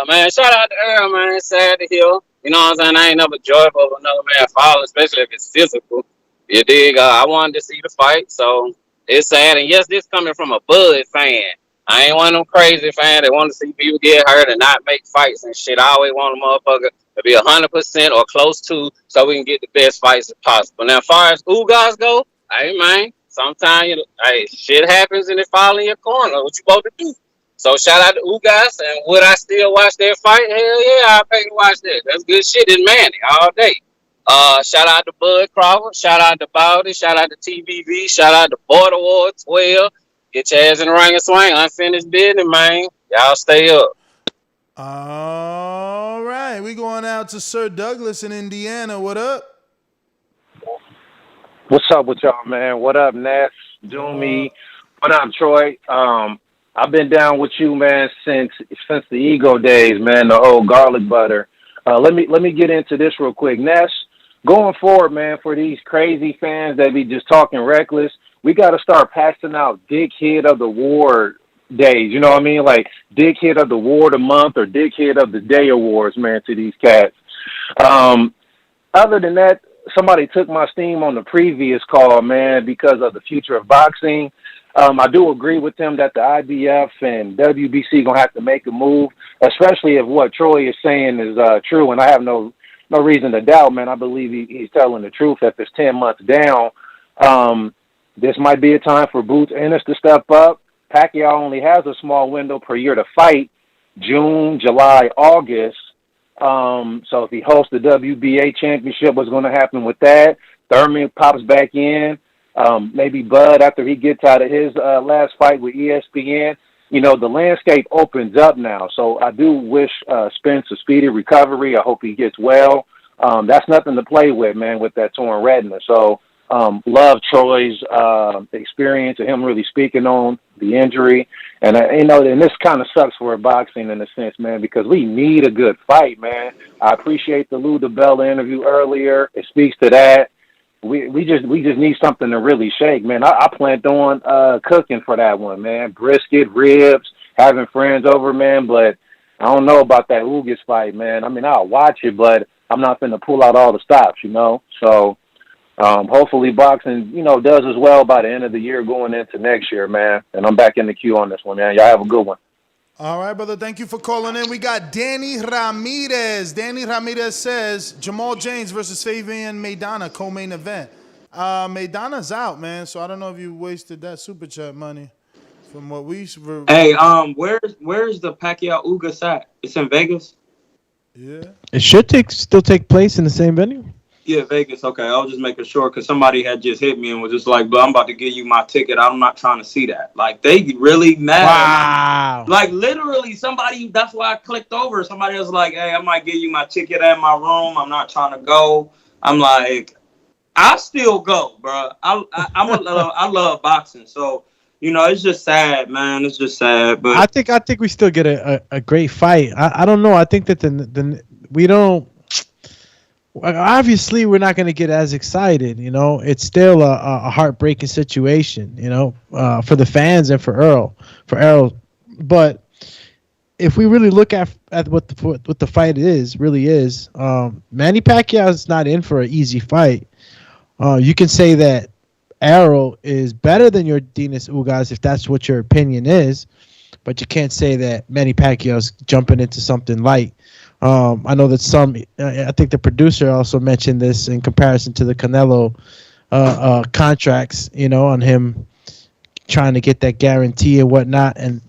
Man, shout out to Earl, man. Sad to hear. You know what I'm saying? I ain't never joyful of another man falling, especially if it's physical. You dig? I wanted to see the fight, so it's sad. And yes, this coming from a Bud fan. I ain't one of them crazy fans that want to see people get hurt and not make fights and shit. I always want a motherfucker to be 100% or close to so we can get the best fights as possible. Now, as far as Ugas go, hey, man, sometimes, shit happens and it fall in your corner. What you supposed to do? So, shout out to Ugas, and would I still watch that fight? Hell yeah, I'll pay to watch that. That's good shit in Manny all day. Shout out to Bud Crawford. Shout out to Bowdy. Shout out to TBV. Shout out to Border War 12. Get your ass in the ring and swing. Unfinished business, man. Y'all stay up. All right. We going out to Sir Douglas in Indiana. What up? What's up with y'all, man? What up, Ness? Doomy? What up, Troy? I've been down with you, man, since the ego days, man, the old garlic butter. Let me get into this real quick. Ness, going forward, man, for these crazy fans that be just talking reckless, we got to start passing out Dickhead of the War days. You know what I mean? Like Dickhead of the War of the Month or Dickhead of the Day awards, man, to these cats. Um, Other than that, somebody took my steam on the previous call, man, because of the future of boxing. I do agree with them that the IBF and WBC gonna have to make a move, especially if what Troy is saying is true, and I have no reason to doubt, man. I believe he's telling the truth. If it's 10 months down, this might be a time for Boots Ennis to step up. Pacquiao only has a small window per year to fight, June, July, August. So if he hosts the WBA championship, what's going to happen with that? Thurman pops back in. Maybe Bud after he gets out of his last fight with ESPN. You know, the landscape opens up now. So I do wish Spence a speedy recovery. I hope he gets well. That's nothing to play with, man, with that torn retina. So love Troy's experience and him really speaking on the injury. And, and this kind of sucks for boxing in a sense, man, because we need a good fight, man. I appreciate the Lou DiBella interview earlier. It speaks to that. We just need something to really shake, man. I planned on cooking for that one, man. Brisket, ribs, having friends over, man. But I don't know about that Ugas fight, man. I mean, I'll watch it, but I'm not going to pull out all the stops, you know. So hopefully boxing, does as well by the end of the year going into next year, man. And I'm back in the queue on this one, man. Y'all have a good one. All right, brother. Thank you for calling in. We got Danny Ramirez. Danny Ramirez says Jamal James versus Fabian Maidana, co-main event. Maidana's out, man. So I don't know if you wasted that super chat money from what we. Hey, where's the Pacquiao Ugas at? It's in Vegas. Yeah. It should still take place in the same venue. Yeah, Vegas. Okay, I was just making sure because somebody had just hit me and was just like, "But I'm about to give you my ticket. I'm not trying to see that." Like they really mad. Wow. Like literally, somebody. That's why I clicked over. Somebody was like, "Hey, I might give you my ticket at my room. I'm not trying to go." I'm like, I still go, bro. I love boxing, so it's just sad, man. It's just sad, but I think we still get a great fight. I don't know. I think that we don't. Obviously, we're not going to get as excited. It's still a heartbreaking situation. For the fans and for Errol. But if we really look at what the fight really is, Manny Pacquiao is not in for an easy fight. You can say that Errol is better than Yordenis Ugas if that's what your opinion is, but you can't say that Manny Pacquiao's jumping into something light. I know that I think the producer also mentioned this in comparison to the Canelo contracts, on him trying to get that guarantee and whatnot. And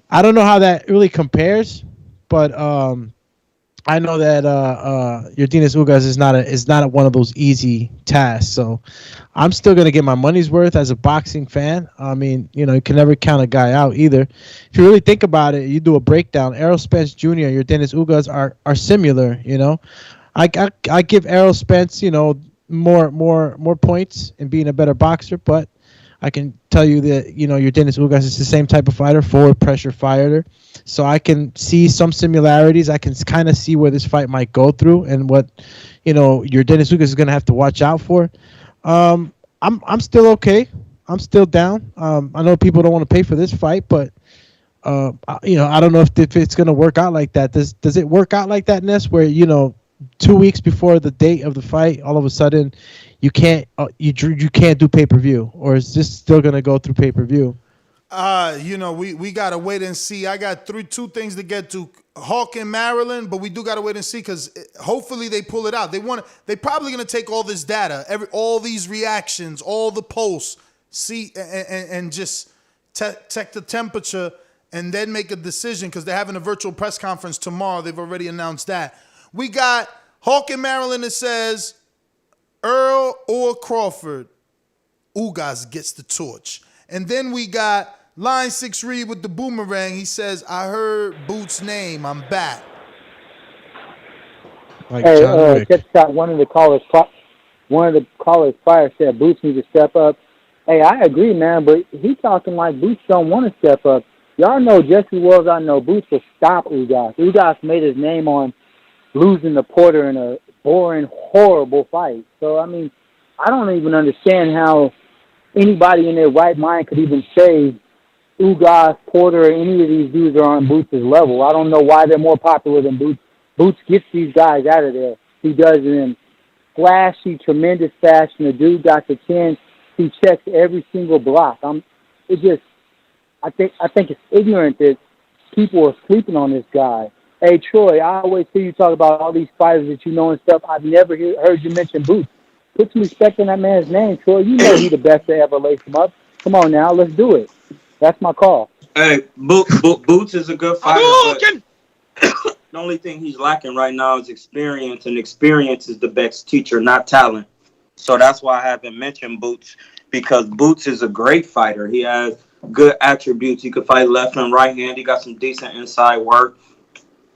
I don't know how that really compares, but I know that Yordenis Ugas is not one of those easy tasks. So I'm still gonna get my money's worth as a boxing fan. I mean, you can never count a guy out either. If you really think about it, you do a breakdown. Errol Spence Jr. and Yordenis Ugas are similar. I give Errol Spence more points in being a better boxer, but I can tell you that Yordenis Ugas is the same type of fighter, forward pressure fighter. So I can see some similarities. I can kind of see where this fight might go through and what Yordenis Ugas is going to have to watch out for. I'm still okay. I'm still down. I know people don't want to pay for this fight, but I don't know if it's going to work out like that. Does it work out like that, Ness? Where 2 weeks before the date of the fight, all of a sudden you can't you can't do pay-per-view, or is this still going to go through pay-per-view? We gotta wait and see. I got two things to get to. Hawk in Maryland, but we do gotta wait and see because hopefully they pull it out. They probably gonna take all this data, all these reactions, all the posts, see and just check the temperature and then make a decision because they're having a virtual press conference tomorrow. They've already announced that. We got Hawk in Maryland that says Earl or Crawford, Ugas gets the torch. And then we got Line 6 Reed with the boomerang. He says, I heard Boots' name. I'm back. Check this out. One of the callers prior said Boots needs to step up. Hey, I agree, man, but he talking like Boots don't want to step up. Y'all know Jesse Wells, I know Boots will stop Ugas. Ugas made his name on losing to Porter in a boring, horrible fight. So, I mean, I don't even understand how anybody in their right mind could even say Ugas, Porter, or any of these dudes are on Boots' level. I don't know why they're more popular than Boots. Boots gets these guys out of there. He does it in flashy, tremendous fashion. The dude got the chin. He checks every single block. It just, I think it's ignorant that people are sleeping on this guy. Hey Troy, I always hear you talk about all these fighters that you know and stuff. I've never heard you mention Boots. Put some respect on that man's name, Troy. You know he the best to ever lace him up. Come on now, let's do it. That's my call. Hey, Boots is a good fighter, but the only thing he's lacking right now is experience, and experience is the best teacher, not talent. So that's why I haven't mentioned Boots, because Boots is a great fighter. He has good attributes. He could fight left and right hand. He got some decent inside work,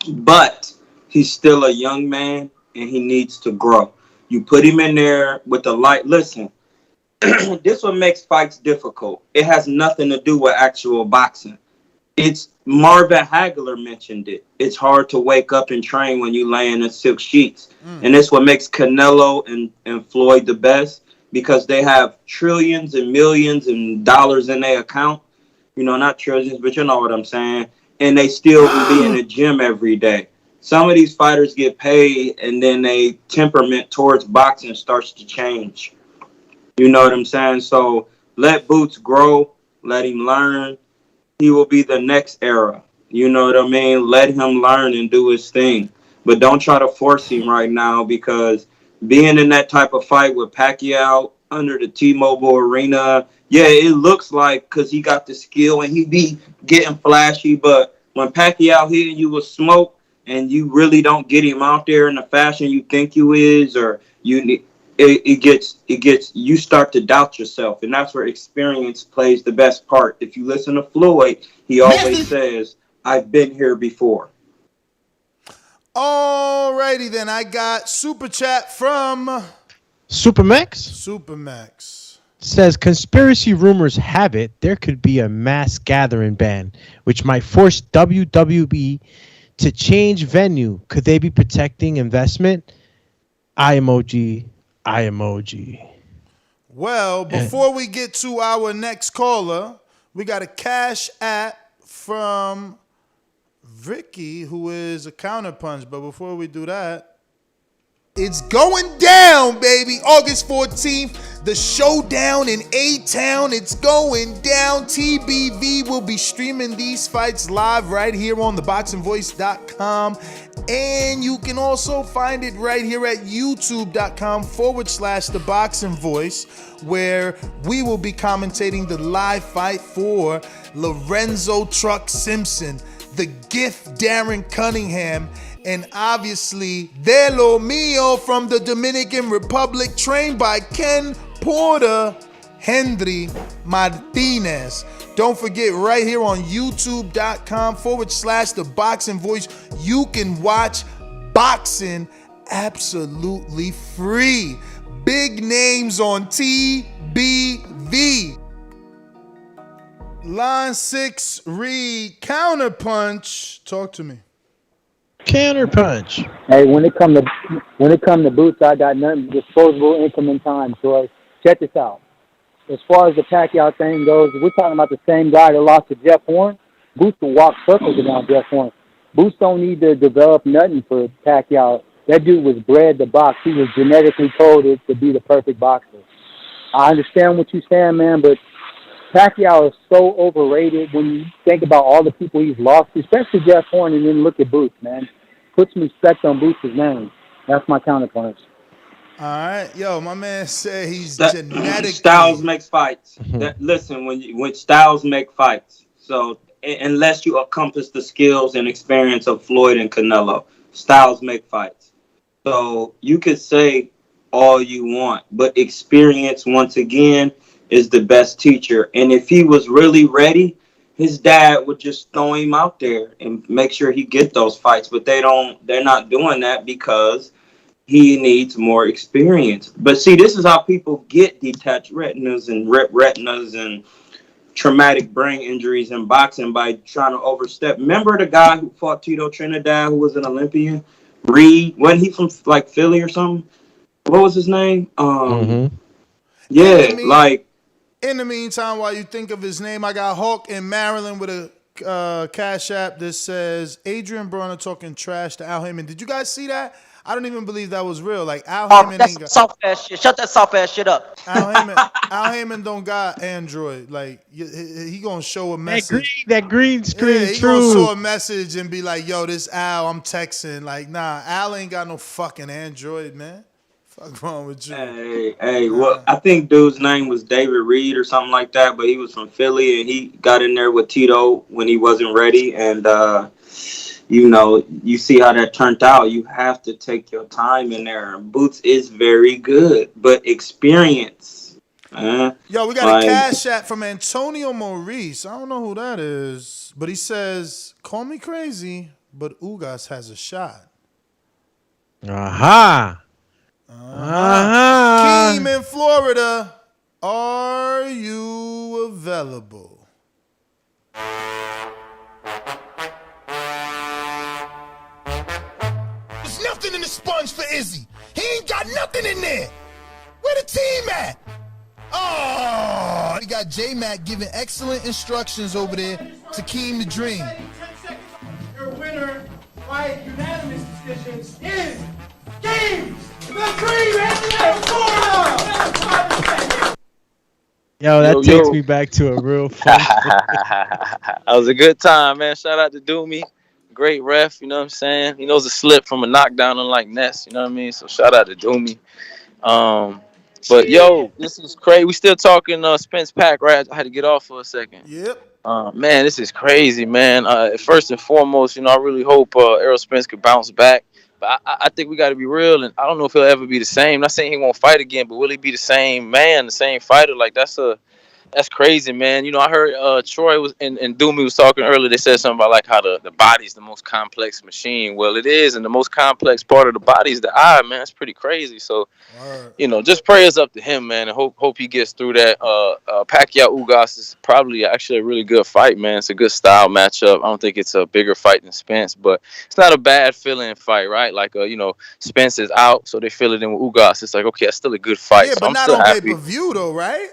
but he's still a young man and he needs to grow. You put him in there with the light. Listen, this what makes fights difficult. It has nothing to do with actual boxing. It's Marvin Hagler mentioned it. It's hard to wake up and train when you lay in the silk sheets. And that's what makes Canelo and Floyd the best, because they have trillions and millions and dollars in their account. You know, not trillions, but you know what I'm saying. And they still can be in the gym every day. Some of these fighters get paid and then their temperament towards boxing starts to change. You know what I'm saying? So let Boots grow. Let him learn. He will be the next era. You know what I mean? Let him learn and do his thing. But don't try to force him right now, because being in that type of fight with Pacquiao under the T-Mobile Arena, yeah, it looks like because he got the skill and he be getting flashy. But when Pacquiao hitting you with smoke and you really don't get him out there in the fashion you think you is, or it gets you start to doubt yourself, and that's where experience plays the best part. If you listen to Floyd, he always says, "I've been here before." Alrighty then, I got super chat from Supermax. Supermax Says conspiracy rumors have it there could be a mass gathering ban, which might force WWE to change venue. Could they be protecting investment? Eye emoji. Eye emoji. Well, before we get to our next caller, we got a cash app from Ricky, who is a counterpunch. But before we do that, it's going down, baby. August 14th, the showdown in A-Town. It's going down. TBV will be streaming these fights live right here on theboxingvoice.com. And you can also find it right here at youtube.com/theboxingvoice, where we will be commentating the live fight for Lorenzo Truck Simpson, the gift Darren Cunningham, and obviously De Lo Mio from the Dominican Republic, trained by Ken Porter Hendry Martinez. Don't forget, right here on youtube.com/theboxingvoice, you can watch boxing absolutely free. Big names on TBV. Line 6, read counterpunch. Talk to me. Counterpunch. Hey, when it come to Boots, I got nothing but disposable income and time, Troy. Check this out. As far as the Pacquiao thing goes, we're talking about the same guy that lost to Jeff Horn. Boots will walk circles around Jeff Horn. Boots don't need to develop nothing for Pacquiao. That dude was bred to box. He was genetically coded to be the perfect boxer. I understand what you're saying, man, but Pacquiao is so overrated when you think about all the people he's lost, especially Jeff Horn, and then look at Boots, man. Put some respect on Boots' name. That's my counterpunch. All right. Yo, my man said he's genetically... Styles makes fights. Listen, when styles make fights. So unless you encompass the skills and experience of Floyd and Canelo, styles make fights. So you could say all you want, but experience, once again, is the best teacher. And if he was really ready, his dad would just throw him out there and make sure he get those fights. But they're not doing that because he needs more experience. But see, this is how people get detached retinas and retinas and traumatic brain injuries in boxing, by trying to overstep. Remember the guy who fought Tito Trinidad, who was an Olympian? Reed, wasn't he from like Philly or something? What was his name? Yeah, like In the meantime, while you think of his name, I got Hulk in Maryland with a Cash App that says Adrian Broner talking trash to Al Heyman. Did you guys see that? I don't even believe that was real. Like Al Heyman That's ain't got soft ass shit. Shut that soft ass shit up. Al Heyman don't got Android. Like he gonna show a message. That green screen. Yeah, he gonna show a message and be like, "Yo, this Al, I'm texting." Like, nah, Al ain't got no fucking Android, man. Fuck wrong with you? Hey, well, I think dude's name was David Reed or something like that, but he was from Philly and he got in there with Tito when he wasn't ready. And, you see how that turned out. You have to take your time in there. Boots is very good, but experience. Yo, we got a Cash App from Antonio Maurice. I don't know who that is, but he says, "Call me crazy, but Ugas has a shot." Aha. Keem in Florida, are you available? There's nothing in the sponge for Izzy. He ain't got nothing in there. Where the team at? Oh, we got J-Mac giving excellent instructions over there to Keem the Dream. Your winner by unanimous decisions is Keem the Dream in Florida. Yo, that takes me back to a real fun. That was a good time, man. Shout out to Doomy. Great ref, you know what I'm saying? He knows a slip from a knockdown unlike Ness, you know what I mean? So shout out to Doomy. But yo, this is crazy. We still talking Spence Pack, right? I had to get off for a second. Yep. Man, this is crazy, man. First and foremost, I really hope Errol Spence could bounce back. But I think we got to be real, and I don't know if he'll ever be the same. Not saying he won't fight again, but will he be the same man, the same fighter? Like that's crazy, man. I heard Troy was and Doomy was talking earlier. They said something about like how the body's the most complex machine. Well, it is, and the most complex part of the body is the eye, man. It's pretty crazy. So, just prayers up to him, man, and hope he gets through that. Pacquiao Ugas is probably actually a really good fight, man. It's a good style matchup. I don't think it's a bigger fight than Spence, but it's not a bad feeling fight, right? Like Spence is out, so they fill it in with Ugas. It's like, okay, it's still a good fight. Yeah, so but I'm not still on happy. pay-per-view though, right?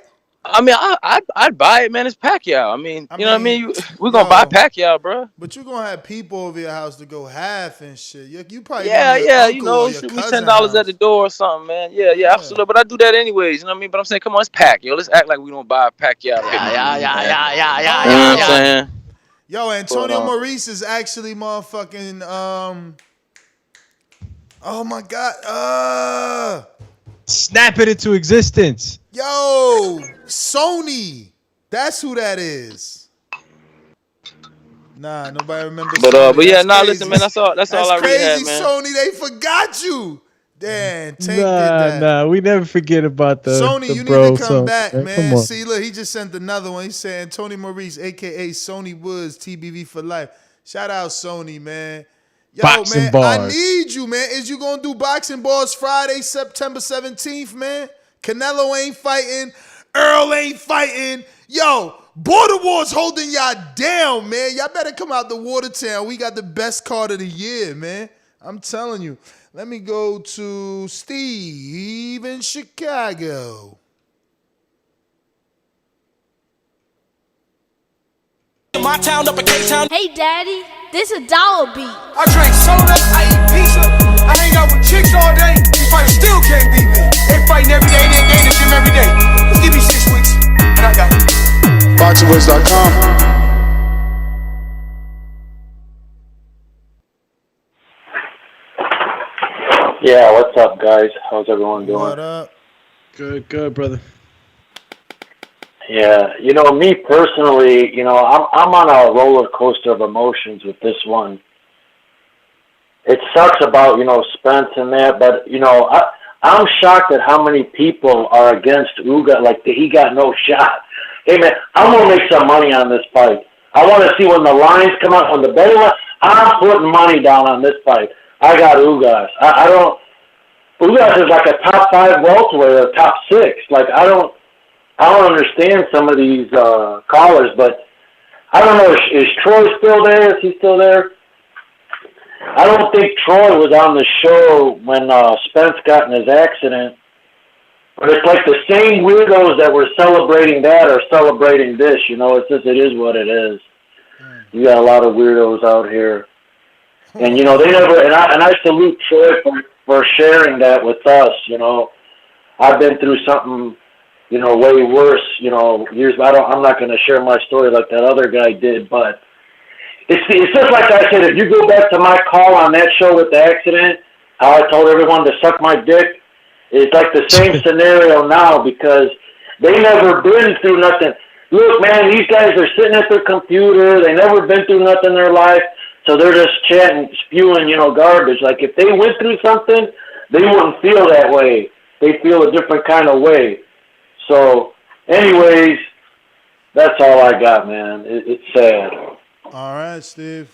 I mean, I'd buy it, man. It's Pacquiao. I mean, you know what I mean? We're going to buy Pacquiao, bro. But you're going to have people over your house to go half and shit. You probably Yeah, your should be cousin $10 house. at the door or something, man. Yeah, absolutely. But I do that anyways, you know what I mean? But I'm saying, come on, it's Pacquiao. Let's act like we don't buy Pacquiao. Yeah. You know what I'm saying? Yo, Antonio Maurice is actually motherfucking, oh my God, Snap it into existence. Yo, Sony. That's who that is. Nah, nobody remembers. But yeah, listen, man. That's all I really had, crazy, man. Sony. They forgot you. Damn, Tank did that. Nah, we never forget about the Sony, you bro need to come back, man. Come on. See, look, he just sent another one. He said Tony Maurice, aka Sony Woods, TBV for life. Shout out Sony, man. Yo, boxing man, bars. I need you, man. Is you gonna do boxing bars Friday, September 17th, man? Canelo ain't fighting. Earl ain't fighting. Yo, Border Wars holding y'all down, man. Y'all better come out to Watertown. We got the best card of the year, man. I'm telling you. Let me go to Steve in Chicago. My town up in K-Town. Hey, Daddy, this a dollar beat. I drank soda, I eat pizza. I hang out with chicks all day. These fighters still can't beat me. They fighting every day, they game the gym every day. Just give me 6 weeks, and I got it. BoxingVoice.com. Yeah, what's up, guys? How's everyone doing? What up? Good, brother. Yeah, me personally, I'm on a roller coaster of emotions with this one. It sucks about, Spence and that, but, I'm shocked at how many people are against Ugas, like he got no shot. Hey, man, I'm going to make some money on this fight. I want to see when the lines come out, when the betting line, I'm putting money down on this fight. I got Ugas. Ugas is like a top 5 welterweight or top 6. Like, I don't understand some of these callers, but I don't know. Is Troy still there? Is he still there? I don't think Troy was on the show when Spence got in his accident. But it's like the same weirdos that were celebrating that are celebrating this. You know, it's just it is what it is. You got a lot of weirdos out here, and you know they never. And I salute Troy for sharing that with us. You know, I've been through something, you know, way worse. You know, years. I'm not going to share my story like that other guy did, but it's just like I said. If you go back to my call on that show with the accident, how I told everyone to suck my dick. It's like the same scenario now because they never been through nothing. Look, man, these guys are sitting at their computer. They never been through nothing in their life, so they're just chatting, spewing, you know, garbage. Like if they went through something, they wouldn't feel that way. They feel a different kind of way. So, anyways, that's all I got, man. It's sad. All right, Steve.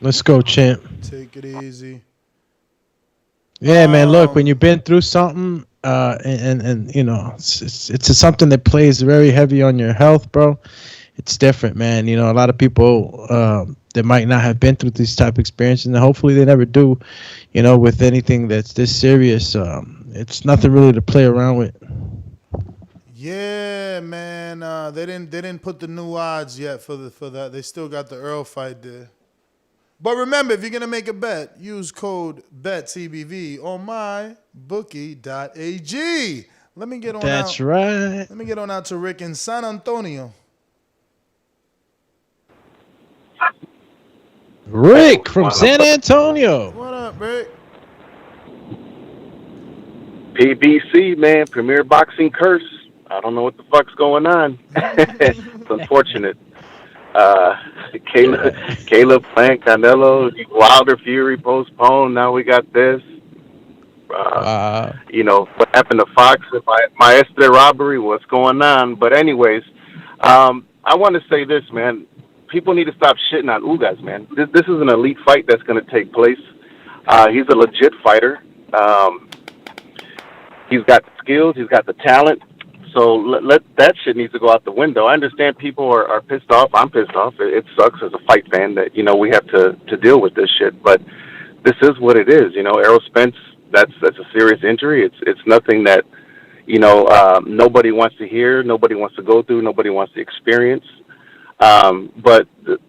Let's go, champ. Take it easy. Yeah, man. Look, when you've been through something, and you know, it's something that plays very heavy on your health, bro. It's different, man. You know, a lot of people that might not have been through these type of experiences, and hopefully they never do. You know, with anything that's this serious, it's nothing really to play around with. Yeah, man. They didn't put the new odds yet for that. They still got the Earl fight there. But remember, if you're going to make a bet, use code BETTBV on mybookie.ag. Let me get on That's right. Let me get on out to Rick in San Antonio. Rick from San Antonio. What up, Rick? PBC, man, Premier Boxing Curse. I don't know what the fuck's going on. It's unfortunate. Caleb playing Canelo, Wilder Fury postponed. Now we got this. You know, what happened to Fox and my Esther robbery, what's going on? But anyways, I want to say this, man. People need to stop shitting on Ugas, man. This is an elite fight that's going to take place. He's a legit fighter. He's got the skills. He's got the talent. So let that shit needs to go out the window. I understand people are pissed off. I'm pissed off. It sucks as a fight fan that, you know, we have to deal with this shit. But this is what it is. You know, Errol Spence, that's a serious injury. It's nothing that, you know, nobody wants to hear, nobody wants to go through, nobody wants to experience. But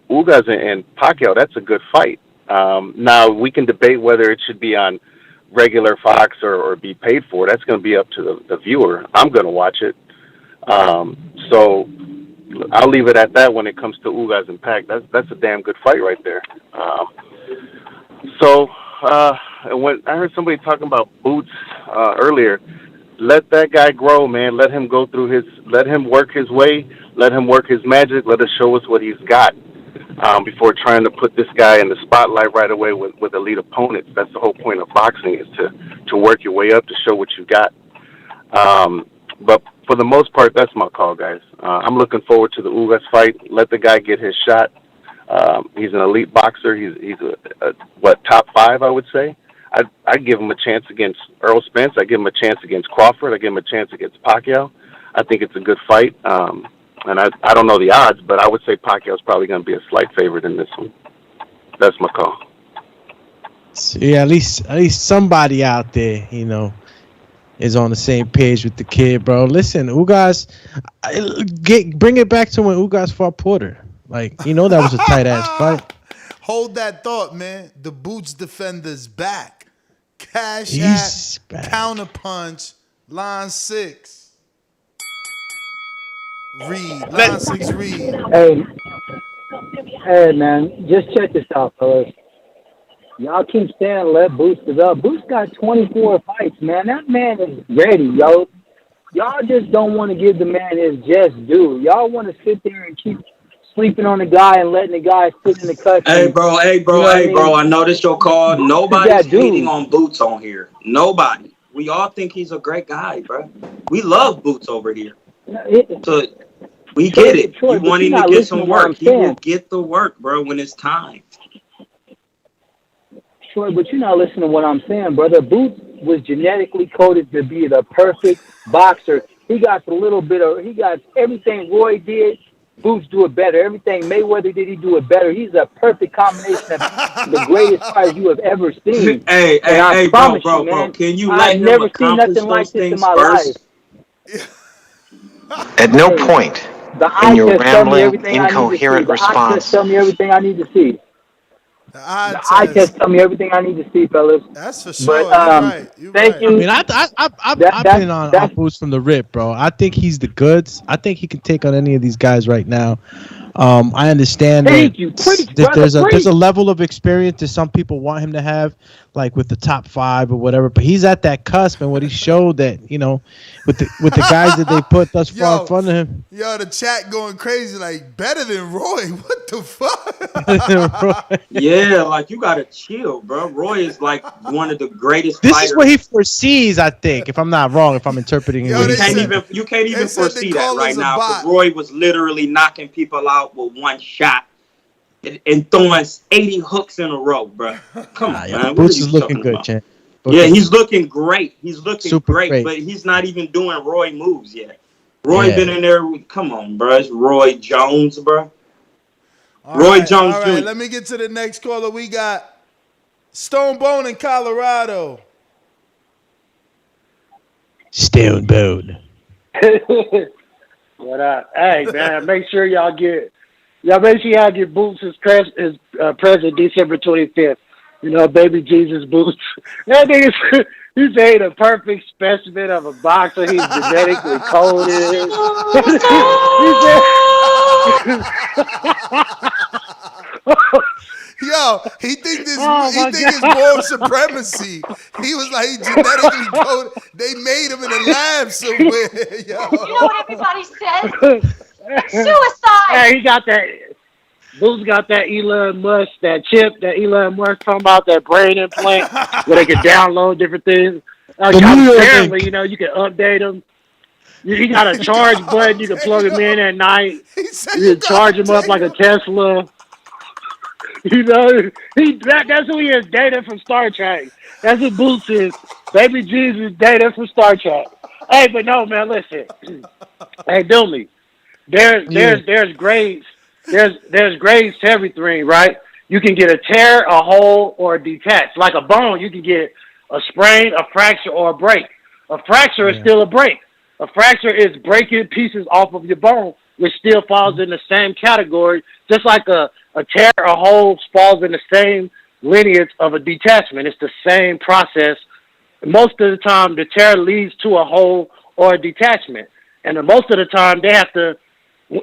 Ugas and Pacquiao, that's a good fight. Now, we can debate whether it should be on regular Fox or be paid for. That's going to be up to the viewer. I'm going to watch it. So I'll leave it at that when it comes to Ugas and Pac. That's a damn good fight right there. When I heard somebody talking about Boots earlier, let that guy grow, man. Let him go through let him work his way, let him work his magic, let us show us what he's got. Before trying to put this guy in the spotlight right away with elite opponents. That's the whole point of boxing, is to work your way up, to show what you got. But for the most part, that's my call, guys. I'm looking forward to the Ugas fight. Let the guy get his shot. He's an elite boxer. He's a top 5, I would say. I'd give him a chance against Errol Spence. I'd give him a chance against Crawford. I'd give him a chance against Pacquiao. I think it's a good fight. And I don't know the odds, but I would say Pacquiao's probably going to be a slight favorite in this one. That's my call. Yeah, at least somebody out there, you know, is on the same page with the kid, bro. Listen, Ugas, bring it back to when Ugas fought Porter. Like, you know, that was a tight ass fight. Hold that thought, man. The Boots defender's back. Cash at counterpunch, line 6. Read. Line 6, read. Hey, man, just check this out, fellas. Y'all keep saying let Boots develop. Boots got 24 fights, man. That man is ready, yo. Y'all just don't want to give the man his just due. Y'all want to sit there and keep sleeping on the guy and letting the guy sit in the cut. Hey, bro. I know this your call. Nobody's hating on Boots on here. Nobody. We all think he's a great guy, bro. We love Boots over here. So we get it. You want him to get some work. He will get the work, bro, when it's time. Troy, but you're not listening to what I'm saying, brother. Boots was genetically coded to be the perfect boxer. He got he got everything Roy did. Boots do it better. Everything Mayweather did, he do it better. He's a perfect combination of the greatest fighter you have ever seen. Hey, bro. Can you let him accomplish those things first? At no point The in eye your test tell me rambling, everything I need to see. incoherent The eye test response. tell me everything I need to see. The eye The eye test. test tell me everything I need to see, fellas. That's for But sure. You're right. You're thank right. I you. mean, I've That's been on that's Boots from the rip, bro. I think he's the goods. I think he can take on any of these guys right now. I understand that thank you. Preach, that brother, there's a preach. level of experience that some people want him to have, like with the top 5 or whatever. But he's at that cusp, and what he showed that with the guys that they put thus far in Yo, front of him. yo, the chat going crazy. Like better than Roy. What the fuck? Yeah, like you gotta chill, bro. Roy is like one of the greatest This is what fighters. he foresees, I think. If I'm not wrong, if I'm interpreting it, Yo, what You he they can't said. said even you can't they even said they foresee that call right us a now because bot. Roy was literally knocking people out with one shot and throwing 80 hooks in a row, bro. Come Nah, on, yo, man. What are Boots you is looking talking good, about? champ. Yeah, Looking he's looking great. He's looking super great, great. but he's not even doing Roy moves yet. Roy Yeah. been in there. Come on, bro. It's Roy Jones, bro. All Roy right, Jones all right. Jr. Let me get to the next caller. We got Stone Bone in Colorado. Stone Bone. What up? Hey man, make sure y'all make sure y'all get Boots his present December 25th. You know, baby Jesus Boots. That nigga, he's made a perfect specimen of a boxer. He's genetically coded. Yo, he think this. Oh He my think it's god. moral suicide. He was like he genetically coded. They made him in a lab somewhere. Yo, You know what everybody says? It's suicide. Hey, he got that. Boots got that Elon Musk, that chip that Elon Musk talking about, that brain implant where they can download different things. The Apparently, Neuralink. you know, you can update them. He got a charge button. You can plug him in at night. he said You you can got charge to him up take like a him. Tesla. You know, that's who he is, Data from Star Trek. That's what Boots is. Baby Jesus, Data from Star Trek. Hey, but no, man, listen. Hey, Dooley, Yeah. there's grades. There's grades to everything, right? You can get a tear, a hole, or a detach. Like a bone, you can get a sprain, a fracture, or a break. A fracture is Yeah. still a break. A fracture is breaking pieces off of your bone, which still falls in the same category, just like a tear, a hole falls in the same lineage of a detachment. It's the same process. Most of the time, the tear leads to a hole or a detachment. And then most of the time, they have to,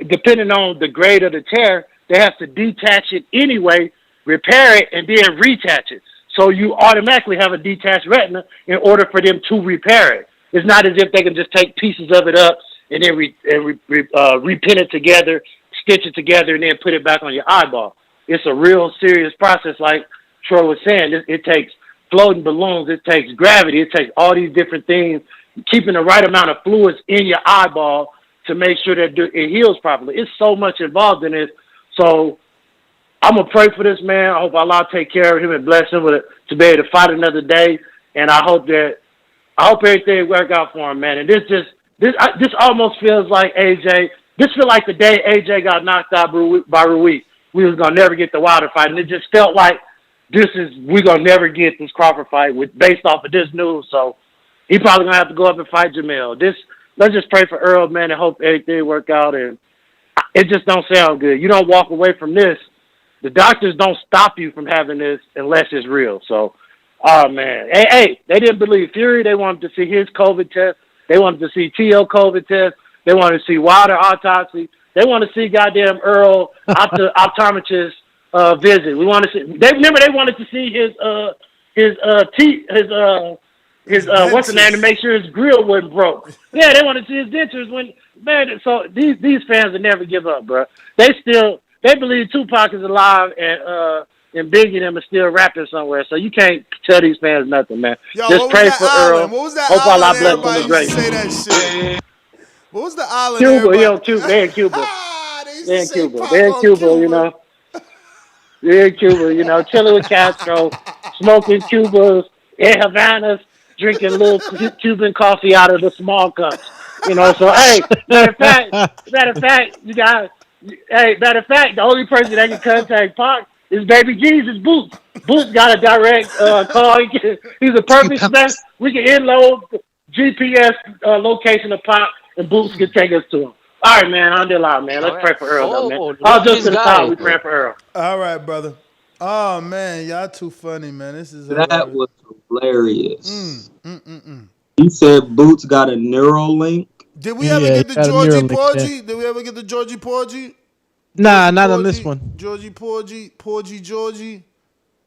depending on the grade of the tear, they have to detach it anyway, repair it, and then retach it. So you automatically have a detached retina in order for them to repair it. It's not as if they can just take pieces of it up and then repin it together, stitch it together, and then put it back on your eyeball. It's a real serious process, like Troy was saying. It takes floating balloons, it takes gravity, it takes all these different things, keeping the right amount of fluids in your eyeball to make sure that it heals properly. It's so much involved in this. So I'm gonna pray for this man. I hope Allah take care of him and bless him to be able to fight another day. And I hope everything work out for him, man. And this almost feels like AJ. This feel like the day AJ got knocked out by Ruiz. We was gonna never get the Wilder fight, and it just felt like we're gonna never get this Crawford fight based off of this news. So he probably gonna have to go up and fight Jamel. Let's just pray for Earl, man, and hope everything work out. And it just don't sound good. You don't walk away from this. The doctors don't stop you from having this unless it's real. So, oh man, hey, they didn't believe Fury. They wanted to see his COVID test. They wanted to see T.O. COVID test. They wanted to see Wilder autopsy. They want to see goddamn Earl optometrist visit. We want to see. They wanted to see his what's the name, to make sure his grill wasn't broke. Yeah, they want to see his dentures when, man. So these fans will never give up, bro. They believe Tupac is alive and Biggie and them are still rapping somewhere. So you can't tell these fans nothing, man. Yo, Just what pray was that for island? Earl. What was that Hope Allah island? bless him Everybody with used to great. say that shit. What was the island? Cuba, Everybody? Cuba. They in Cuba. They used They to in say Cuba. Pac They in on Cuba, you know. They're in Cuba, you know, chilling with Castro, smoking Cubas in Havanas, drinking little Cuban coffee out of the small cups. You know, so hey, matter of fact, the only person that can contact Pac is Baby Jesus Boots. Boots got a direct call. He's a perfect spec. We can inload GPS location of Pop, and Boots can take us to him. All right, man. I'm still out, man. Let's pray for Earl, though, man. Oh, I'll look at just this to the guy. top. We pray for Earl. All right, brother. Oh man, y'all too funny, man. This is That hilarious. was hilarious. Mm, mm, mm, mm. He said Boots got a Neuralink. Did we ever get the got a Georgie Neuralink, Porgy? Did we ever get the Georgie Porgy? Nah, not on this one. Georgie Porgy.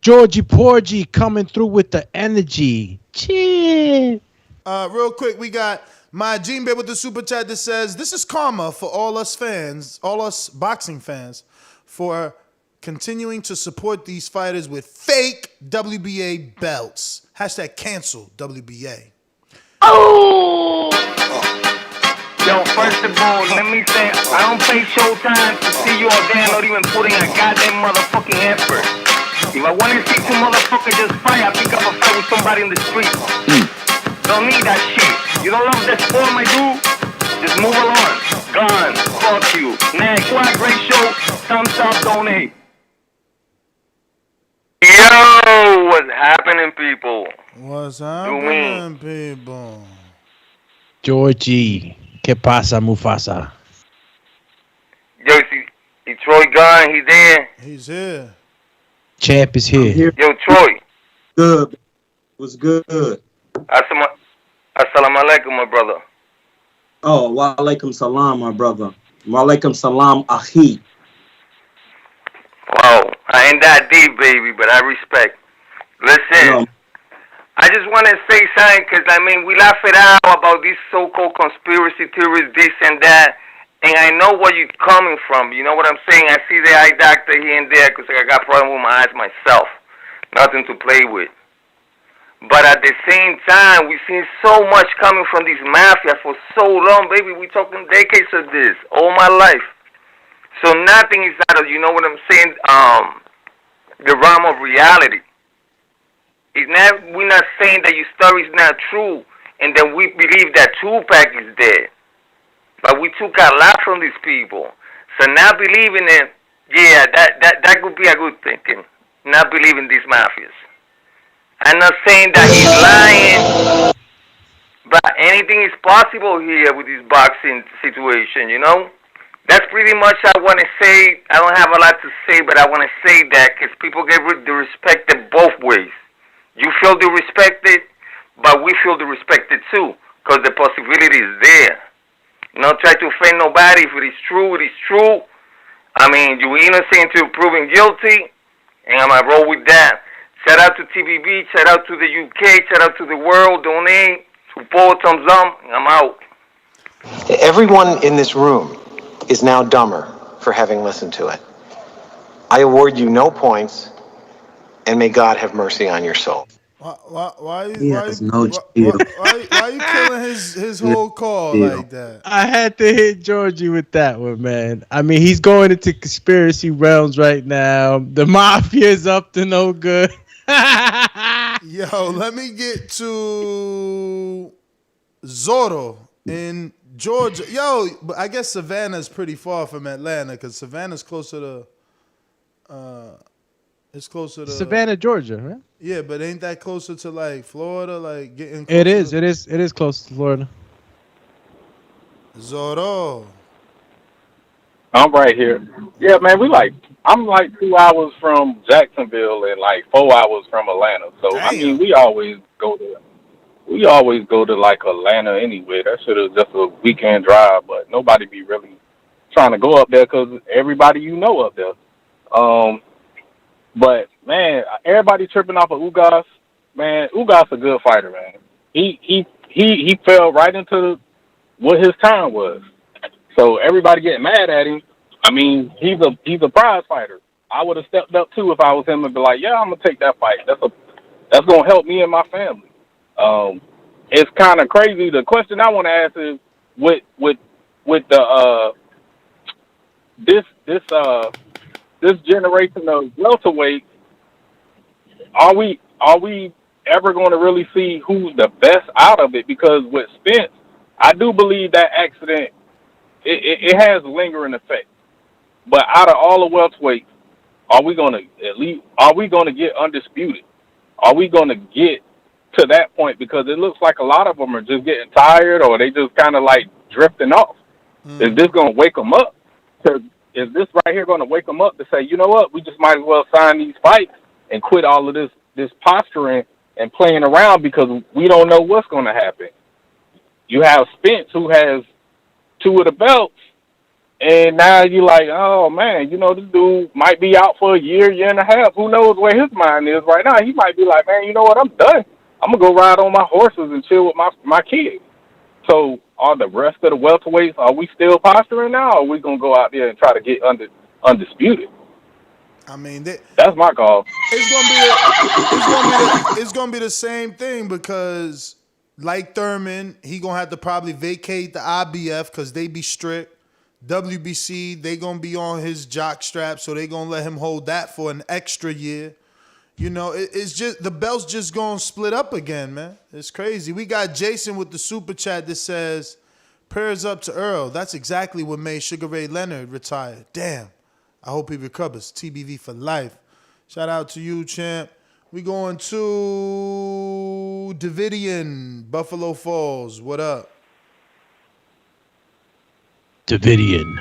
Georgie Porgy coming through with the energy. Cheers. Real quick, we got my Gene Bay with the super chat that says, "This is karma for all us fans, all us boxing fans, for continuing to support these fighters with fake WBA belts. Hashtag cancel WBA." Oh! Yo, first of all, let me say, I don't pay showtime to see you all there not even putting a goddamn motherfucking effort. If I want to see two motherfuckers just fight, I pick up a fight with somebody in the street. Don't need that shit. You don't love that sport, my dude? Just move along. Gone. Fuck you. Next, what a great show. Thumbs up, donate. Yo, what's happening, people? What's happening, people? Georgie, ¿qué pasa, Mufasa? Yo, see Troy gone, he there. He's here. Champ is here. Yo, Troy. Good. Was good. Assalamu alaikum, my brother. Oh, wa alaikum salam, my brother. Wa alaikum salam, ahi. Wow, I ain't that deep, baby, but I respect. Listen, I just want to say something, because, I mean, we laugh it out about these so-called conspiracy theories, this and that, and I know where you're coming from. You know what I'm saying? I see the eye doctor here and there, because I got problems with my eyes myself. Nothing to play with. But at the same time, we've seen so much coming from these mafia for so long, baby. We're talking decades of this, all my life. So nothing is out of, you know what I'm saying, the realm of reality. We're not saying that your story is not true, and then we believe that Tupac is dead. But we took a lot from these people. So not believing it, yeah, that could be a good thinking. Not believing these mafias. I'm not saying that he's lying, but anything is possible here with this boxing situation, you know? That's pretty much I want to say. I don't have a lot to say, but I want to say that because people get the respected both ways. You feel the respected, but we feel the respected too, because the possibility is there. Not try to offend nobody. If it is true, it is true. I mean, you're innocent until proven guilty, and I'm going to roll with that. Shout out to TBB, shout out to the UK, shout out to the world, donate, support, thumbs up, and I'm out. Everyone in this room is now dumber for having listened to it. I award you no points, and may God have mercy on your soul. Why are He you has no chill. why you killing his whole call like that? I had to hit Georgie with that one, man. I mean, he's going into conspiracy realms right now. The mafia is up to no good. Yo, let me get to Zorro in Georgia. Yo, but I guess Savannah's pretty far from Atlanta because Savannah's closer to it's closer to Savannah, Georgia, right? Yeah, but ain't that closer to like Florida? Like getting It is close to Florida. Zorro. I'm right here. Yeah, man, I'm like 2 hours from Jacksonville and like 4 hours from Atlanta. So Damn. I mean, we always go to like Atlanta anyway. That shit is just a weekend drive, but nobody be really trying to go up there because everybody you know up there. But man, everybody tripping off of Ugas. Man, Ugas a good fighter, man. He fell right into what his time was. So everybody getting mad at him. I mean, he's a prize fighter. I would have stepped up too if I was him and be like, yeah, I'm gonna take that fight. That's gonna help me and my family. It's kind of crazy. The question I want to ask is with the this generation of welterweights, are we ever going to really see who's the best out of it? Because with Spence, I do believe that accident it has a lingering effect. But out of all the welterweights, are we going to get undisputed? Are we going to get to that point because it looks like a lot of them are just getting tired or they just kind of like drifting off. Is this going to wake them up? Is this right here going to wake them up to say, you know what, we just might as well sign these fights and quit all of this posturing and playing around because we don't know what's going to happen. You have Spence who has 2 of the belts, and now you're like, oh man, you know, this dude might be out for a year and a half. Who knows where his mind is right now? He might be like, man, you know what, I'm done. I'm going to go ride on my horses and chill with my kids. So are the rest of the welterweights, are we still posturing now, or are we going to go out there and try to get undisputed? I mean, that's my call. It's gonna be the same thing because, like Thurman, he gonna have to probably vacate the IBF because they be strict. WBC, they gonna be on his jock strap, so they gonna let him hold that for an extra year. You know, it's just the belts just gonna split up again, man. It's crazy. We got Jason with the super chat that says, "Prayers up to Earl. That's exactly what made Sugar Ray Leonard retire. Damn. I hope he recovers. TBV for life." Shout out to you, champ. We going to Davidian, Buffalo Falls. What up? Davidian.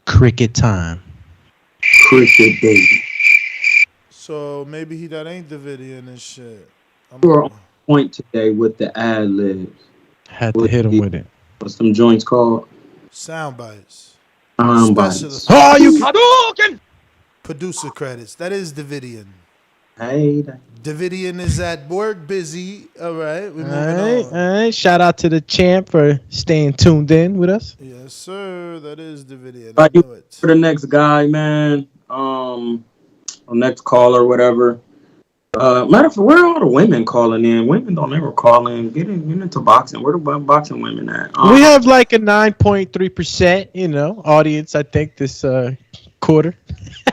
Cricket time. Cricket baby. So maybe that ain't Davidian and shit. We're on point today with the ad libs. Had to hit him with it. What's some joints called? Sound bites. Specialist. Oh, you Hadouken! Producer credits. That is Davidian. Hey. Davidian is at work busy. All right. We're All right. Shout out to the champ for staying tuned in with us. Yes, sir. That is Davidian. For the next guy, man. Or next caller, whatever. Matter of fact, where are all the women calling in? Women don't ever call in. Get into boxing. Where the boxing women at? We have like a 9.3%, audience, I think, this quarter.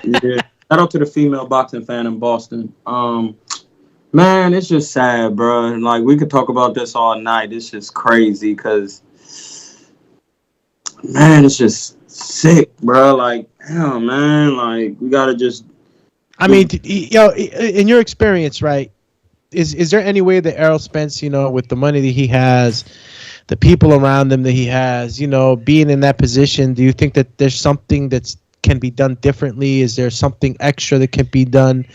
Yeah. Shout out to the female boxing fan in Boston. Man, it's just sad, bro. Like, we could talk about this all night. It's just crazy because, man, it's just sick, bro. Like, damn, man. Like, we got to just... I mean, in your experience, right, is there any way that Errol Spence, with the money that he has, the people around him that he has, being in that position, do you think that there's something that can be done differently? Is there something extra that can be done?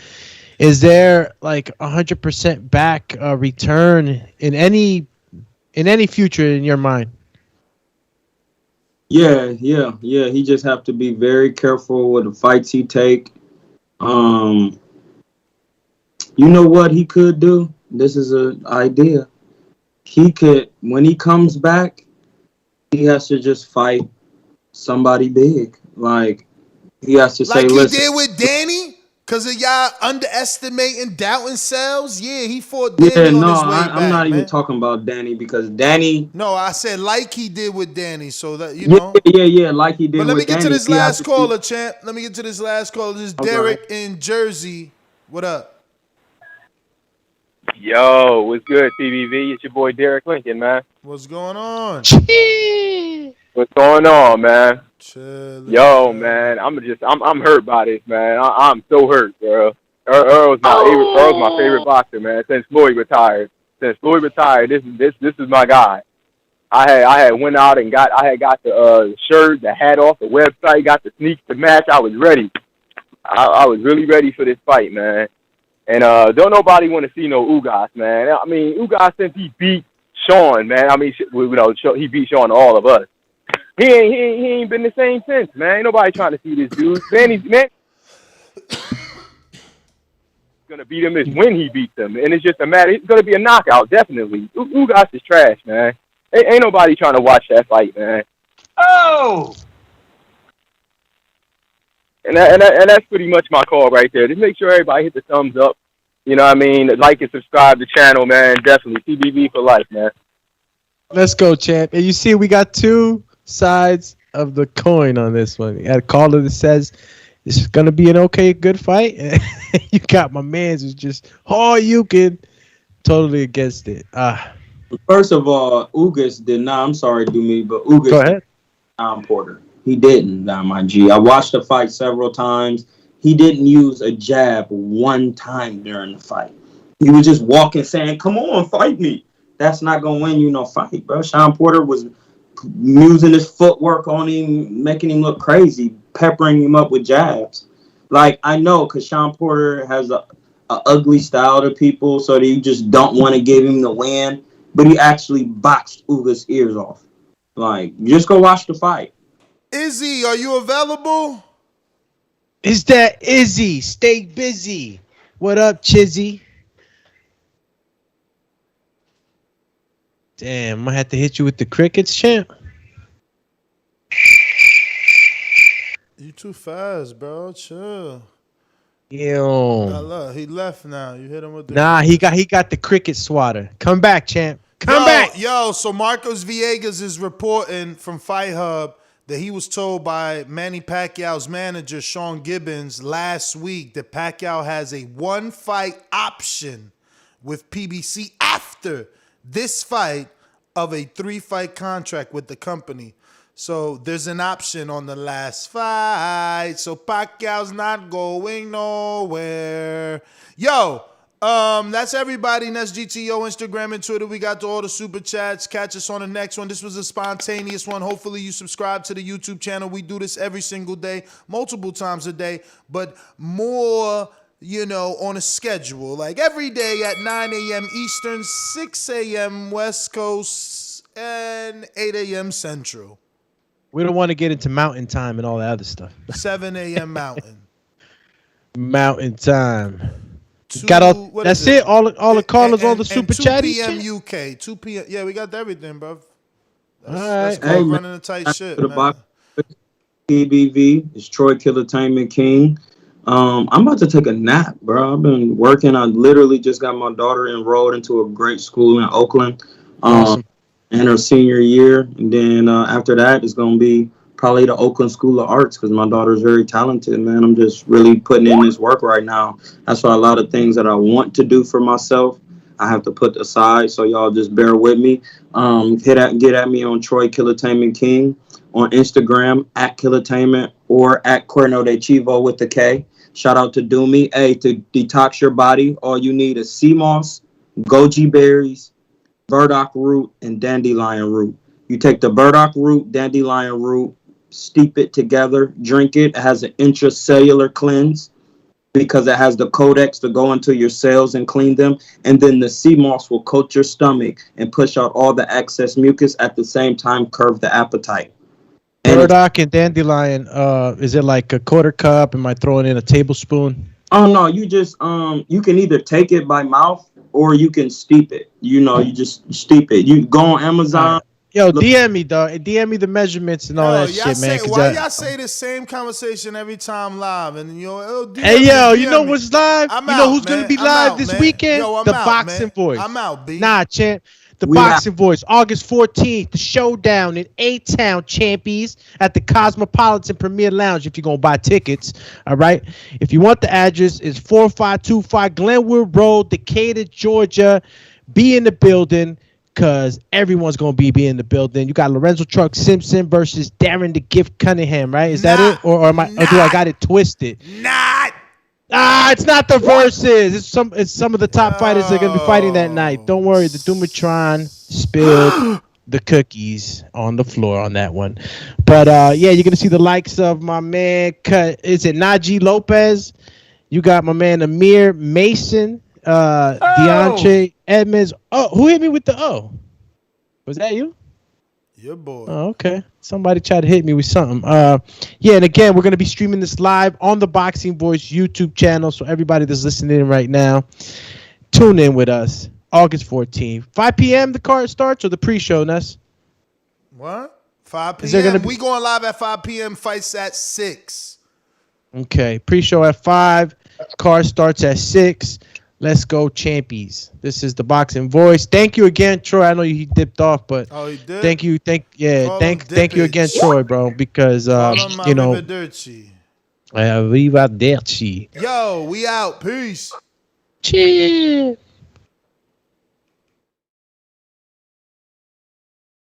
Is there like 100% back return in any future in your mind? Yeah. He just have to be very careful with the fights he take. You know what he could do? This is an idea. He could, when he comes back, he has to just fight somebody big. Like, he has to say, like listen. He did with Danny? Because of y'all underestimating, doubting selves? Yeah, he fought Danny on his way back, I'm not even talking about Danny because Danny... No, I said like he did with Danny, so that, Yeah, like he did with Danny. But let me get to this last caller, champ. Let me get to this last caller. This is Derek in Jersey. What up? Yo, what's good, TVV? It's your boy Derek Lincoln, man. What's going on? What's going on, man? Chilling. Yo, man, I'm hurt by this, man. I'm so hurt, bro. Earl's my favorite boxer, man. Since Floyd retired, this is my guy. I had went out and got the shirt, the hat off the website, got the sneaks to match. I was ready. I was really ready for this fight, man. And don't nobody want to see no Ugas, man. I mean, Ugas, since he beat Sean, man. I mean, he beat Sean to all of us. He ain't been the same since, man. Ain't nobody trying to see this dude. Man, gonna beat him is when he beats him, and it's just a matter. It's gonna be a knockout, definitely. Ugas is trash, man. Ain't nobody trying to watch that fight, man. Oh. And that's pretty much my call right there. Just make sure everybody hit the thumbs up. You know what I mean? Like and subscribe to the channel, man. Definitely. TBV for life, man. Let's go, champ. And you see, we got two sides of the coin on this one. You got a caller that says it's going to be an good fight. You got my man who's just, you can totally against it. First of all, Ugas did not, I'm sorry, Dumi, but Ugas go ahead. Porter. He didn't, my G. I watched the fight several times. he didn't use a jab one time during the fight. He was just walking saying, come on, fight me. That's not going to win you no fight, bro. Sean Porter was using his footwork on him, making him look crazy, peppering him up with jabs. Like, I know because Sean Porter has a ugly style to people, so that you just don't want to give him the win. But he actually boxed Ugas' ears off. Like, just go watch the fight. Izzy, are you available? Is that Izzy? Stay busy. What up, Chizzy? Damn, I'm gonna have to hit you with the crickets, champ. You too fast, bro. Chill. Yo. He left now. You hit him with the Nah, he got the cricket swatter. Come back, champ. Come back. Yo, so Marcos Villegas is reporting from Fight Hub that he was told by Manny Pacquiao's manager, Sean Gibbons, last week that Pacquiao has a 1-fight option with PBC after this fight of a 3-fight contract with the company. So there's an option on the last fight. So Pacquiao's not going nowhere. Yo, that's everybody. That's GTO, Instagram, and Twitter. We got all the super chats. Catch us on the next one. This was a spontaneous one. Hopefully you subscribe to the YouTube channel. We do this every single day, multiple times a day, but more, on a schedule. Like every day at 9 a.m. Eastern, 6 a.m. West Coast, and 8 a.m. Central. We don't want to get into mountain time and all that other stuff. 7 a.m. Mountain. Mountain time. Got all. That's it. All the callers, all the super chatties. 2 p.m. UK. 2 p.m. Yeah, we got everything, bro. That's Hey, running a tight ship, man. TBV is Troy Killertainment King. I'm about to take a nap, bro. I've been working. I literally just got my daughter enrolled into a great school in Oakland. Awesome. In her senior year, and then after that, it's gonna be probably the Oakland School of Arts because my daughter's very talented, man. I'm just really putting in this work right now. That's why a lot of things that I want to do for myself, I have to put aside. So y'all just bear with me. Get at me on Troy Killertainment King on Instagram at Killertainment or at Cuerno de Chivo with the K. Shout out to Doomy. Hey, to detox your body, all you need is sea moss, goji berries, burdock root, and dandelion root. You take the burdock root, dandelion root, steep it together, drink it. It has an intracellular cleanse because it has the codex to go into your cells and clean them. And then the sea moss will coat your stomach and push out all the excess mucus, at the same time curb the appetite. Burdock and dandelion, is it like a quarter cup? Am I throwing in a tablespoon? Oh, no, you just, you can either take it by mouth or you can steep it. You just steep it. You go on Amazon. Yo, DM me, dog. DM me the measurements and all that shit, man. Why y'all say the same conversation every time live? And hey, yo, you know what's live? You know who's going to be live this weekend? The Boxing Voice. I'm out, B. Nah, champ. The Boxing Voice, August 14th, the showdown in A-Town, champions, at the Cosmopolitan Premier Lounge if you're going to buy tickets, all right? If you want the address, it's 4525 Glenwood Road, Decatur, Georgia. Be in the building because everyone's going to be in the building. You got Lorenzo Truck Simpson versus Darren the Gift Cunningham, right? Is that it? Or do I got it twisted? It's not the verses. It's some of the top fighters that are gonna be fighting that night. Don't worry, the Dumatron spilled the cookies on the floor on that one. But yeah, you're gonna see the likes of my man. Is it Najee Lopez? You got my man Amir Mason, DeAndre Edmonds. Oh, who hit me with the O? Was that you? Your boy. Oh, okay. Somebody tried to hit me with something. Yeah, and again, we're going to be streaming this live on the Boxing Voice YouTube channel. So everybody that's listening in right now, tune in with us. August 14th. 5 p.m. the card starts or the pre-show, Ness? What? 5 p.m. We going live at 5 p.m. Fights at 6. Okay. Pre-show at 5. Card starts at 6. Let's go, champions. This is the Boxing Voice. Thank you again, Troy. I know he dipped off, but he did? Thank you again, Troy, bro, because you know, arrivederci. Yo, we out. Peace. Cheers.